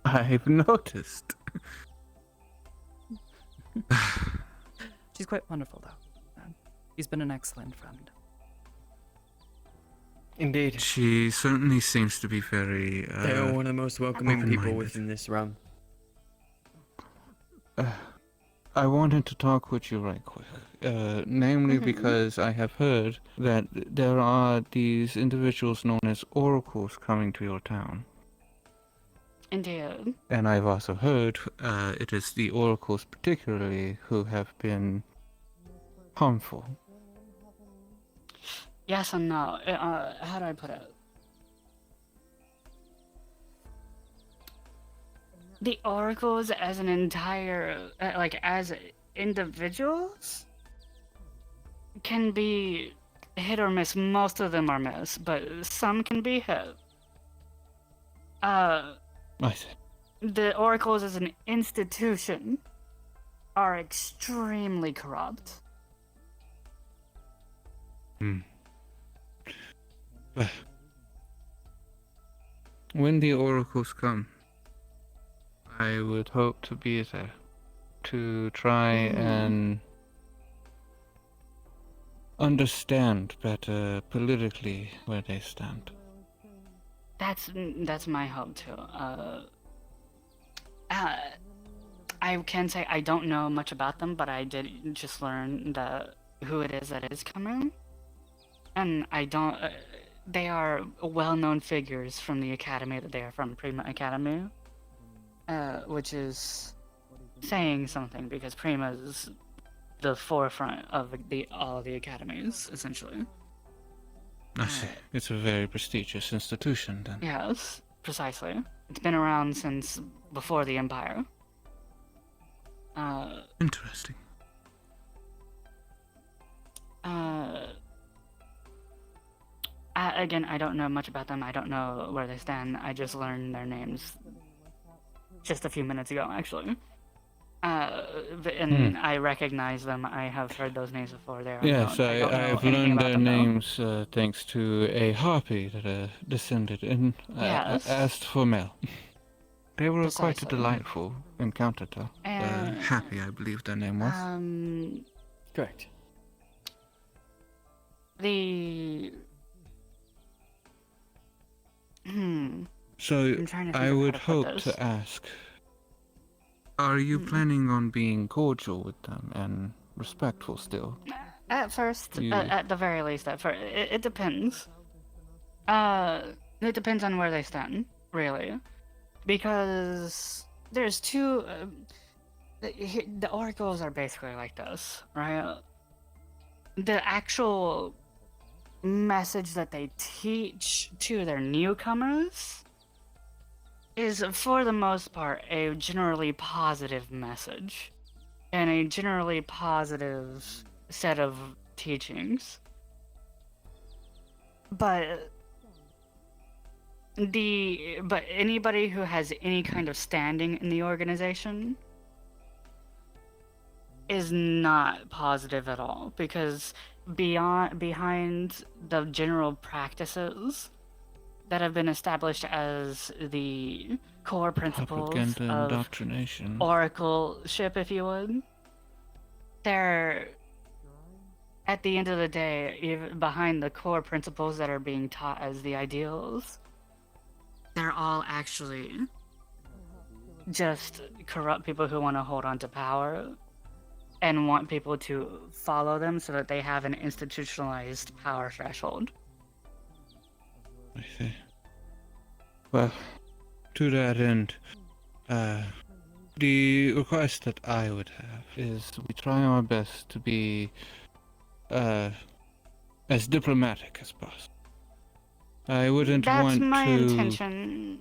I've noticed. She's quite wonderful, though. She's been an excellent friend. Indeed. She certainly seems to be very. They are one of the most welcoming people open-minded. within this realm. I wanted to talk with you right quick. Namely because I have heard that there are these individuals known as oracles coming to your town. Indeed. And I've also heard it is the oracles particularly who have been harmful. Yes and no. How do I put it? The oracles as an entire, like as individuals, can be hit or miss. Most of them are miss, but some can be hit. I see. The oracles as an institution are extremely corrupt. When the oracles come, I would hope to be there to try and understand better politically where they stand. That's my hope too. I can say I don't know much about them, but I did just learn who it is that is coming, and I don't. They are well-known figures from the academy that they are from, Prima Academy, which is saying something because Prima is the forefront of all the academies, essentially. I see. It's a very prestigious institution, then. Yes, precisely. It's been around since before the Empire. Interesting. Again, I don't know much about them. I don't know where they stand. I just learned their names just a few minutes ago, actually. And I recognize them. I have heard those names before. They're Yes, unknown. I don't know I've anything learned about their them, though. names thanks to a harpy that descended and Yes. asked for Mel. They were quite a Precisely. delightful encounter, though. And- Happy, I believe their name was. Correct. So I'm trying to think I of how would to put hope this. to ask, are you planning on being cordial with them and respectful still? At first, You- at the very least, at first, it depends. It depends on where they stand, really, because there's two. The oracles are basically like this, right? The actual message that they teach to their newcomers is, for the most part, a generally positive message and a generally positive set of teachings. But anybody who has any kind of standing in the organization is not positive at all, because behind the general practices that have been established as the core principles Propaganda and of indoctrination. oracleship, if you would, they're, at the end of the day, even behind the core principles that are being taught as the ideals, they're all actually just corrupt people who want to hold on to power and want people to follow them so that they have an institutionalized power threshold. I see. Well, to that end, the request that I would have is we try our best to be as diplomatic as possible. I wouldn't That's want my to intention.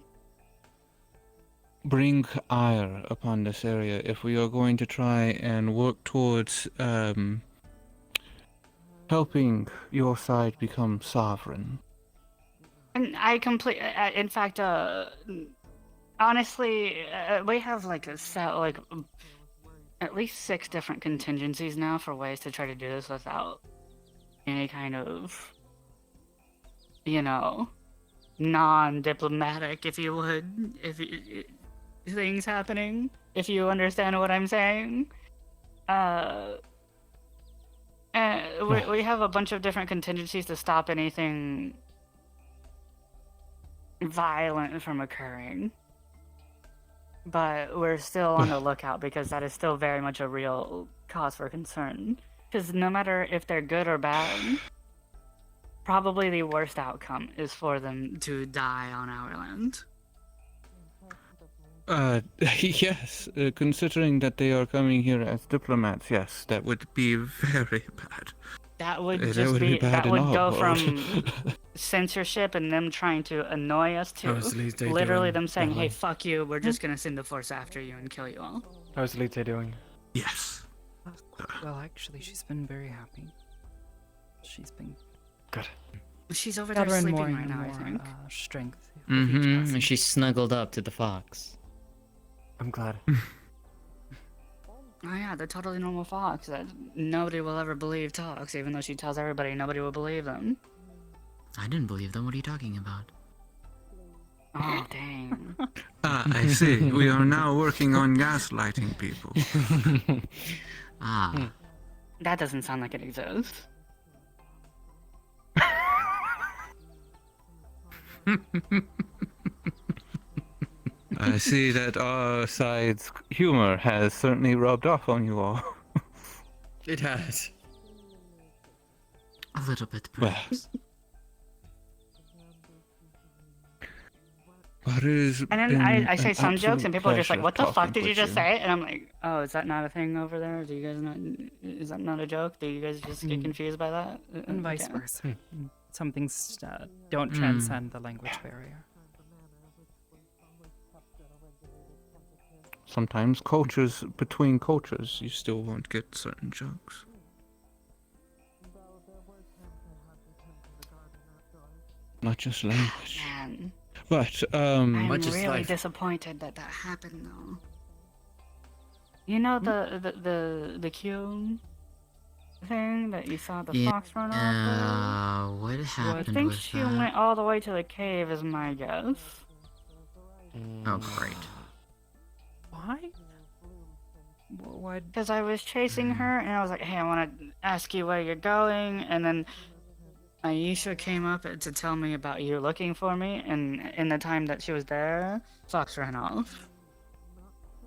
bring ire upon this area if we are going to try and work towards helping your side become sovereign. And I in fact, honestly, we have like a set, like at least 6 different contingencies now for ways to try to do this without any kind of, non-diplomatic, if you would, things happening, if you understand what I'm saying. We have a bunch of different contingencies to stop anything violent from occurring. But we're still on the lookout because that is still very much a real cause for concern. Because no matter if they're good or bad, probably the worst outcome is for them to die on our land. Yes, considering that they are coming here as diplomats, yes, that would be very bad. That would That just would be bad that in would all go world. from censorship and them trying to annoy us to How's Lise literally doing, them saying, "Hey, Natalie? fuck you, we're just gonna send the force after you and kill you all." How's Lite doing? Yes. Well, actually, she's been very happy. She's been Good. She's over there gathering sleeping more right and now, I more think. strength. with each Mm-hmm. passing And she's snuggled up to the fox. I'm glad. Oh yeah, the totally normal fox that nobody will ever believe talks, even though she tells everybody nobody will believe them. I didn't believe them. What are you talking about? Oh, dang. I see. We are now working on gaslighting people. Ah. That doesn't sound like it exists. I see that our side's humor has certainly rubbed off on you all. It has. A little bit, Well, perhaps. but it is. And then I say some jokes and people are just like, "What the fuck did you just say?" And I'm like, "Oh, is that not a thing over there? Do you guys not? Is that not a joke? Do you guys just get confused by that?" and vice Okay. versa. Some things don't transcend the language barrier. Sometimes between cultures, you still won't get certain jokes. not just language. Man, But I'm Much is really life. disappointed that that happened, though. You know the cube thing that you saw the fox run off with? What I happened think with she that? went all the way to the cave, is my guess. Oh, great. Why? Why? Because I was chasing her, and I was like, hey, I want to ask you where you're going, and then Aisha came up to tell me about you looking for me, and in the time that she was there, Fox ran off.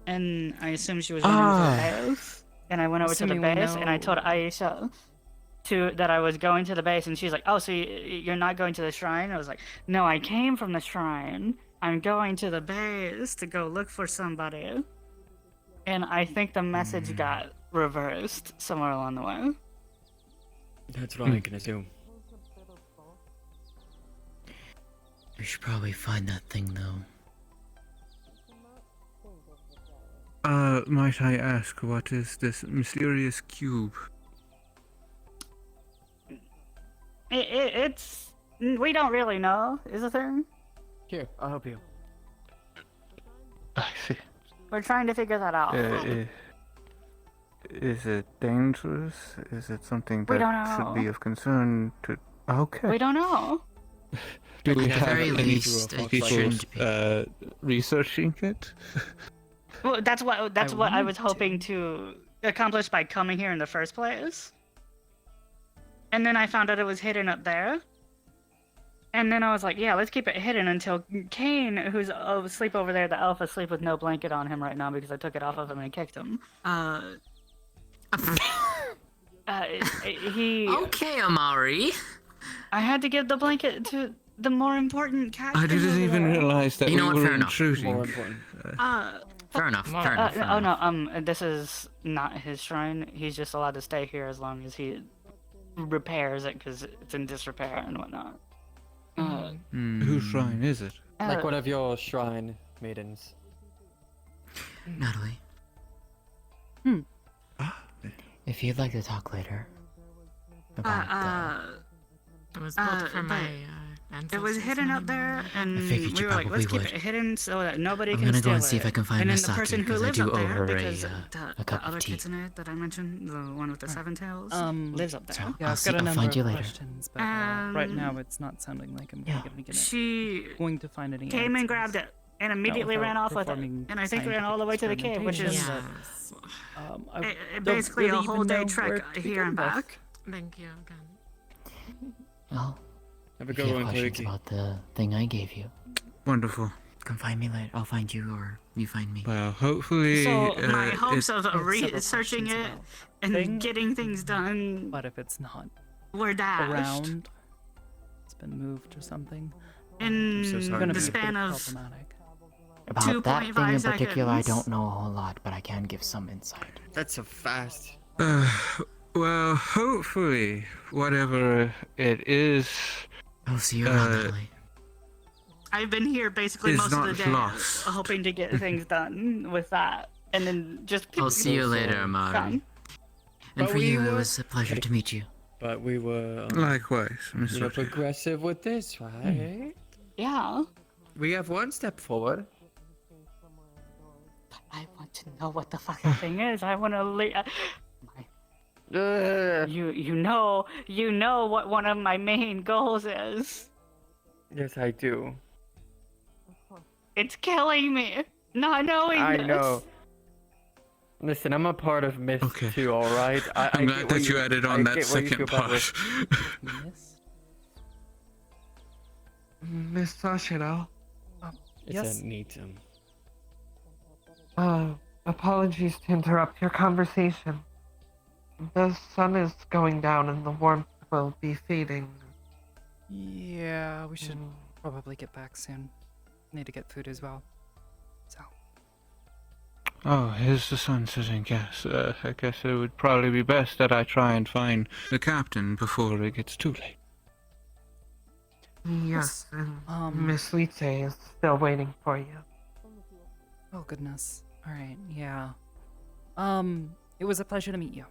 And I assumed she was running to the base, and I went over to the Assuming we base, and I know- told Aisha that I was going to the base, and she's like, oh, so you're not going to the shrine? I was like, no, I came from the shrine. I'm going to the base to go look for somebody. And I think the message got reversed somewhere along the way. That's what I can assume. We should probably find that thing, though. Might I ask, what is this mysterious cube? It's... We don't really know, is the thing. Here, I'll help you. I see. We're trying to figure that out. Is it dangerous? Is it something We that don't should be know. of concern to... Okay. We don't know. Do we At the have very any least, it people shouldn't be. researching it? Well, that's what I wanted was hoping to accomplish by coming here in the first place. And then I found out it was hidden up there. And then I was like, yeah, let's keep it hidden until Kane, who's asleep over there, the elf asleep with no blanket on him right now because I took it off of him and kicked him. He... Okay, Amari. I had to give the blanket to the more important cat. I thing didn't over even there. realize that You know we what, were fair enough. intruding. More important. Fair enough, fair enough. Fair Oh enough. no, this is not his shrine. He's just allowed to stay here as long as he repairs it because it's in disrepair and whatnot. Whose shrine is it? Like one of your shrine maidens. Natalie. If you'd like to talk later about It was built for my it was hidden up there, and figured we you were like, let's probably keep would. it hidden so that nobody I'm can gonna steal go and see it. if I can find and then Miss the person Saki, who 'cause I lives do up owe there, her a, because a the cup of other tea. kitsune that I mentioned, the one with the seven tails, Um, lives up there. So Yeah, I'll, I've see, got a I'll number find you of later. questions, but right now it's not sounding like I'm Yeah. She going to find any came and answers. grabbed it and immediately without ran off with it, performing and I think ran all the way to the cave, which is Yes. I don't basically really a whole even day know trek where to here and begin with. back. Thank you again. Well, Have a if good you one, have questions Turkey. about the thing I gave you, Wonderful. come find me later. I'll find you, or you find me. Well, hopefully... So my hopes it- of several researching questions it about and thing, getting things done But if it's not were dashed. around, it's been moved or something. In so sorry. Gonna the be a bit span of problematic. About that 2.5 thing in particular, I seconds. don't know a whole lot, but I can give some insight. That's so fast. well, hopefully, whatever it is... I'll see you around, Natalie. I've been here basically It's most of the not day, lost. hoping to get things done with that, and then just. I'll see you later, Amari. Done. And But for we you, it were- was a pleasure to meet you. But we were Likewise, Miss you know, Sophie. progressive with this, right? Yeah. We have one step forward. I want to know what the fucking thing is. I want to leave. You know what one of my main goals is. Yes, I do. It's killing me not knowing I this. know. Listen, I'm a part of Mist too, alright? I'm glad that you added on that second part. Miss Sashiro. It's Yes? a neatum. Apologies to interrupt your conversation. The sun is going down and the warmth will be fading. Yeah, we should probably get back soon. Need to get food as well. So. Oh, here's the sun setting, yes. I guess it would probably be best that I try and find the captain before it gets too late. Yes, and Miss Lice is still waiting for you. Oh goodness. All right. Yeah. It was a pleasure to meet you.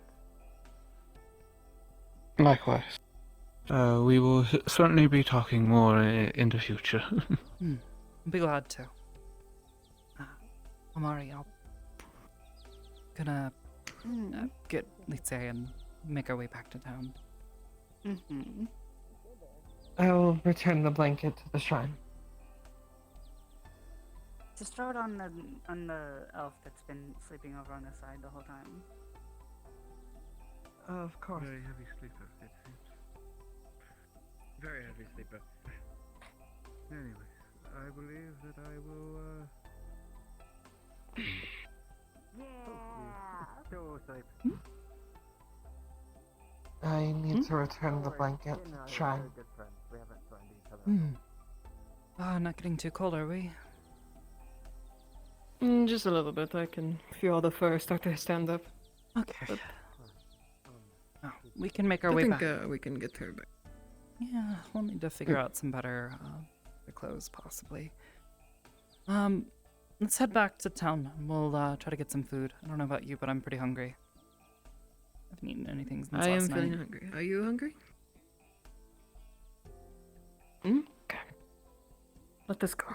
Likewise. We will certainly be talking more in the future. I'd be glad to. Amari, I'll gonna get Litze and make our way back to town. Mm-hmm. I will return the blanket to the shrine. Just throw it on the elf that's been sleeping over on the side the whole time. Of course. Very heavy sleeper, it seems. Very heavy sleeper. Anyways, I believe that I will, I need to return the blanket to the shrine. Not getting too cold, are we? Just a little bit. I can feel the fur start to stand up. Okay. But We can make our I way think back. we can get her back. Yeah, we'll need to figure out some better clothes, possibly. Let's head back to town. We'll try to get some food. I don't know about you, but I'm pretty hungry. I haven't eaten anything since I am last feeling night. hungry. Are you hungry? Okay. Let us go.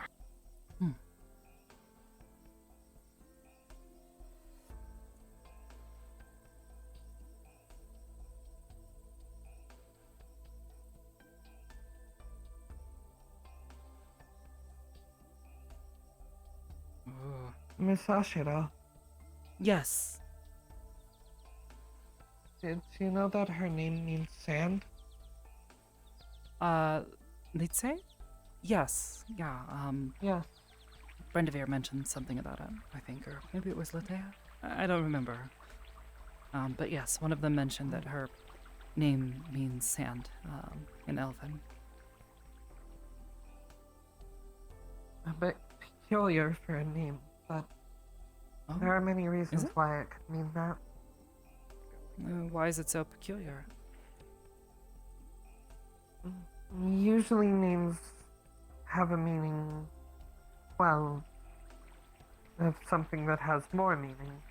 Miss Ashira, Yes. did you know that her name means sand? Litze? Yes. Yeah, Yeah. Brendavir mentioned something about it, I think, or maybe it was Litea? I don't remember. But yes, one of them mentioned that her name means sand, in Elven. A bit peculiar for a name, but there are many reasons why it could mean that. Why is it so peculiar? Usually names have a meaning, well, of something that has more meaning.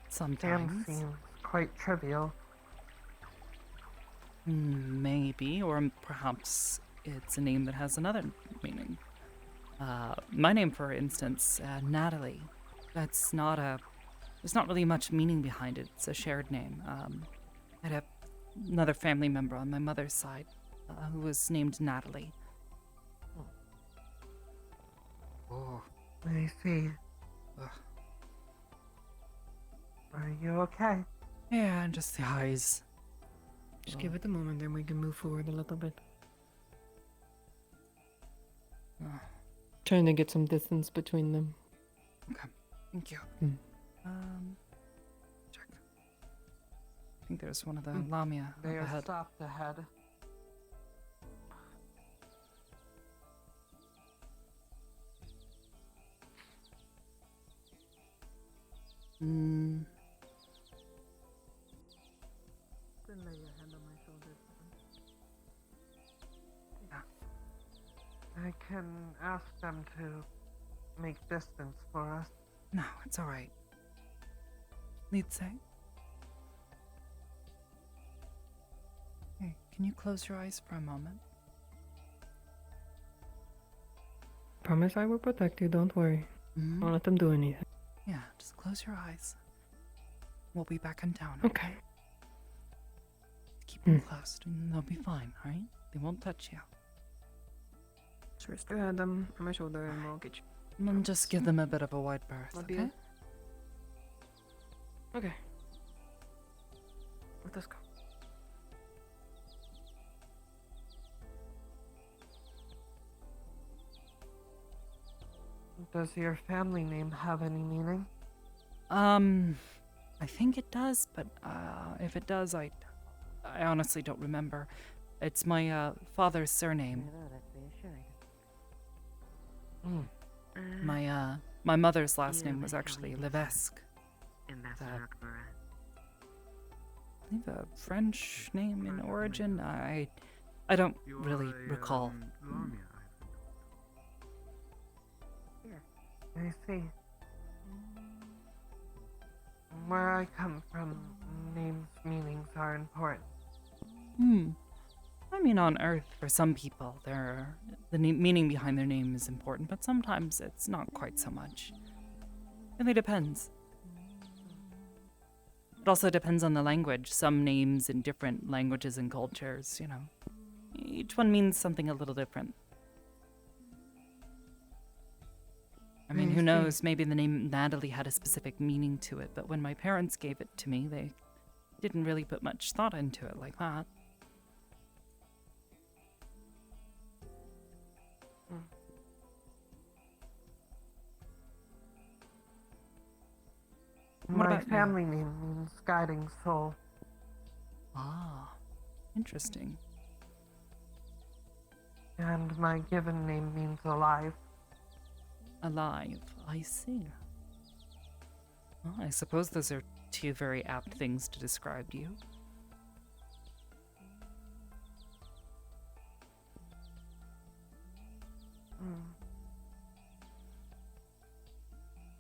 Sometimes. Sand seems quite trivial. Maybe, or perhaps it's a name that has another meaning. My name, for instance, Natalie. There's not really much meaning behind it. It's a shared name. I had another family member on my mother's side who was named Natalie. Oh. I see. Are you okay? Yeah, just the eyes. Just give it a moment, then we can move forward a little bit. Trying to get some distance between them. Okay, thank you. Check. I think there's one of the Lamia They up are ahead. stopped ahead. Lay your hand on my shoulder. I can ask them to make distance for us. No, it's alright. Litze? Hey, can you close your eyes for a moment? Promise I will protect you, don't worry. Won't let them do anything. Yeah, just close your eyes. We'll be back in town. Okay. Keep them closed and they'll be fine, alright? They won't touch you. Just rest your head on my shoulder and we'll get you. And then just give them a bit of a wide berth, Love okay? you. Okay. Let us go. Does your family name have any meaning? I think it does, but if it does, I honestly don't remember. It's my father's surname. My mother's last name was actually Levesque. Ambassador I believe a French name in origin. I don't really recall. I see. Where I come from, names' meanings are important. I mean, on Earth, for some people, the meaning behind their name is important, but sometimes it's not quite so much. It really depends. It also depends on the language. Some names in different languages and cultures, you know. Each one means something a little different. I mean, who knows? Maybe the name Natalie had a specific meaning to it, but when my parents gave it to me, they didn't really put much thought into it like that. What My about you? family name means guiding soul. Ah, interesting. And my given name means alive. Alive, I see. Well, I suppose those are two very apt things to describe you.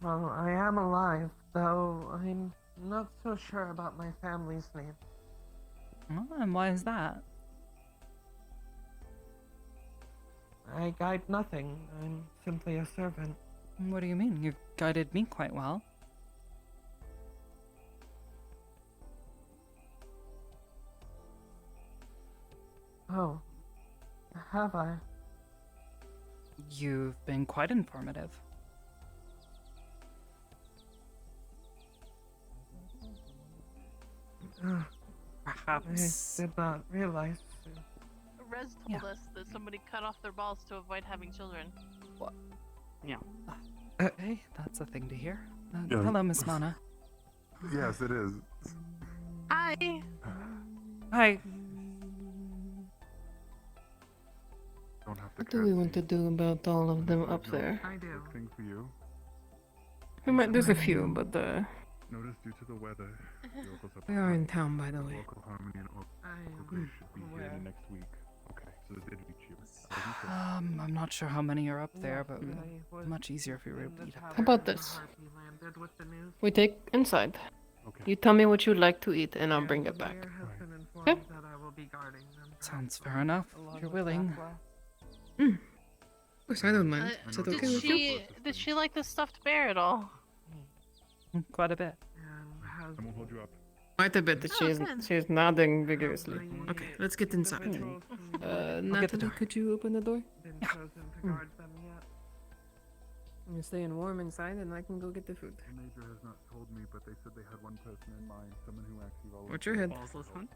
Well, I am alive, though I'm not so sure about my family's name. Oh, and why is that? I guide nothing. I'm simply a servant. What do you mean? You've guided me quite well. Oh, have I? You've been quite informative. Perhaps. I did not realize. Rez told us that somebody cut off their balls to avoid having children. What? Yeah. Okay, that's a thing to hear. Yeah. Hello, Miss Mana. Yes, it is. Hi. Hi. Don't have to What do we want to do about all of them up there? I do. Thing for you. There's a few, but Notice due to the weather, the locals have we are in town, by the way. local harmony and local grace should be here next week. Okay, so they did reach you. I'm not sure how many are up there, but much easier if we were beat up. How about this? We take inside. You tell me what you'd like to eat, and I'll bring it back. Okay? Sounds fair enough. If you're willing. Of course, I don't mind. Is that Did okay with you? did she like the stuffed bear at all? Quite a bit. I won't hold you up. Quite a bit that Oh, good. she's nodding vigorously. Okay, let's get inside. Natalie, could you open the door? Been chosen to guard them yet. I'm staying warm inside, and I can go get the food. The major has not told me, but they said they had one person in mind, someone who actually volunteered. Watch your head. Balls hunt?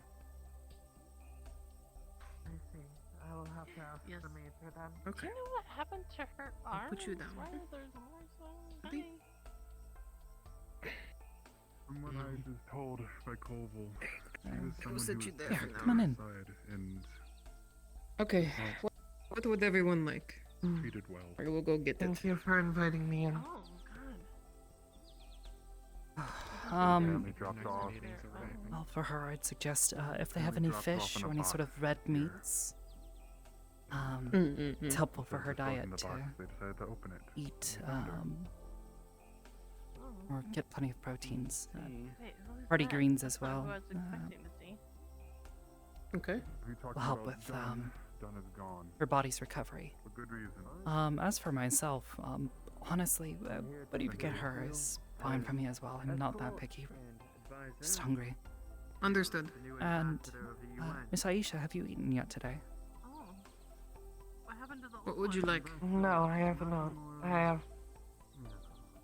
I see. I will have to ask Yes. the major then. Okay. Do you know what happened to her arm? put you down. Why are there more so? Maybe. From what I was told by Colville, she was someone sit who you was there kept for to now. Come on in. the side and Okay. What would everyone like? treated well. I will go get it. Thank you for inviting me in. Oh, God. Apparently dropped off. Well, for her, I'd suggest if they have Apparently any dropped off fish in a or any sort of box red here. meats, it's helpful for her Instead of diet closing the to box, they decided to open it. eat or get plenty of proteins. Wait, who is Hearty that? greens That's as not well. who I was expecting to see. Okay. We talked Will help about with Dunn. Dunn is gone. her body's recovery. For good reason. As for myself, honestly, what you could get her is fine for me as well. I'm not that picky. Just hungry. Understood. And Miss Aisha, have you eaten yet today? Oh. What happened to the What would you like? No, I have not.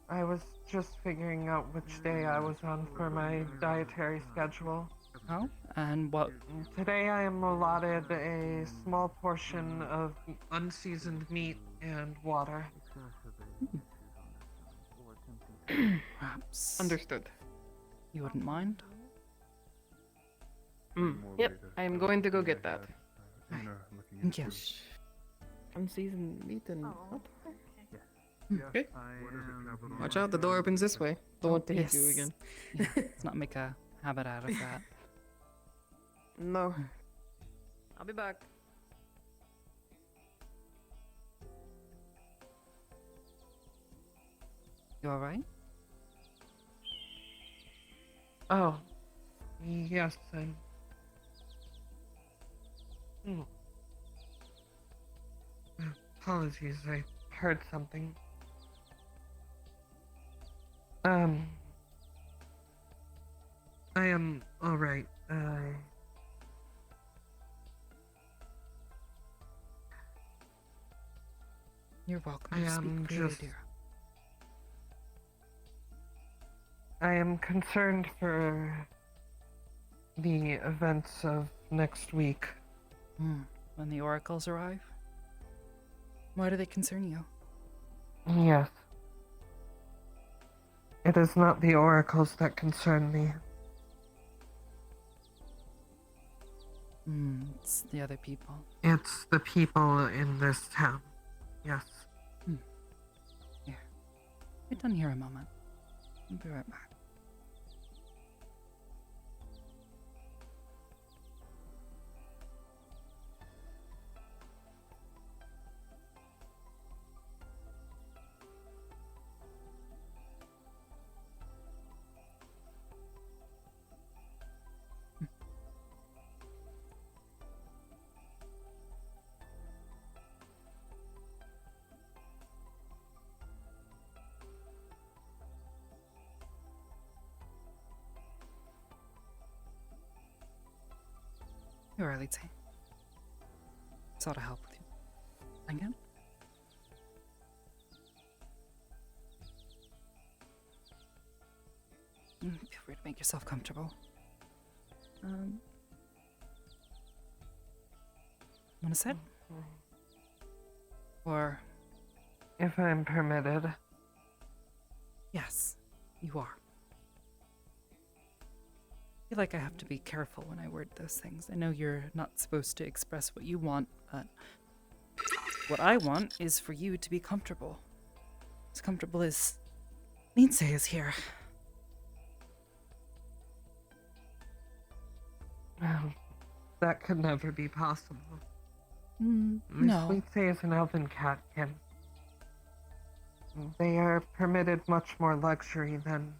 I was just figuring out which day I was on for my dietary schedule. Oh, and what? Today I am allotted a small portion of unseasoned meat and water. Perhaps. Understood. You wouldn't mind? Yep, I am going to go get that. Thank you. Unseasoned meat and Oh. okay. Watch out, the door opens this way. Don't want to hit you again. Let's not make a habit out of that. No. I'll be back. You alright? Oh, yes, I'm Apologies, I heard something. I am alright. You're welcome I to speak am freely, just. dear. I am concerned for the events of next week. When the oracles arrive? Why do they concern you? Yes. It is not the oracles that concern me. It's the other people. It's the people in this town. Yes. Here. Wait down here a moment. I'll be right back. You're early, Tay. It's all to help with you. Again? Feel free to make yourself comfortable. Wanna sit? Or... If I'm permitted. Yes, you are. I feel like I have to be careful when I word those things. I know you're not supposed to express what you want, but what I want is for you to be comfortable. As comfortable as Nietzsche is here. That could never be possible. No. Miss Nietzsche is an elven catkin. They are permitted much more luxury than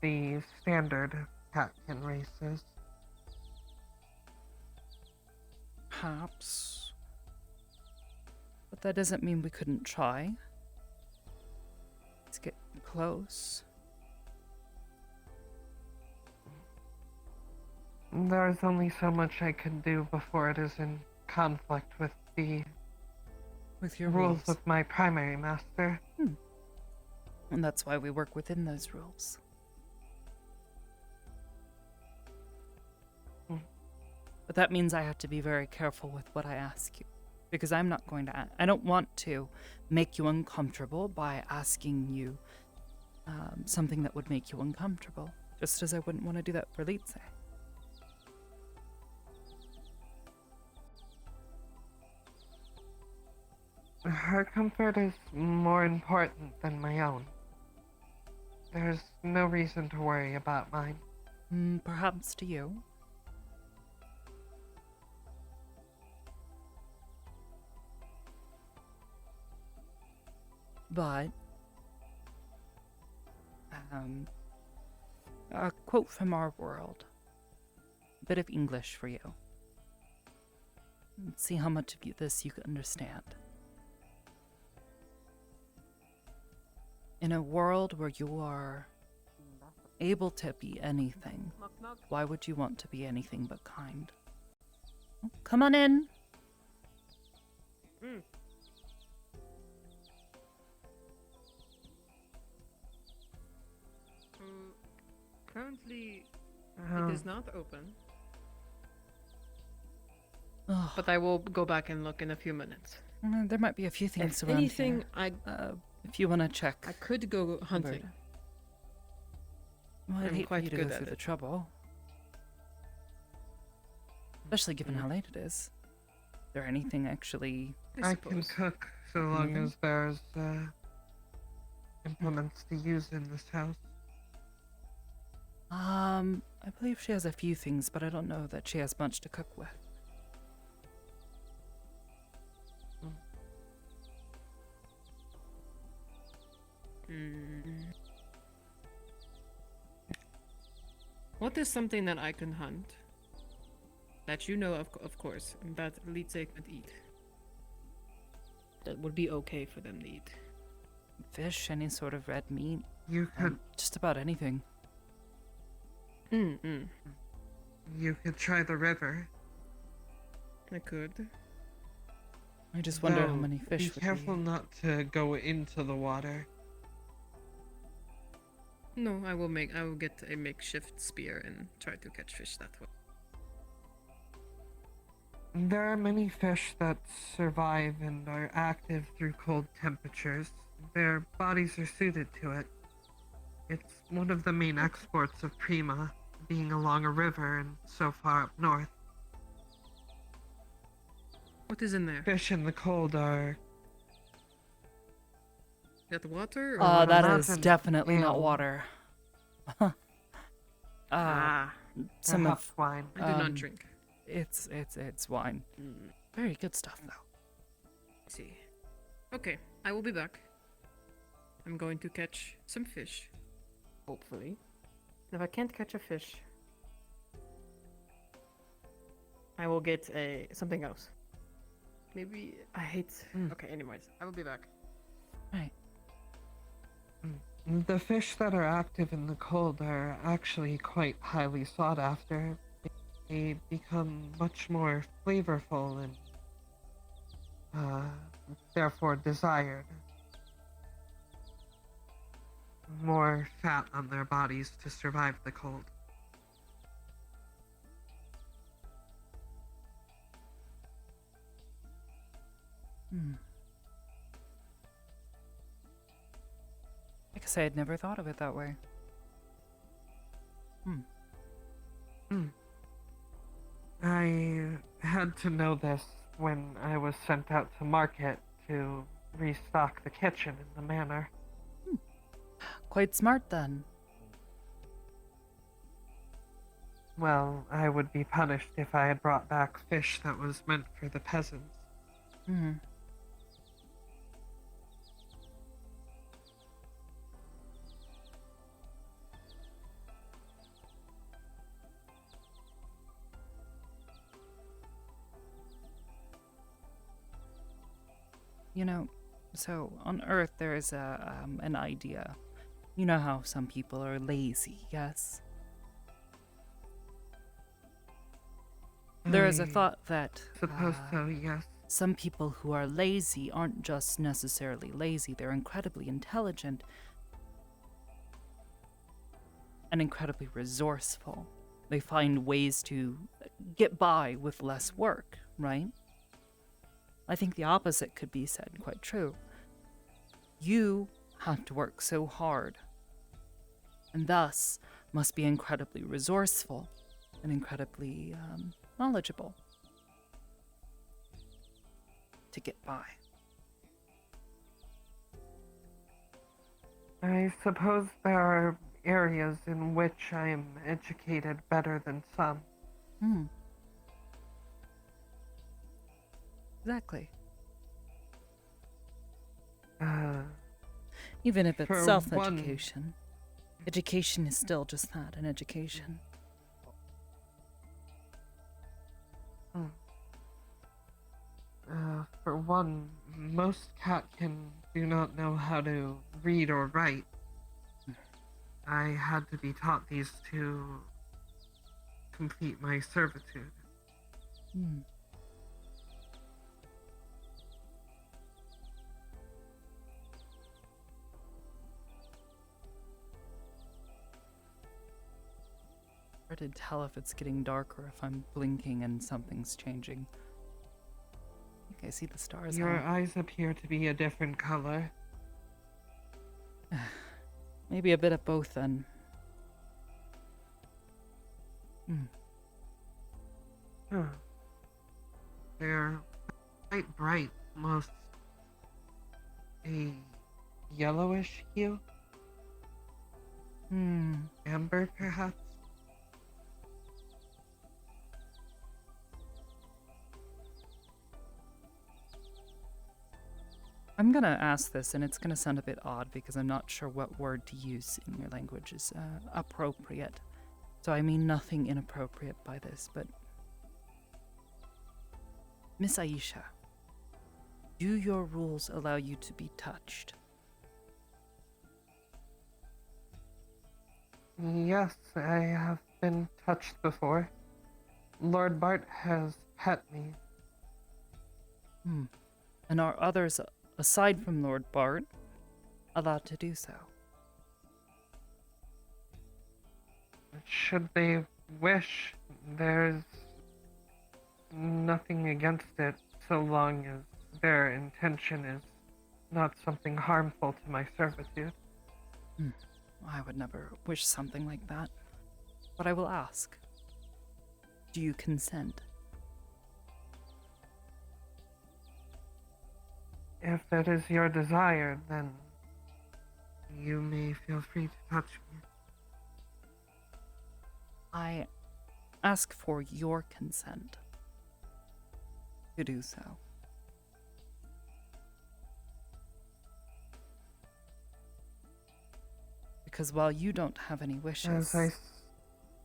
the standard catkin races. Perhaps. But that doesn't mean we couldn't try. Let's get close. There's only so much I can do before it is in conflict with the With your rules rules. of my primary master. And that's why we work within those rules. But that means I have to be very careful with what I ask you. Because I'm not going to... I don't want to make you uncomfortable by asking you something that would make you uncomfortable. Just as I wouldn't want to do that for Lietse. Her comfort is more important than my own. There's no reason to worry about mine. Perhaps to you. But, a quote from our world. A bit of English for you. Let's see how much of this you can understand. In a world where you are able to be anything, why would you want to be anything but kind? Oh, come on in. Currently, Oh. it is not open. Ugh. But I will go back and look in a few minutes. There might be a few things If around anything, here. If you want to check. I could go hunting. Well, I'd I'm hate for quite you to good go at through the it. trouble. Especially given how late it is. Is there anything actually... I can cook so long Mhm. as there's implements to use in this house. I believe she has a few things, but I don't know that she has much to cook with. What is something that I can hunt That you know of course, and that Elite could eat. That would be okay for them to eat. Fish, any sort of red meat. You could Just about anything. you could try the river. I could. I just wonder how Though, many fish Be careful not to go into the water. No, I will get a makeshift spear and try to catch fish that way. There are many fish that survive and are active through cold temperatures. Their bodies are suited to it. It's one of the main exports of Prima, being along a river and so far up north. What is in there? Fish in the cold are... That water? That is Imagine definitely not ale. water. Some perhaps of wine. I do not drink. It's wine. Very good stuff though. Let's see. Okay, I will be back. I'm going to catch some fish. Hopefully. If I can't catch a fish, I will get something else. Maybe I hate. Okay, anyways, I will be back. Right. The fish that are active in the cold are actually quite highly sought after. They become much more flavorful and therefore desired. More fat on their bodies to survive the cold. I guess I had never thought of it that way. I had to know this when I was sent out to market to restock the kitchen in the manor. Quite smart then. Well, I would be punished if I had brought back fish that was meant for the peasants. You know, so on Earth there is an idea. You know how some people are lazy, yes? There is a thought that Suppose so, yes. some people who are lazy aren't just necessarily lazy, they're incredibly intelligent and incredibly resourceful. They find ways to get by with less work, right? I think the opposite could be said quite true. You have to work so hard, and thus must be incredibly resourceful and incredibly knowledgeable to get by. I suppose there are areas in which I am educated better than some. Exactly. Uh, Even if it's for self-education, education is still just that, an education. For one, most catkin do not know how to read or write. I had to be taught these to complete my servitude. Hard to tell if it's getting dark or if I'm blinking and something's changing. I think I see the stars. Your eyes appear to be a different color. Maybe a bit of both then. They're quite bright, almost a yellowish hue. Amber, perhaps? I'm gonna ask this, and it's gonna sound a bit odd because I'm not sure what word to use in your language is appropriate. So I mean nothing inappropriate by this, but Miss Aisha, do your rules allow you to be touched? Yes, I have been touched before. Lord Bart has pet me. And are others, aside from Lord Bart, allowed to do so? Should they wish, there's nothing against it so long as their intention is not something harmful to my servitude. I would never wish something like that. But I will ask. Do you consent? If it is your desire, then you may feel free to touch me. I ask for your consent to do so. Because while you don't have any wishes,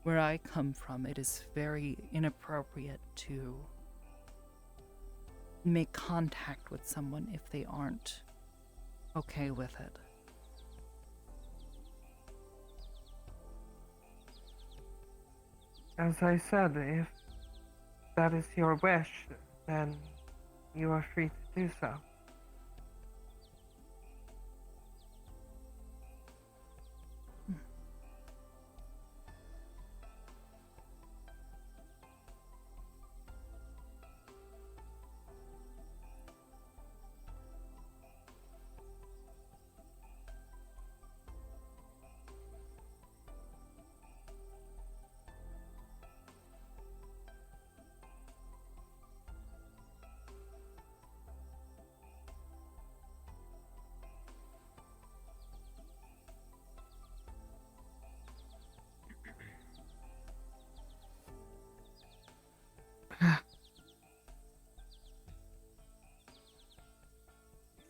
where I come from, it is very inappropriate to make contact with someone if they aren't okay with it. As I said, if that is your wish, then you are free to do so.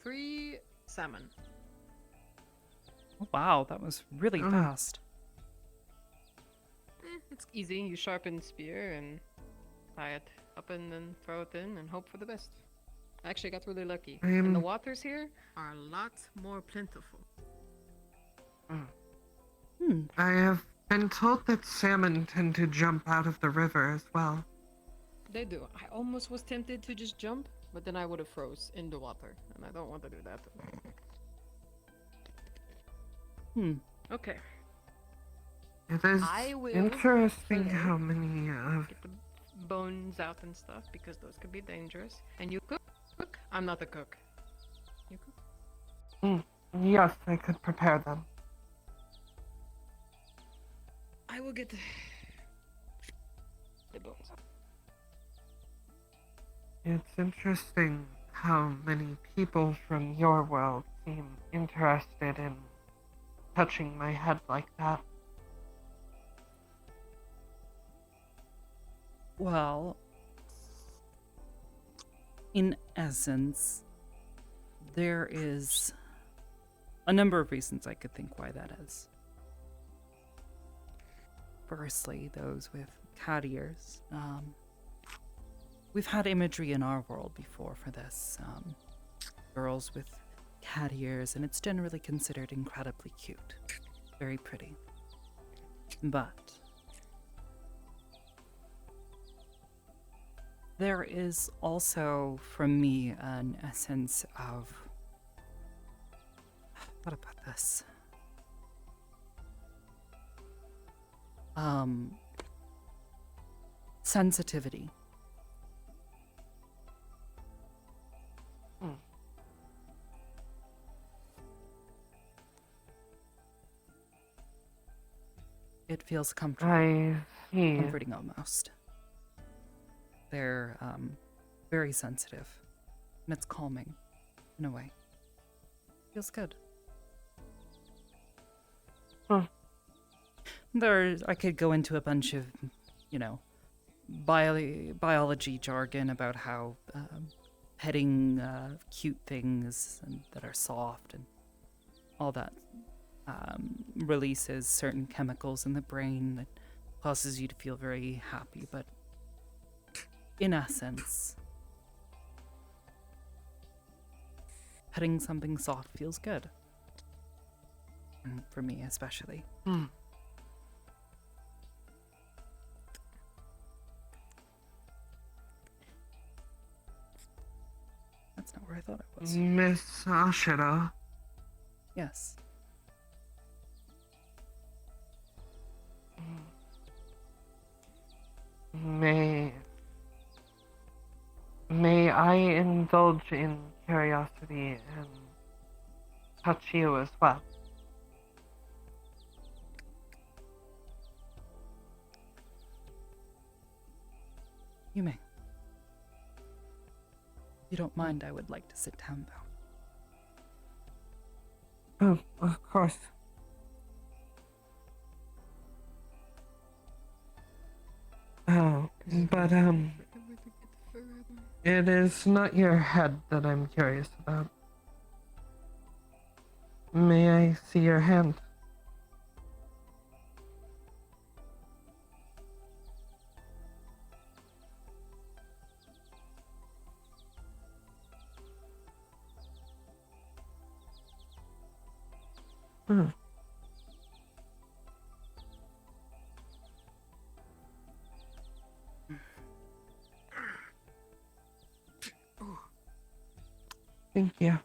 Three salmon. Oh, wow, that was really fast. It's easy. You sharpen spear and tie it up and then throw it in and hope for the best. I actually got really lucky. And the waters here are a lot more plentiful. I have been told that salmon tend to jump out of the river as well. They do. I almost was tempted to just jump, but then I would have froze in the water, and I don't want to do that. Okay. It is I will interesting how many of... Get the bones out and stuff, because those could be dangerous. And you cook? I'm not a cook. You cook? Yes, I could prepare them. I will get the bones out. It's interesting how many people from your world seem interested in touching my head like that. Well, in essence, there is a number of reasons I could think why that is. Firstly, those with cat ears. We've had imagery in our world before for this. Girls with cat ears, and it's generally considered incredibly cute. Very pretty. But there is also, from me, an essence of... What about this? Sensitivity. It feels comfortable. I see. Comforting almost. They're very sensitive. And it's calming, in a way. Feels good. I could go into a bunch of, biology jargon about how petting cute things that are soft and all that releases certain chemicals in the brain that causes you to feel very happy. But in essence, petting something soft feels good. And for me, especially. That's not where I thought it was. Miss Ashira. Yes. May I indulge in curiosity and touch you as well? You may. If you don't mind, I would like to sit down, though. Oh, of course. Oh, but it is not your head that I'm curious about. May I see your hand? Thank you.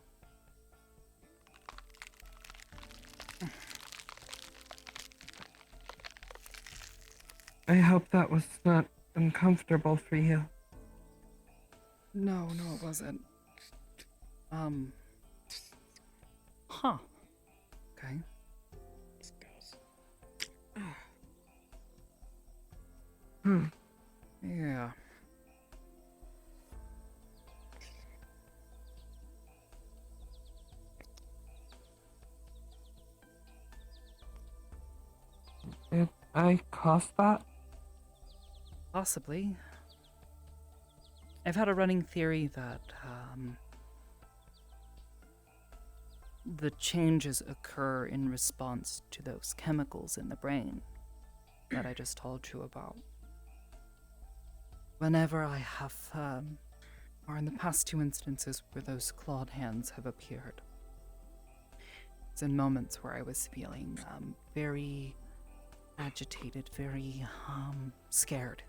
I hope that was not uncomfortable for you. No, it wasn't. Huh. Okay. Yeah. Did I cause that? Possibly. I've had a running theory that, the changes occur in response to those chemicals in the brain that I just told you about. Whenever I have, or in the past 2 instances where those clawed hands have appeared, it's in moments where I was feeling, very agitated, very, scared.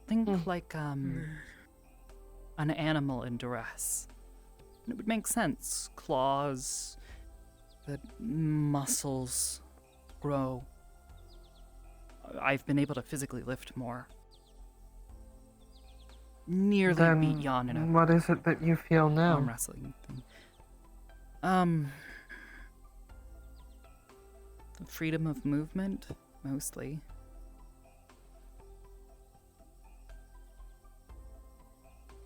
Think like, an animal in duress. And it would make sense. Claws, the muscles grow. I've been able to physically lift more. Nearly Then beat Jan in a what is it that you feel now? arm wrestling thing. The freedom of movement, mostly.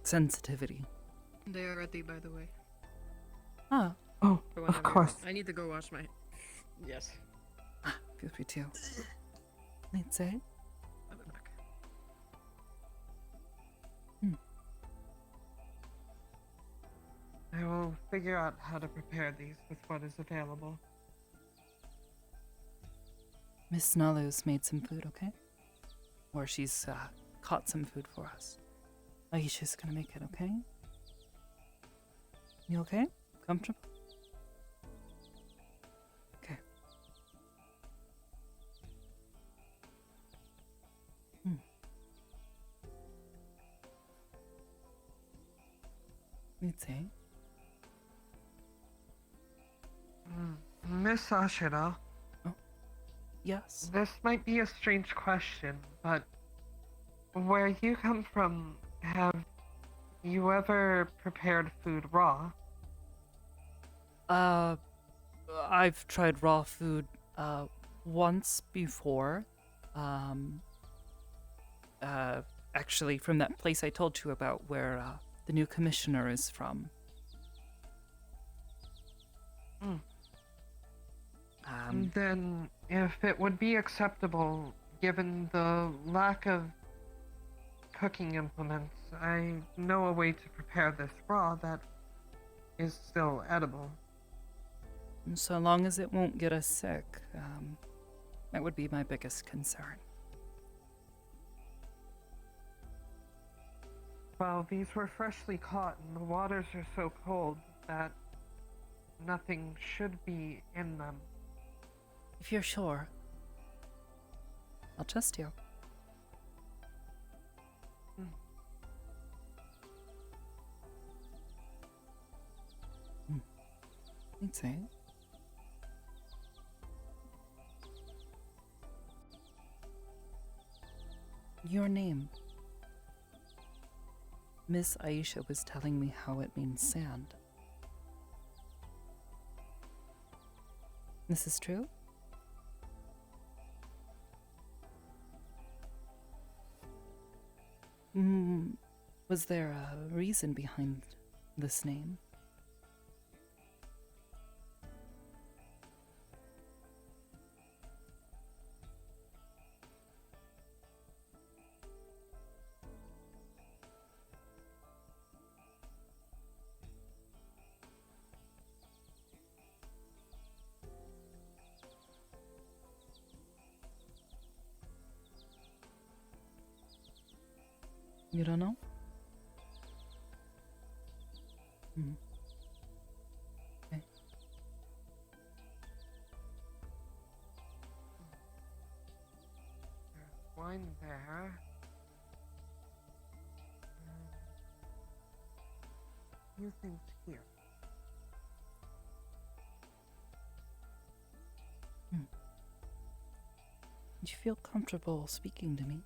Sensitivity. They are ready, by the way. Ah. Oh, For of whenever- course. I need to go wash my. Yes. Feel free to. Let's say. I'll be back. I will figure out how to prepare these with what is available. Miss Nalu's made some food, okay? Or she's caught some food for us. Aisha's gonna make it, okay? You okay? Comfortable? Okay. Let's see. Miss Ashira. Yes? This might be a strange question, but where you come from, have you ever prepared food raw? I've tried raw food, once before. Actually from that place I told you about where, the new commissioner is from. Then, if it would be acceptable, given the lack of cooking implements, I know a way to prepare this raw that is still edible. So long as it won't get us sick, that would be my biggest concern. Well, these were freshly caught, and the waters are so cold that nothing should be in them. If you're sure, I'll trust you. Thanks, eh? Your name. Miss Aisha was telling me how it means sand. This is true? Was there a reason behind this name? You don't know? Okay. There's wine there. Few things here. Do you feel comfortable speaking to me?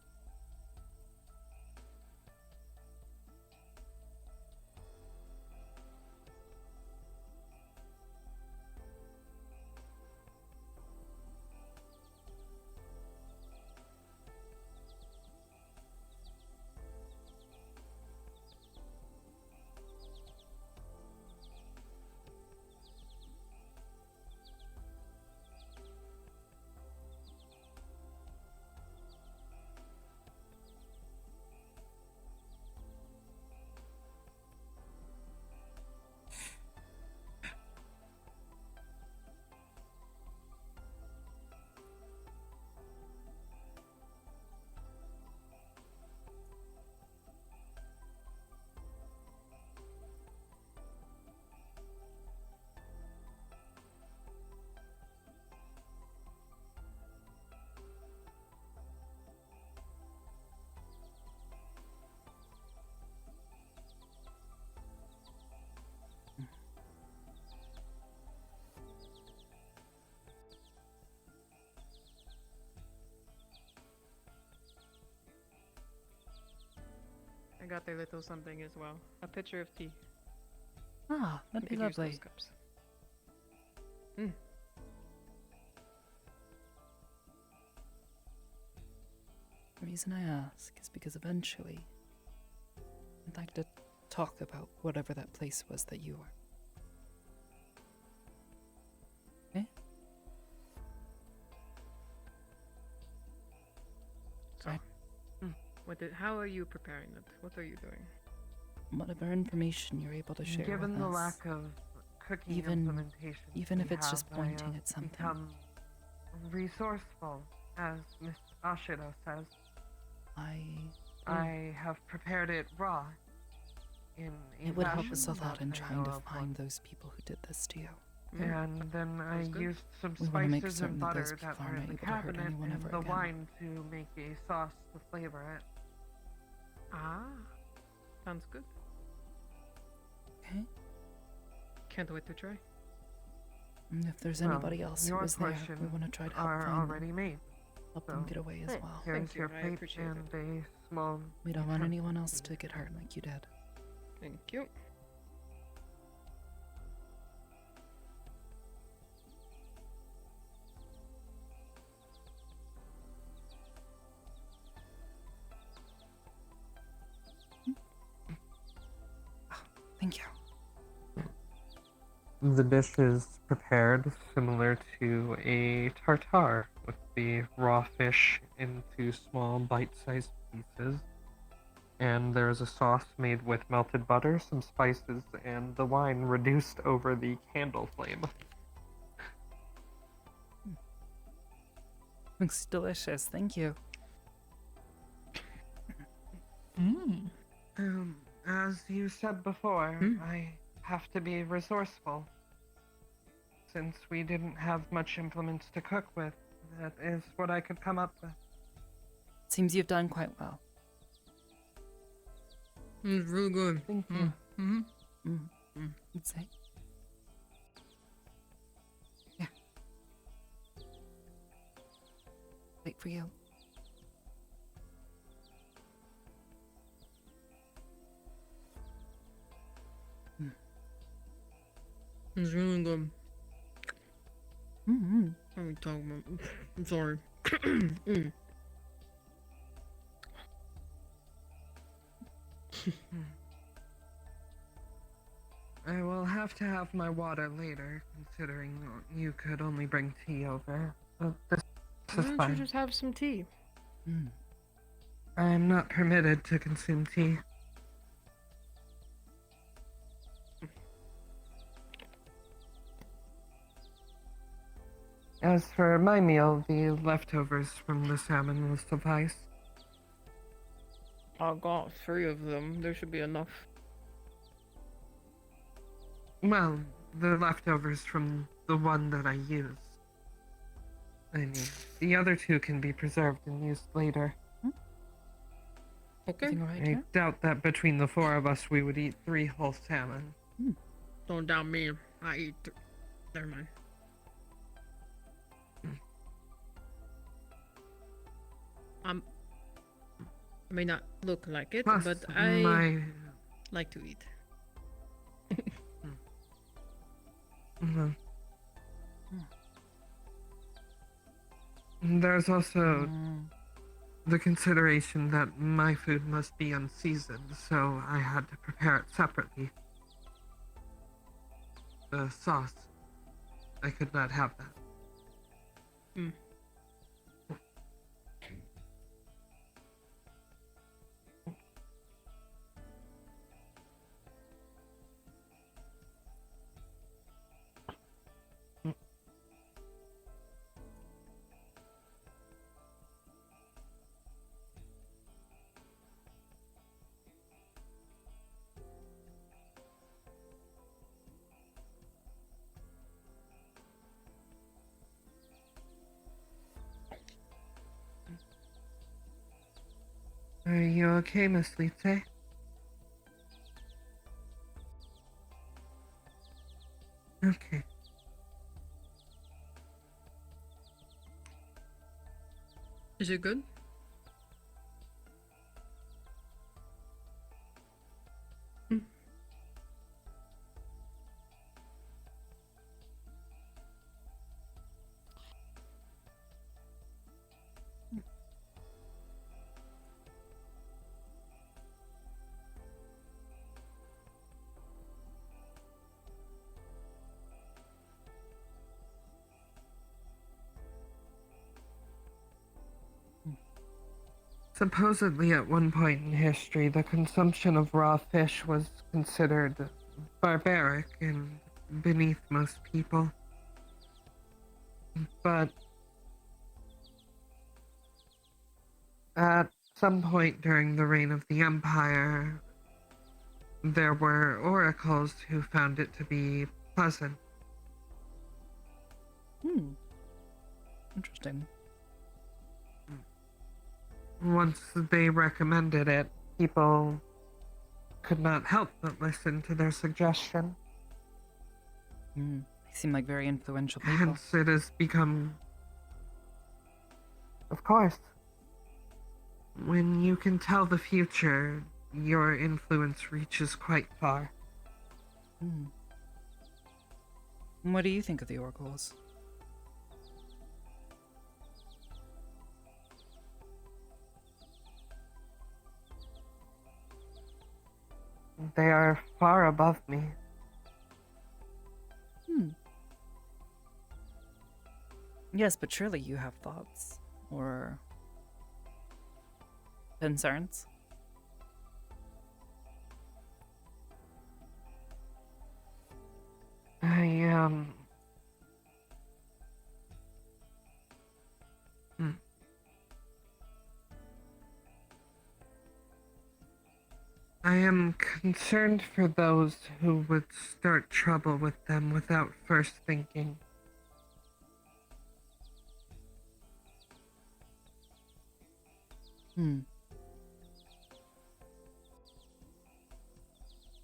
I got a little something as well. A pitcher of tea. Ah, that'd be You could use lovely. those cups. Mm. The reason I ask is because eventually I'd like to talk about whatever that place was that you were. Okay? So, how are you preparing it? What are you doing? Whatever information you're able to share Given with the us, lack of cooking even implementation, even if we it's just have, I pointing have at something. become resourceful, as Miss Ashiro says. I have prepared it raw. In a It would help fashion us a lot that in I trying to know of find those people who did this to you. And then I Sounds good. used some We wanna make spices certain and that those butter that people were aren't in the able to hurt cabinet anyone and ever the again. wine to make a sauce to flavor it. Ah, sounds good. Okay. Can't wait to try. And if there's Well, anybody else who your was there, we portion want to try to help are find already them. made. Help them get away as Hey, well. Here's Thank you, your I plate appreciate and a small. We don't want utensil. anyone else to get hurt like you did. Thank you. Thank you. The dish is prepared similar to a tartare, with the raw fish into small bite-sized pieces. And there's a sauce made with melted butter, some spices, and the wine reduced over the candle flame. Looks delicious. Thank you. As you said before, I have to be resourceful. Since we didn't have much implements to cook with, that is what I could come up with. Seems you've done quite well. It's really good. Thank you. I'd say. Yeah. Wait for you. It's really good. Mm-hmm. What are we talking about? I'm sorry. I will have to have my water later, considering you could only bring tea over. But this Why is don't fine. you just have some tea? I am not permitted to consume tea. As for my meal, the leftovers from the salmon will suffice. I got 3 of them. There should be enough. Well, the leftovers from the one that I used. I mean, the other 2 can be preserved and used later. Okay. I doubt that between the 4 of us we would eat 3 whole salmon. Don't doubt me. I eat. Never mind. I may not look like it, Plus, but I like to eat. There's also the consideration that my food must be unseasoned, so I had to prepare it separately. The sauce, I could not have that. Are you okay, Miss Lite? Okay. Is it good? Supposedly, at one point in history, the consumption of raw fish was considered barbaric and beneath most people. But at some point during the reign of the Empire, there were oracles who found it to be pleasant. Interesting. Once they recommended it, people could not help but listen to their suggestion. They seem like very influential people. Hence, it has become... Of course. When you can tell the future, your influence reaches quite far. What do you think of the oracles? They are far above me. Yes, but surely you have thoughts or concerns. I am concerned for those who would start trouble with them without first thinking.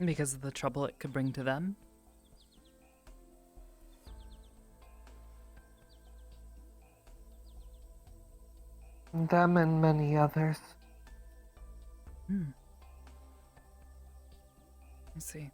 Because of the trouble it could bring to them? Them and many others. I see.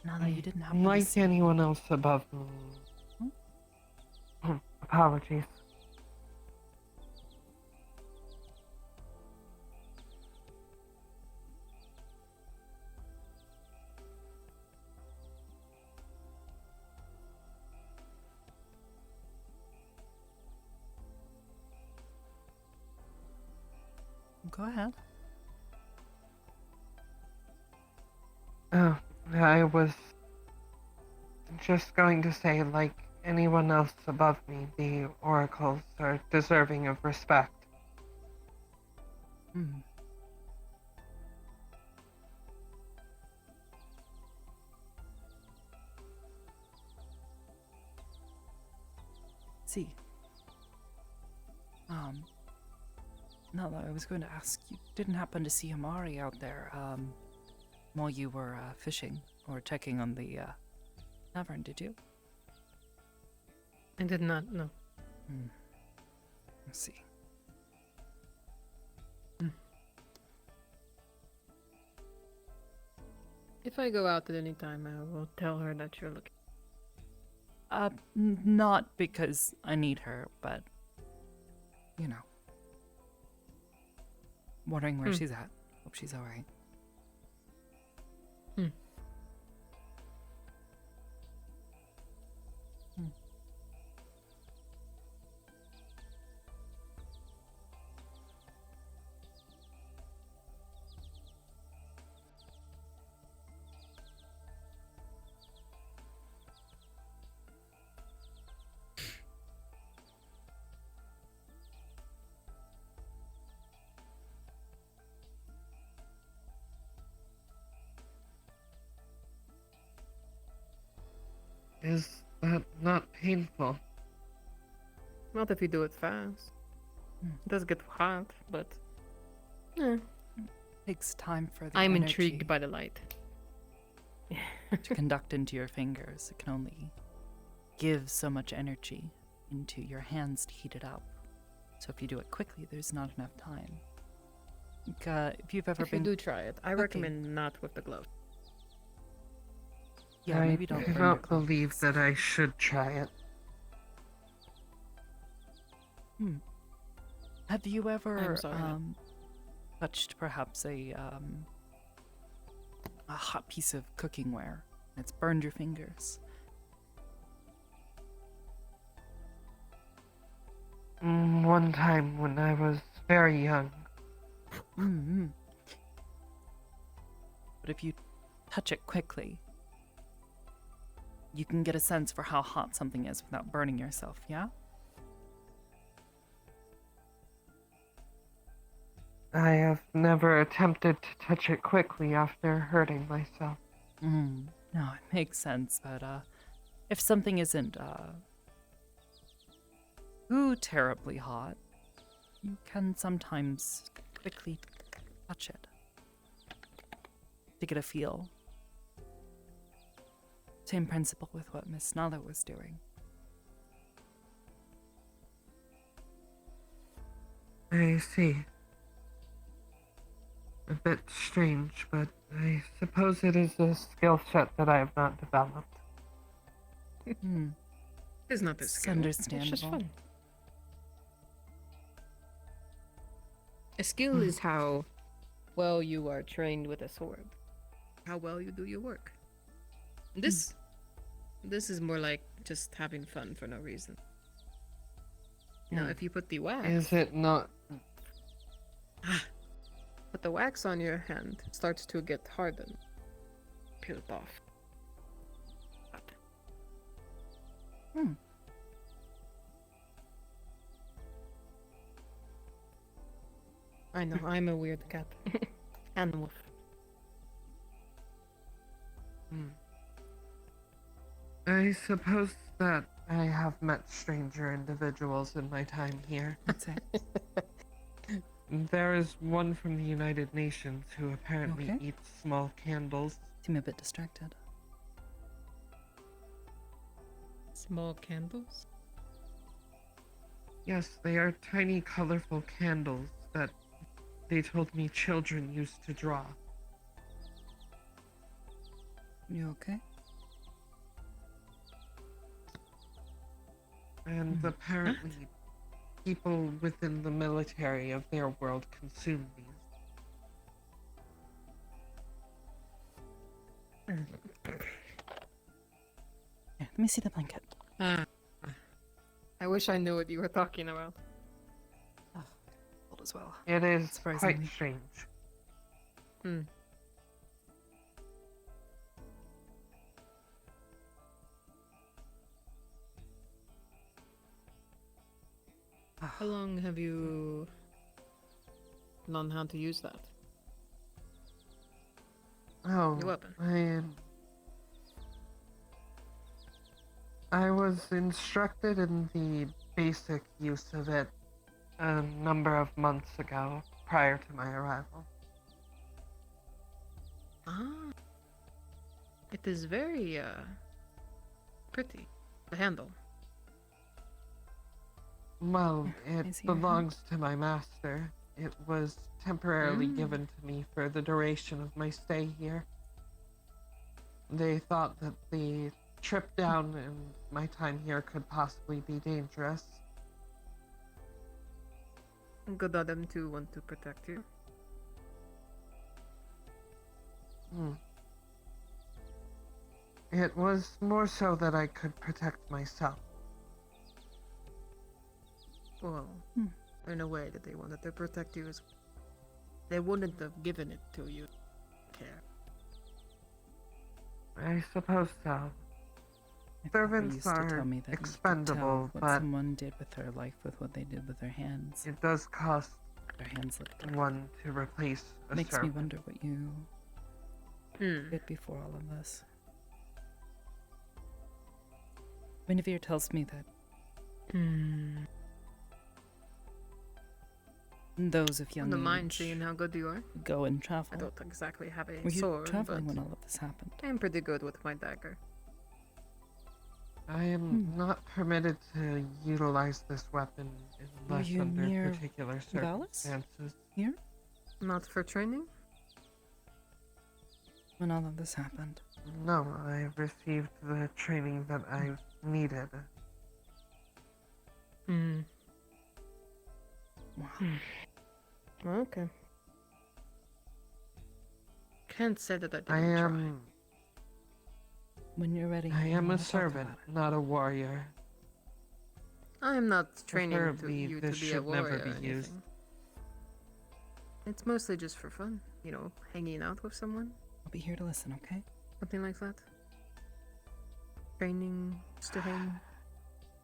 Now that you didn't happen to Like see anyone else above me. Apologies. Go ahead. Oh, I was just going to say, like anyone else above me, the oracles are deserving of respect. See. No, I was going to ask, you didn't happen to see Amari out there, while you were, fishing or checking on the, tavern, did you? I did not, no. Let's see. If I go out at any time, I will tell her that you're looking. Not because I need her, but, you know. Wondering where she's at. Hope she's alright. Is that not painful? Not if you do it fast. It does get hot, but... Takes time for the I'm energy intrigued by the light. to conduct into your fingers. It can only give so much energy into your hands to heat it up. So if you do it quickly, there's not enough time. Like, if you've ever If been... you do try it, I recommend not with the glove. Yeah, I maybe don't do burn your not believe that I should try it. Have you ever I'm sorry. touched perhaps a hot piece of cooking ware and it's burned your fingers? One time when I was very young. But if you touch it quickly, you can get a sense for how hot something is without burning yourself, yeah? I have never attempted to touch it quickly after hurting myself. No, it makes sense, but if something isn't too terribly hot, you can sometimes quickly touch it to get a feel. Same principle with what Miss Nala was doing. I see. A bit strange, but I suppose it is a skill set that I have not developed. It's not this It's skill. understandable. It's just fun. A skill is how well you are trained with a sword. How well you do your work. This is more like just having fun for no reason. Now, Hmm. if you put the wax, Is it not? but the wax on your hand starts to get hardened, peeled off. Hmm. I know, I'm a weird cat. And wolf. I suppose that I have met stranger individuals in my time here. That's it. There is one from the United Nations who apparently Okay. eats small candles. Seem a bit distracted. Small candles? Yes, they are tiny, colorful candles that they told me children used to draw. You okay? And apparently, people within the military of their world consume these. Here, let me see the blanket. I wish I knew what you were talking about. Cold as well. It is Surprisingly. quite strange. How long have you known how to use that? Oh, Your weapon. I was instructed in the basic use of it a number of months ago, prior to my arrival. Ah. It is very, pretty. The handle. Well, I it see your hand. belongs to my master. It was temporarily given to me for the duration of my stay here. They thought that the trip down and my time here could possibly be dangerous. Good of them to want to protect you. It was more so that I could protect myself. Well, in a way that they wanted to protect you as they wouldn't have given it to you. Care. I suppose so. My father Servants used to tell are me that you could expendable, tell what but someone did with their life with what they did with their hands. it does cost Their hands looked one to replace a Makes me servant. wonder what you did before all of this. Guinevere tells me that those of young Wouldn't mind age seeing how good you are. go and travel. I don't exactly have a Were you sword, traveling but when all of this happened? I'm pretty good with my dagger. I am not permitted to utilize this weapon unless you under near particular Valis? circumstances. Here? Not for training? When all of this happened. No, I received the training that I needed. Wow. Okay. Can't say that I didn't I try. am. When you're ready. I am we'll a talk servant, about it. not a warrior. I am not training Preferably, you to this be a should never warrior be or used. anything. It's mostly just for fun, you know, hanging out with someone, I'll be here to listen, okay? something like that. Training, just to hang,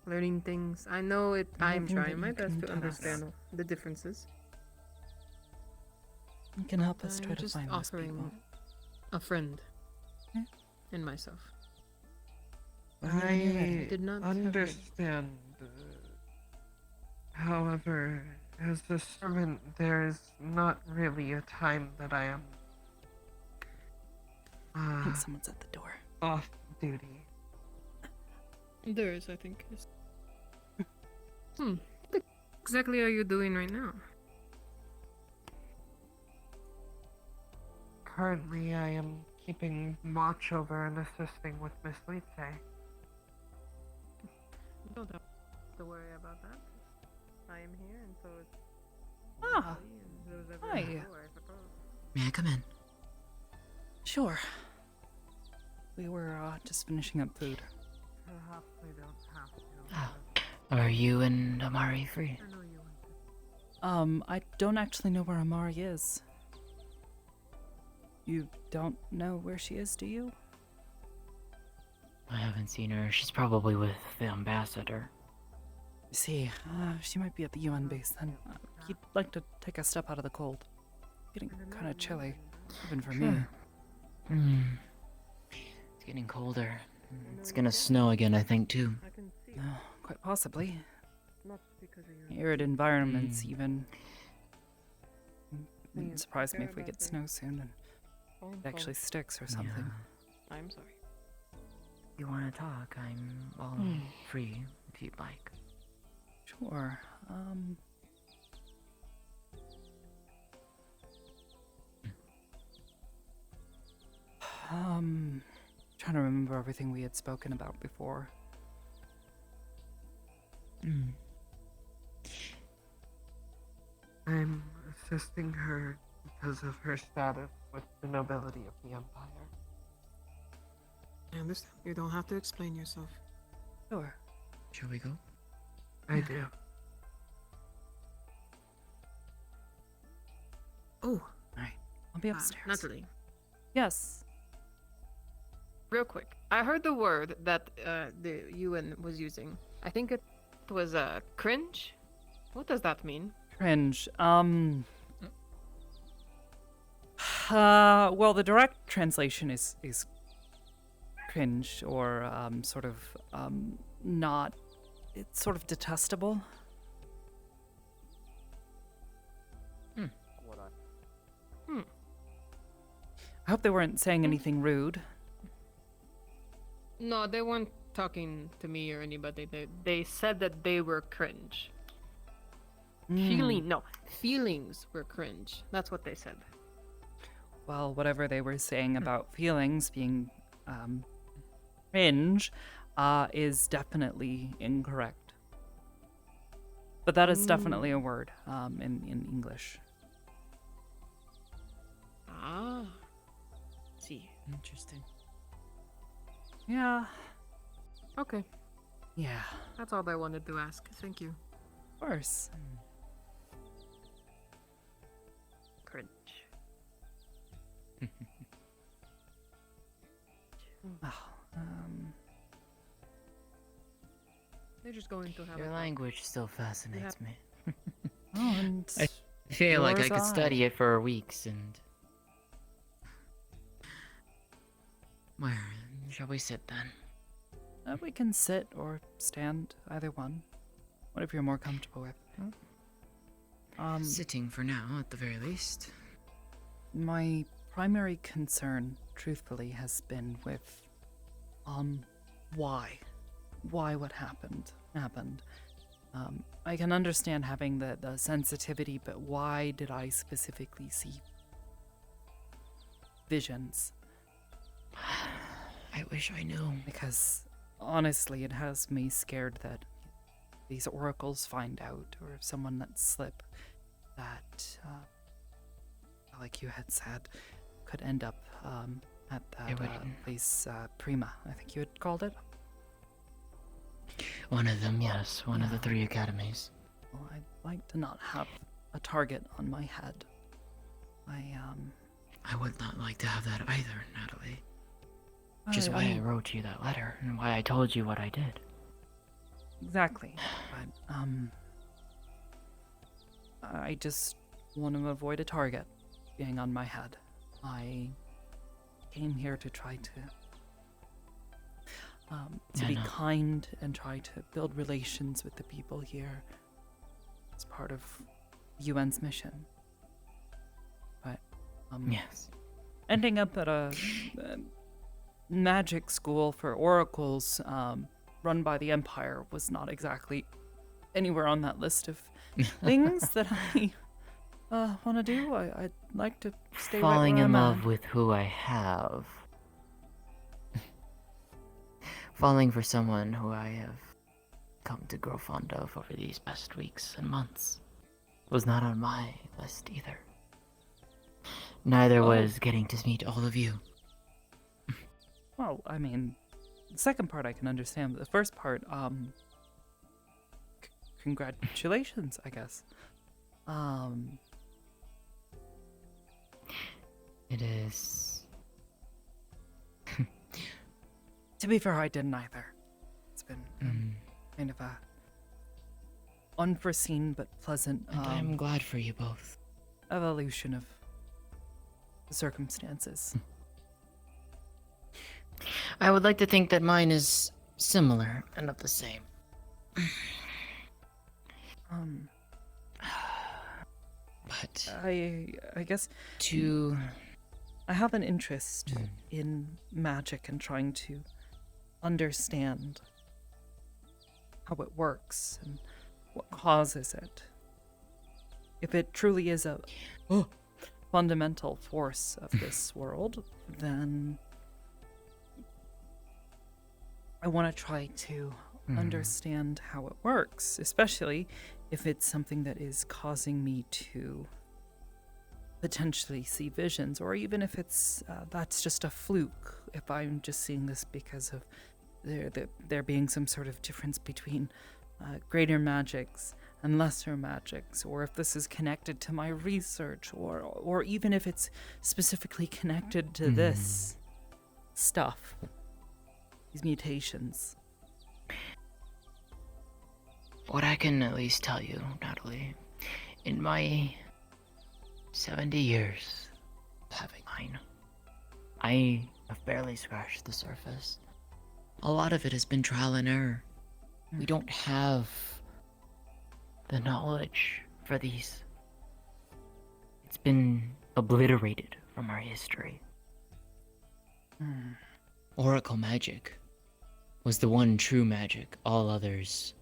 learning things. I know it. I'm Anything that trying my you best can to tell us. understand the differences. You can help us I'm try to just find those offering people. a friend, Yeah. and myself. When you're ready. I Did not have any. understand. However, as a servant, there's not really a time that I am I think someone's at the door. off duty. There is, I think. What exactly are you doing right now? Currently, I am keeping watch over and assisting with Miss Litze. You don't have to worry about that. I am here, and so it's. Ah, and who's ever hi. before, I suppose. May I come in? Sure. We were just finishing up food. Perhaps I don't have to. Are you and Amari free? I don't actually know where Amari is. You don't know where she is, do you? I haven't seen her. She's probably with the ambassador. See, she might be at the UN base then. He'd like to take a step out of the cold. Getting kind of chilly, even for me. It's getting colder. It's gonna snow again, I think, too. Quite possibly. Arid environments, even. Wouldn't surprise me if we get snow soon and it actually sticks or something. I'm sorry. You want to talk? I'm all free if you'd like. Sure. Trying to remember everything we had spoken about before. I'm assisting her because of her status with the nobility of the Empire. I understand. You don't have to explain yourself. Sure. Shall we go? I do. Oh. Alright. I'll be upstairs. Natalie. Yes. Real quick, I heard the word that the UN was using. I think it was cringe. What does that mean? Cringe. Well, the direct translation is cringe, or sort of not. It's sort of detestable. I hope they weren't saying anything rude. No, they weren't talking to me or anybody. They said that they were cringe. Feelings were cringe. That's what they said. Well, whatever they were saying about feelings being cringe is definitely incorrect. But that is definitely a word in English. Ah. See. Interesting. Yeah. Okay. Yeah. That's all I wanted to ask. Thank you. Of course. Cringe. They're just going to have Your language still fascinates me. And I feel like I yours could study it for weeks and... Where shall we sit then? We can sit or stand, either one. Whatever you're more comfortable with. Sitting for now, at the very least. My primary concern, truthfully, has been with, why what happened. I can understand having the sensitivity, but why did I specifically see visions? I wish I knew. Because, honestly, it has me scared that these oracles find out, or someone lets slip, that, like you had said, could end up at that place, Prima, I think you had called it? One of them, yes. One of the 3 academies. Well, I'd like to not have a target on my head. I would not like to have that either, Natalie. Which is why I wrote you that letter, and why I told you what I did. Exactly. But, I just want to avoid a target being on my head. I came here to try to be kind and try to build relations with the people here. It's part of UN's mission. But, yes. Ending up at a magic school for oracles run by the Empire was not exactly anywhere on that list of things that I want to do. I'd like to stay Falling right where in I'm love at. with who I have. Falling for someone who I have come to grow fond of over these past weeks and months was not on my list either. Neither was getting to meet all of you. Well, I mean, the second part I can understand, but the first part, congratulations, I guess. It is. To be fair, I didn't either. It's been kind of a unforeseen but pleasant And I'm glad for you both. evolution of the circumstances. I would like to think that mine is similar and not the same. But I guess I have an interest in magic and trying to understand how it works and what causes it. If it truly is a fundamental force of this world, then I want to try to understand how it works, especially if it's something that is causing me to potentially see visions, or even if it's that's just a fluke, if I'm just seeing this because of there being some sort of difference between greater magics and lesser magics, or if this is connected to my research, or even if it's specifically connected to this stuff, these mutations. what I can at least tell you, Natalie, in my 70 years of having mine, I have barely scratched the surface. A lot of it has been trial and error. We don't have the knowledge for these. It's been obliterated from our history. Oracle magic was the one true magic. All others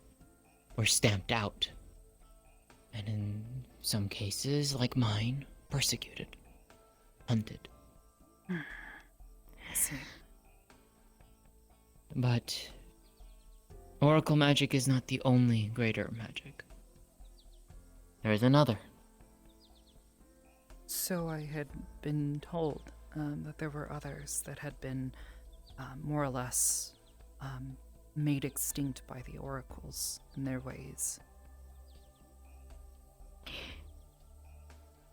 were stamped out. And in some cases, like mine, persecuted, hunted. I see. But Oracle magic is not the only greater magic. There is another. So I had been told that there were others that had been more or less made extinct by the oracles in their ways.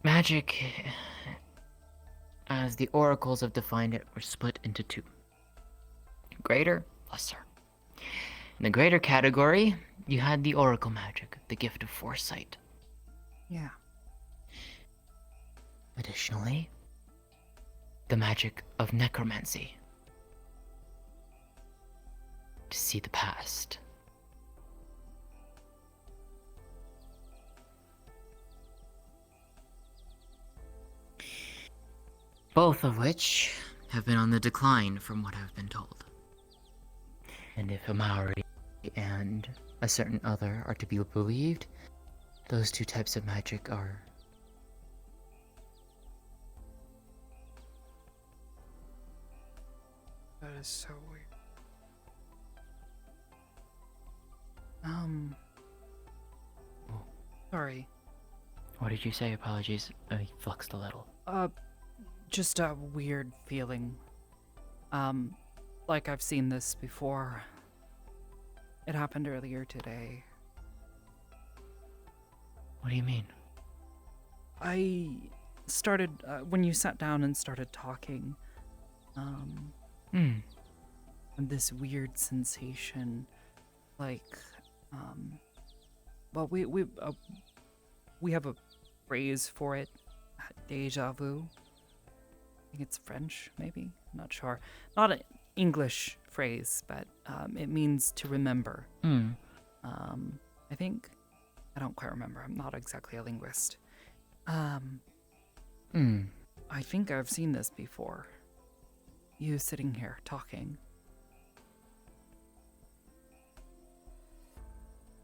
Magic, as the oracles have defined it, were split into two. Greater, lesser. In the greater category, you had the oracle magic, the gift of foresight. Yeah. Additionally, the magic of necromancy. To see the past. Both of which have been on the decline from what I've been told. And if a Maori and a certain other are to be believed, those two types of magic are That is so weird. Sorry. What did you say? Apologies. I fluxed a little. Just a weird feeling. Like I've seen this before. It happened earlier today. What do you mean? I started, when you sat down and started talking, and this weird sensation, like, well, we have a phrase for it, deja vu. I think it's French, maybe? I'm not sure. Not an English phrase, but it means to remember. I think. I don't quite remember. I'm not exactly a linguist. I think I've seen this before. You sitting here talking.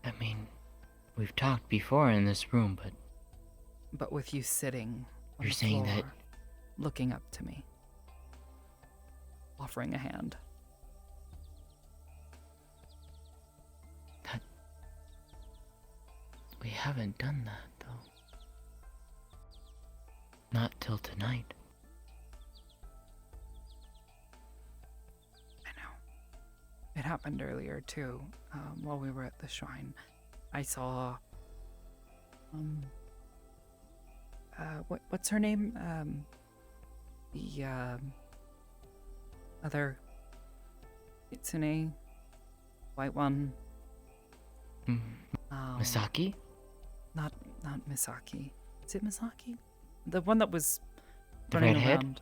I mean, we've talked before in this room, but... But with you sitting on You're the saying floor, that... looking up to me. Offering a hand. That... We haven't done that, though. Not till tonight. it happened earlier too. While we were at the shrine, I saw. What's her name? The other Kitsune, white one. Misaki? Not Misaki. Is it Misaki? The one that was The running redhead? around.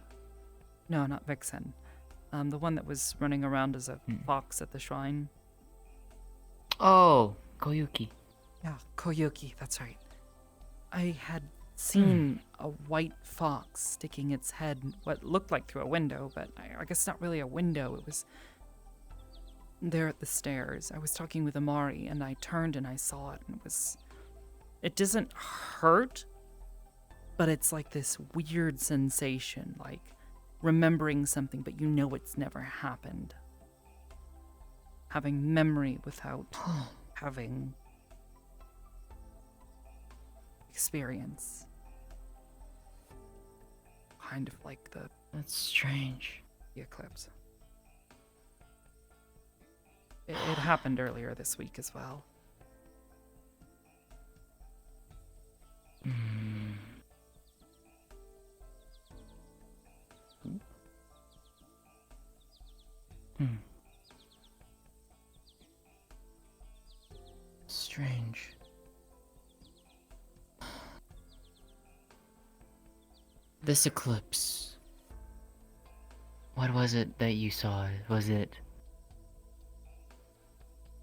No, not Vixen. The one that was running around as a fox at the shrine. Oh, Koyuki. Yeah, Koyuki, that's right. I had seen a white fox sticking its head, what looked like through a window, but I guess not really a window. It was there at the stairs. I was talking with Amari, and I turned and I saw it, and it doesn't hurt, but it's like this weird sensation, like remembering something, but you know it's never happened. Having memory without having experience. Kind of like That's strange. The eclipse. It happened earlier this week as well. Strange. This eclipse. What was it that you saw? Was it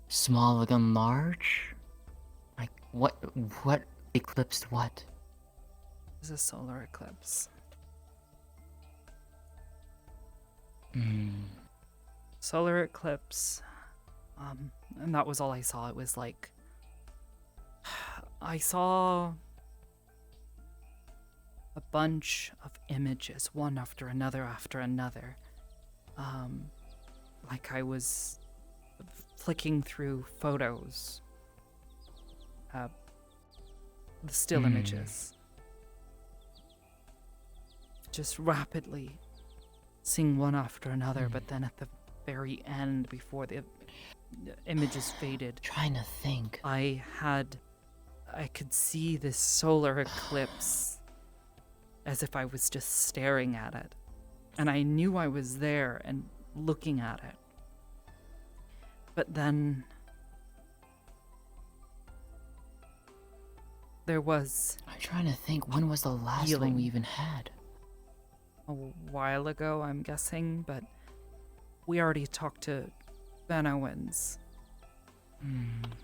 small like a large? Like what eclipsed what? It was a solar eclipse. Solar eclipse. And that was all I saw. It was like I saw a bunch of images, one after another. Like I was flicking through photos, the still images, just rapidly seeing one after another, but then at the very end, before the images faded, trying to think, I could see this solar eclipse as if I was just staring at it. And I knew I was there and looking at it. But then there was... I'm trying to think, when was the last one we even had? A while ago, I'm guessing, but we already talked to Van Owens,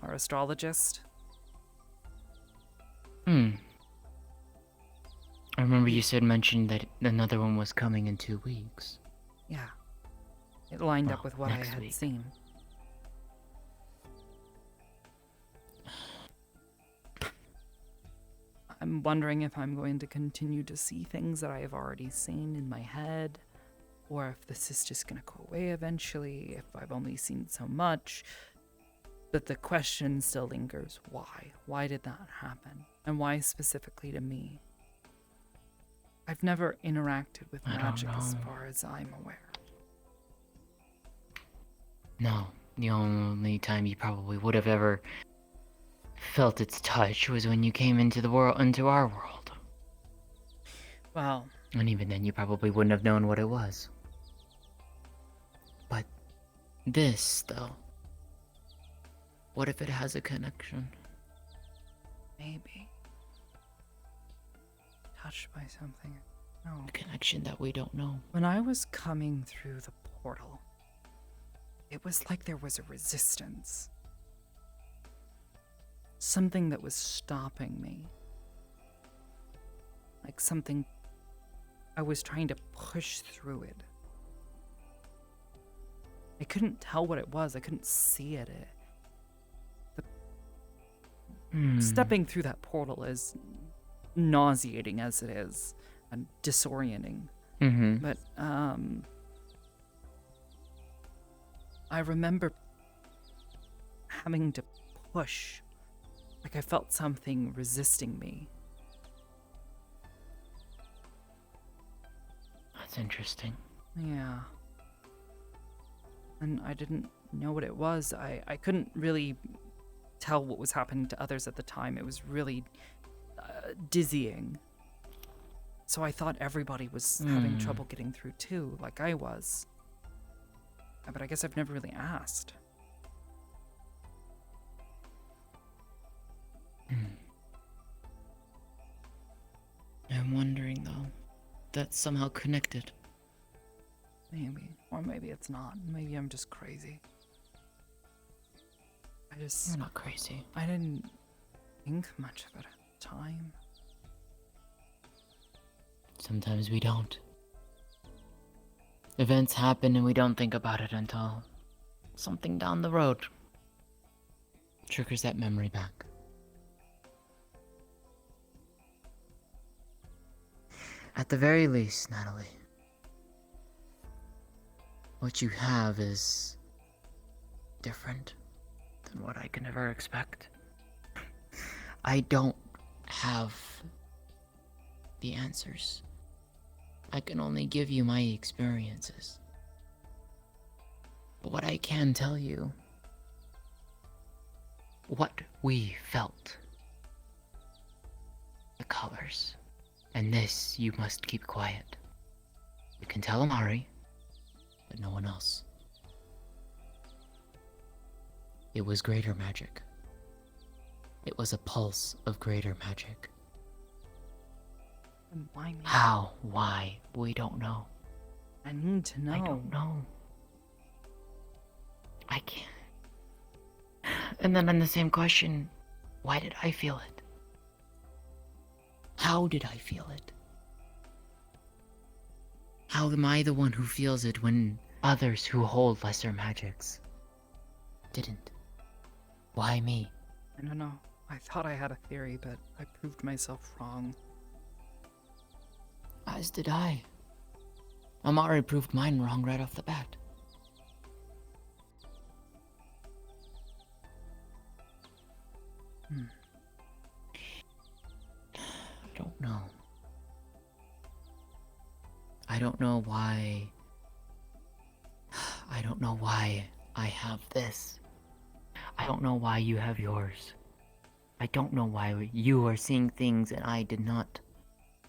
our astrologist. I remember you mentioned that another one was coming in 2 weeks. Yeah. It lined Well, up with what I next had week. seen. I'm wondering if I'm going to continue to see things that I have already seen in my head, or if this is just going to go away eventually, if I've only seen so much. But the question still lingers, why? Why did that happen? And why specifically to me? I've never interacted with I don't magic as know. far as I'm aware. No, the only time you probably would have ever felt its touch was when you came into our world. Well, and even then you probably wouldn't have known what it was. But this, though, what if it has a connection? Maybe. Touched by something. No. A connection that we don't know. When I was coming through the portal, it was like there was a resistance. Something that was stopping me. Like something I was trying to push through it. I couldn't tell what it was. I couldn't see it. Stepping through that portal is nauseating as it is and disorienting. But I remember having to push, like I felt something resisting me. That's interesting. Yeah. and I didn't know what it was. I couldn't really tell what was happening to others at the time. It was really dizzying. So I thought everybody was having trouble getting through too, like I was. But I guess I've never really asked. I'm wondering, though, that's somehow connected. Maybe. Or maybe it's not. Maybe I'm just crazy. You're not crazy. I didn't think much of it at the time. Sometimes we don't. Events happen and we don't think about it until something down the road triggers that memory back. At the very least, Natalie, what you have is different than what I can ever expect. I don't have the answers. I can only give you my experiences. But what I can tell you, what we felt, the colors, and this you must keep quiet. You can tell Amari, but no one else. It was greater magic. It was a pulse of greater magic. And why me? How? Why? We don't know. I need to know. I don't know. I can't. And then on the same question, why did I feel it? How did I feel it? How am I the one who feels it when others who hold lesser magics didn't? Why me? I don't know. I thought I had a theory, but I proved myself wrong. As did I. Amari proved mine wrong right off the bat. I don't know. I don't know why. I don't know why I have this. I don't know why you have yours. I don't know why you are seeing things and I did not.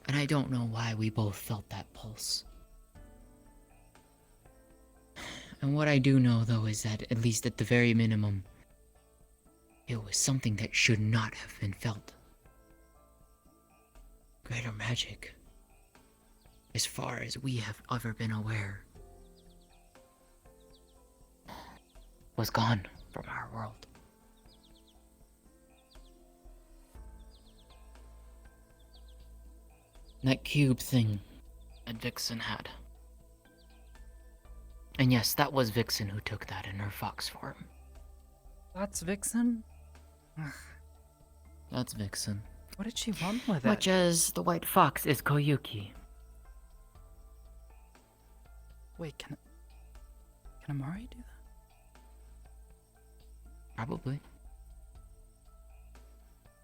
And I don't know why we both felt that pulse. And what I do know, though, is that, at least at the very minimum, it was something that should not have been felt. Greater magic, as far as we have ever been aware, was gone from our world. That cube thing that Vixen had. And yes, that was Vixen who took that in her fox form. That's Vixen? Ugh. That's Vixen. What did she want with it? Much as the white fox is Koyuki. Wait, can Amari do that? Probably.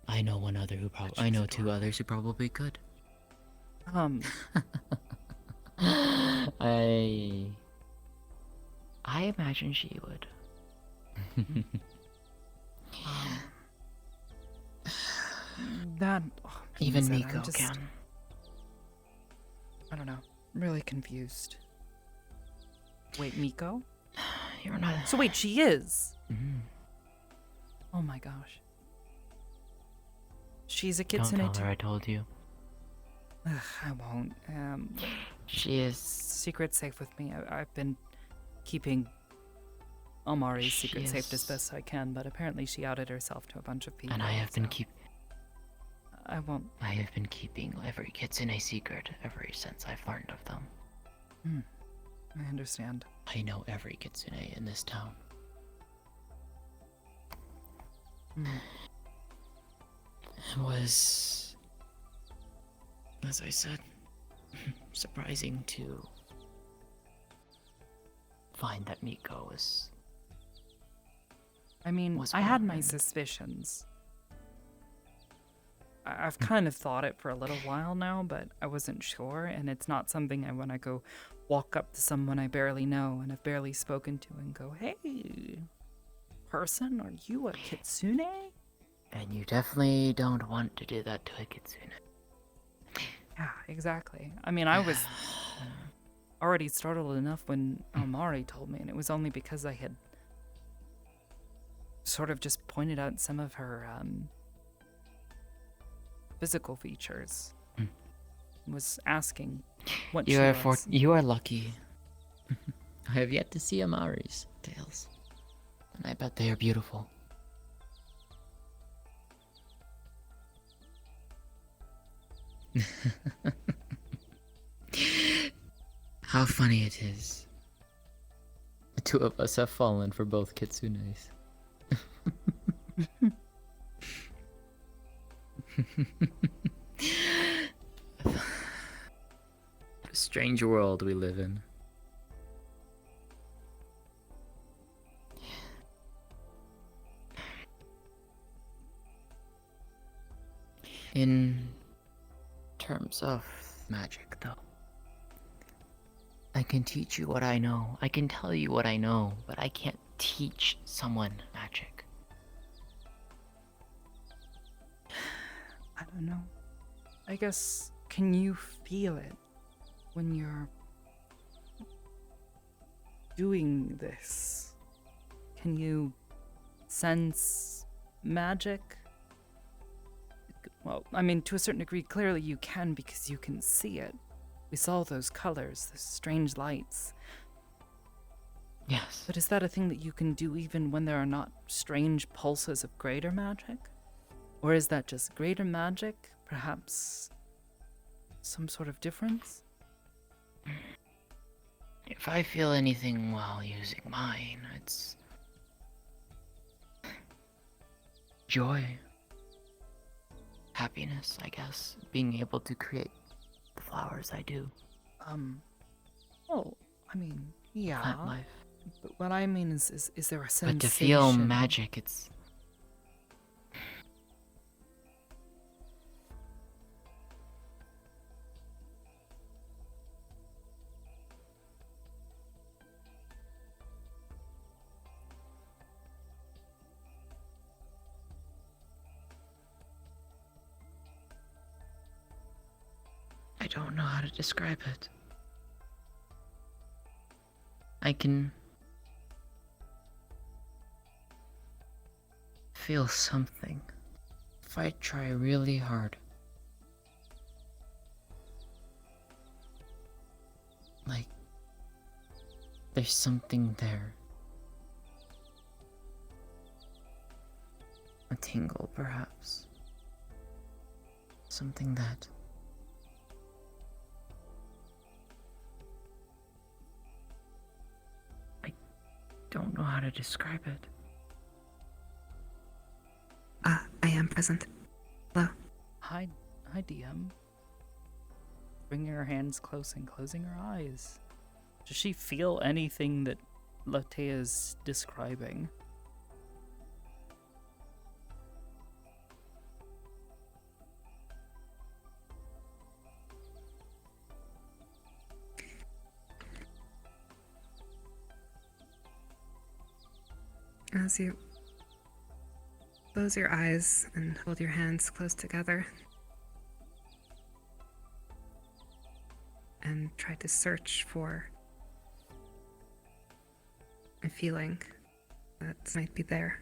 I know one other who probably. I know two others who probably could. I imagine she would. That Even being said, Nico I'm just, can. I don't know. I'm really confused. Wait, Miko? You're not. So wait, she is. Mm. Oh my gosh. She's a Don't kitsune tell too. her I told you. Ugh, I won't. She is. Secret safe with me. I've been keeping Amari's secret safe as best I can, but apparently she outed herself to a bunch of people. And I have been I won't. I have been keeping every kitsune secret ever since I've learned of them. I understand. I know every kitsune in this town. It was, as I said, surprising to find that Miko was. I mean, I had my suspicions. I've kind of thought it for a little while now, but I wasn't sure, and it's not something I want to go walk up to someone I barely know and have barely spoken to and go, "Hey, person, are you a kitsune?" And you definitely don't want to do that to a kitsune. Yeah, exactly. I mean, I was already startled enough when Almari told me, and it was only because I had sort of just pointed out some of her physical features. Was asking what You she are was. you are lucky. I have yet to see Amari's tails, and I bet they are beautiful. How funny it is. The two of us have fallen for both kitsunes. What a strange world we live in. In terms of magic, though, I can teach you what I know. I can tell you what I know, but I can't teach someone magic. I don't know. I guess, can you feel it when you're doing this? Can you sense magic? Well, I mean, to a certain degree, clearly you can because you can see it. We saw those colors, those strange lights. Yes. But is that a thing that you can do even when there are not strange pulses of greater magic? Or is that just greater magic, perhaps some sort of difference? If I feel anything while using mine, it's joy. Happiness, I guess. Being able to create the flowers I do. Well, I mean, yeah. Plant life. But what I mean is there a sensation? But to feel magic, it's... I don't know how to describe it. I can feel something if I try really hard. Like there's something there. A tingle, perhaps. Something that don't know how to describe it. I am present. Hello. Hi, DM. Bringing her hands close and closing her eyes. Does she feel anything that Latte is describing? As you close your eyes and hold your hands close together and try to search for a feeling that might be there.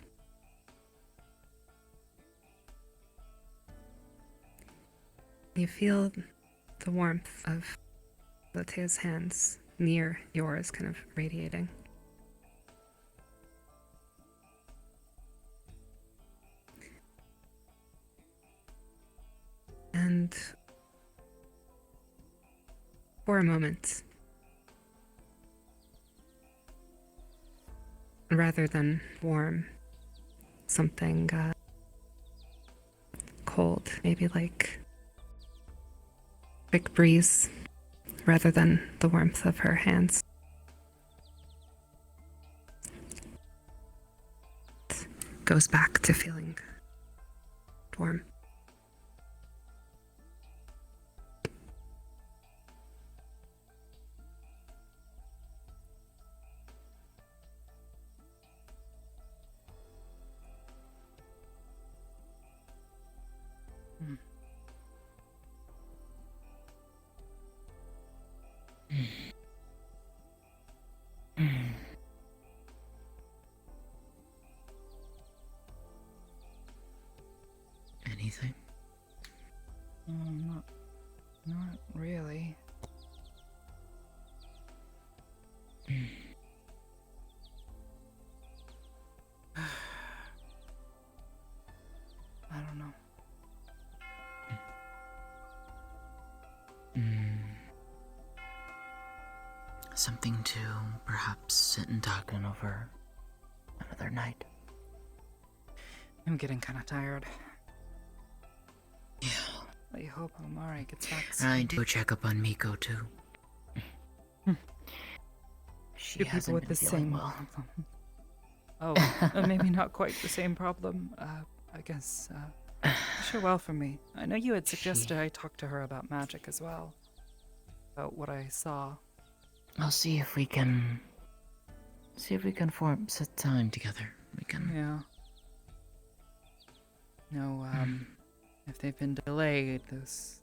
You feel the warmth of Lattea's hands near yours kind of radiating. And for a moment, rather than warm, something cold, maybe like quick breeze, rather than the warmth of her hands. It goes back to feeling warm. anything? Not really. I don't know. Something to perhaps sit and talk on over another night. I'm getting kind of tired. Yeah. I hope Amari gets back soon. I do check up on Miko too. She Two people hasn't with been the feeling same well. problem. Oh, maybe not quite the same problem. I guess, sure well for me. I know you had suggested I talk to her about magic as well. About what I saw. I'll see if we can form set time together. We can. Yeah. No, if they've been delayed, those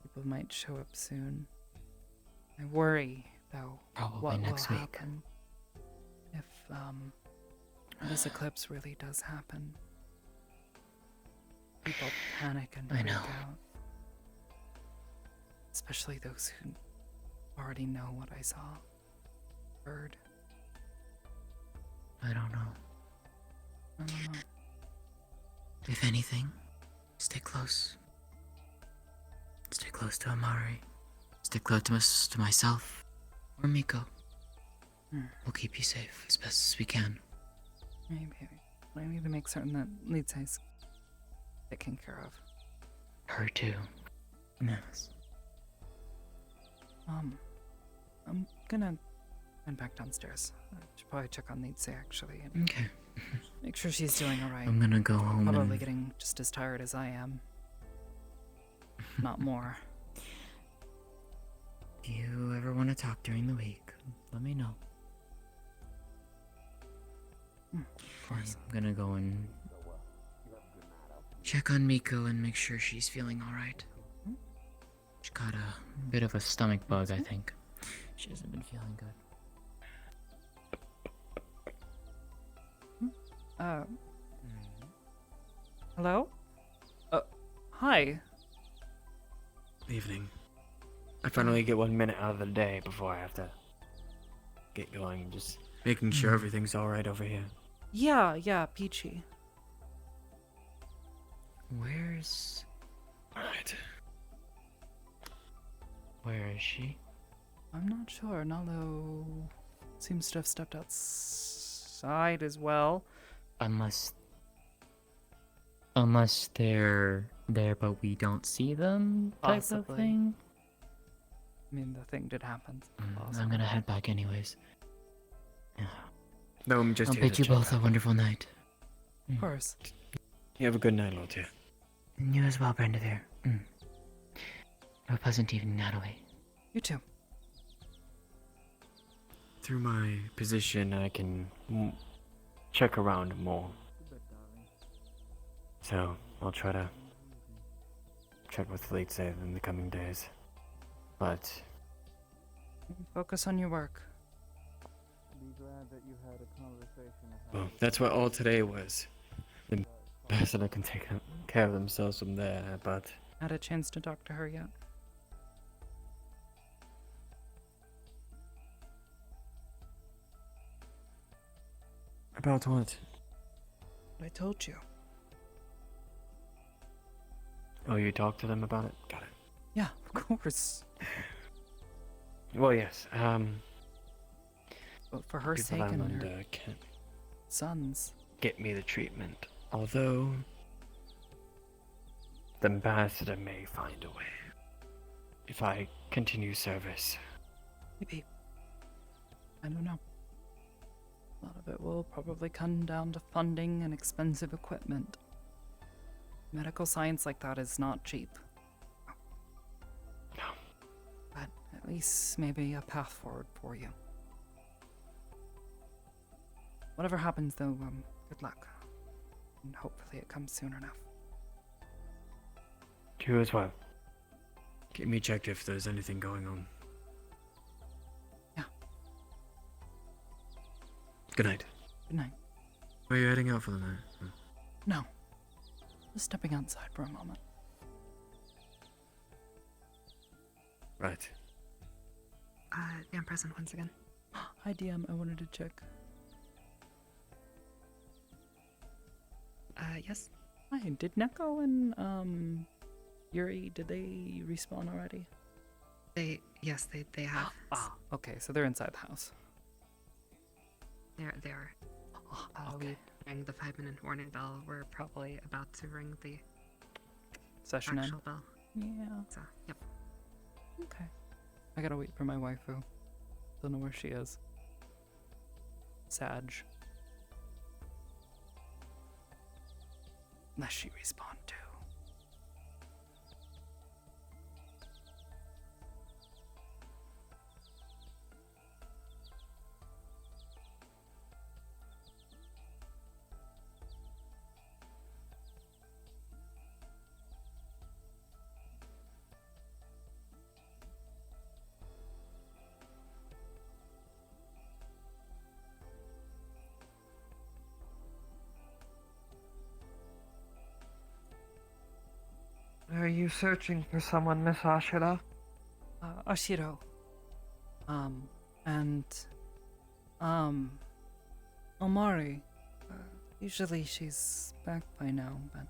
people might show up soon. I worry, though, Probably what next will week. happen if, this eclipse really does happen. People panic and I freak know. out. Especially those who already know what I saw. Heard. I don't know. I don't know. If anything, stay close. Stay close to Amari. Stay close to myself or Miko. We'll keep you safe as best as we can. Maybe. I need to make certain that Lidsay's taken care of. Her too. Yes. I'm gonna run back downstairs. I should probably check on Lidsay actually. And Okay. make sure she's doing alright. I'm gonna go home Probably and- getting just as tired as I am. Not more. If you ever want to talk during the week, let me know. Of course. I'm gonna go and check on Miko and make sure she's feeling alright. She got a bit of a stomach bug, I think. She hasn't been feeling good. Hello? Hi. Evening. I finally get 1 minute out of the day before I have to get going. Just making sure everything's alright over here. Yeah, Peachy. Where's... Alright. Where is she? I'm not sure. Nalo seems to have stepped outside as well. Unless they're there but we don't see them type of Possibly. thing? I mean, the thing did happen. I'm gonna head back anyways. No, I'm just I'll here bid to you check both a out. wonderful night. Of course. You have a good night, Lottie. And you as well, Brenda there. Have a pleasant evening, Natalie. You too. Through my position, I can check around more. So, I'll try to check with Fleet Save in the coming days. But Focus on your work. Be glad that you had a conversation. well, that's what all today was. The ambassador can take care of themselves from there, but Had a chance to talk to her yet? about what? I told you. Oh, you talked to them about it? Got it. Yeah, of course. Well, yes. But for her People sake I'm and her under can't sons. get me the treatment. Although the ambassador may find a way if I continue service. Maybe. I don't know. A lot of it will probably come down to funding and expensive equipment. Medical science like that is not cheap. No. But at least maybe a path forward for you. Whatever happens though, good luck. And hopefully it comes soon enough. You as well. Get me checked if there's anything going on. Yeah. Good night. Good night. Where are you heading out for the night? No. Just stepping outside for a moment. Right. Yeah, I'm present once again. Hi, DM. I wanted to check. Yes? Hi, did Neko and, Yuri, did they respawn already? Yes, they have. Okay, so they're inside the house. They are. We rang the 5-minute warning bell. We're probably about to ring the Session actual end? bell. Yeah. So, yep. Okay. I gotta wait for my waifu. Don't know where she is. Sag. Unless she respawned too. Are you searching for someone, Miss Ashira? Ashiro. And, Omari. Usually she's back by now, but...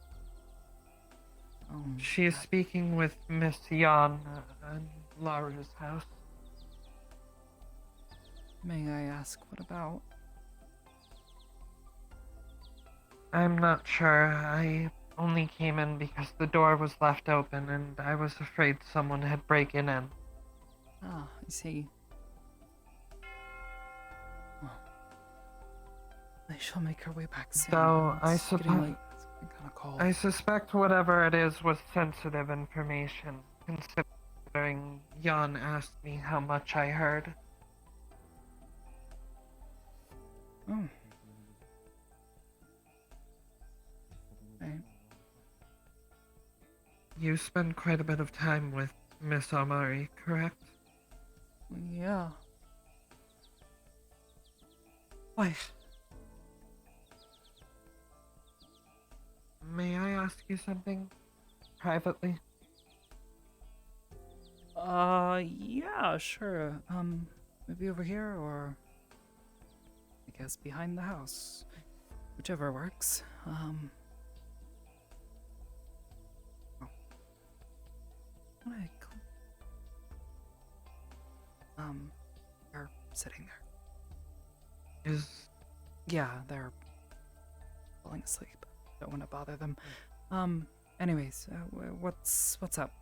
She is speaking with Miss Yan in Lara's house. May I ask what about? I'm not sure. I only came in because the door was left open and I was afraid someone had broken in. Ah, I see. Well, I shall make her way back soon. So It's getting late. It's getting kinda cold. I suspect whatever it is was sensitive information, considering Jan asked me how much I heard. Oh. Right. You spend quite a bit of time with Miss Amari, correct? Yeah. Why? May I ask you something? Privately? Yeah, sure. Maybe over here, or... I guess behind the house. Whichever works. Oh. What I call... They're sitting there. Yeah, they're falling asleep. Don't want to bother them. Anyways, what's up?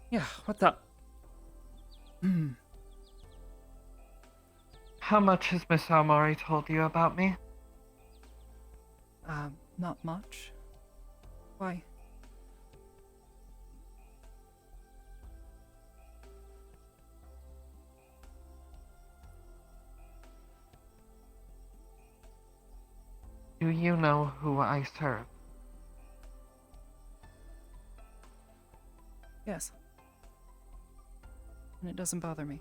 Yeah, what's up? How much has Miss Amari told you about me? Not much. Why? Do you know who I serve? Yes. And it doesn't bother me.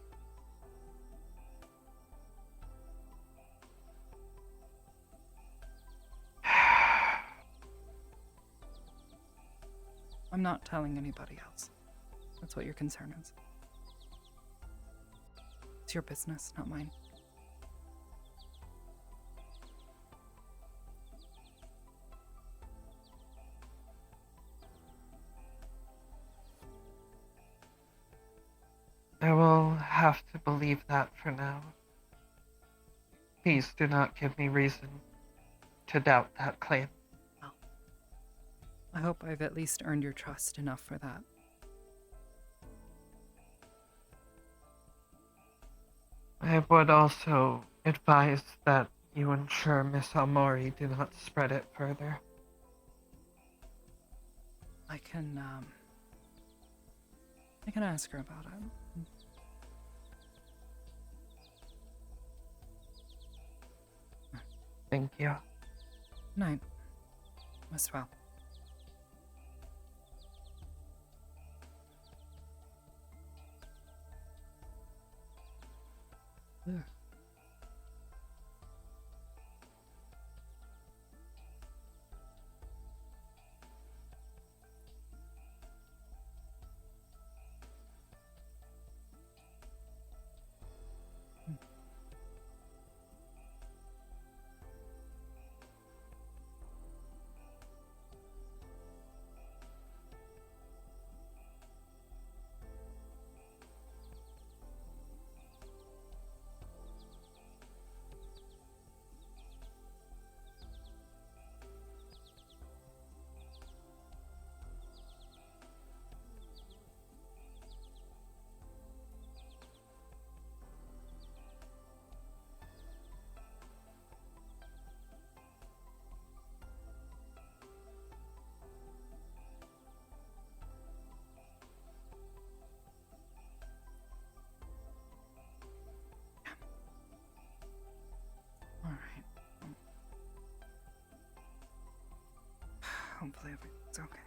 I'm not telling anybody else. That's what your concern is. It's your business, not mine. I will have to believe that for now. Please do not give me reason to doubt that claim. I hope I've at least earned your trust enough for that. I would also advise that you ensure Miss Amori do not spread it further. I can ask her about it. Thank you. Night. Rest well. Ugh. All right. Hopefully everything's okay.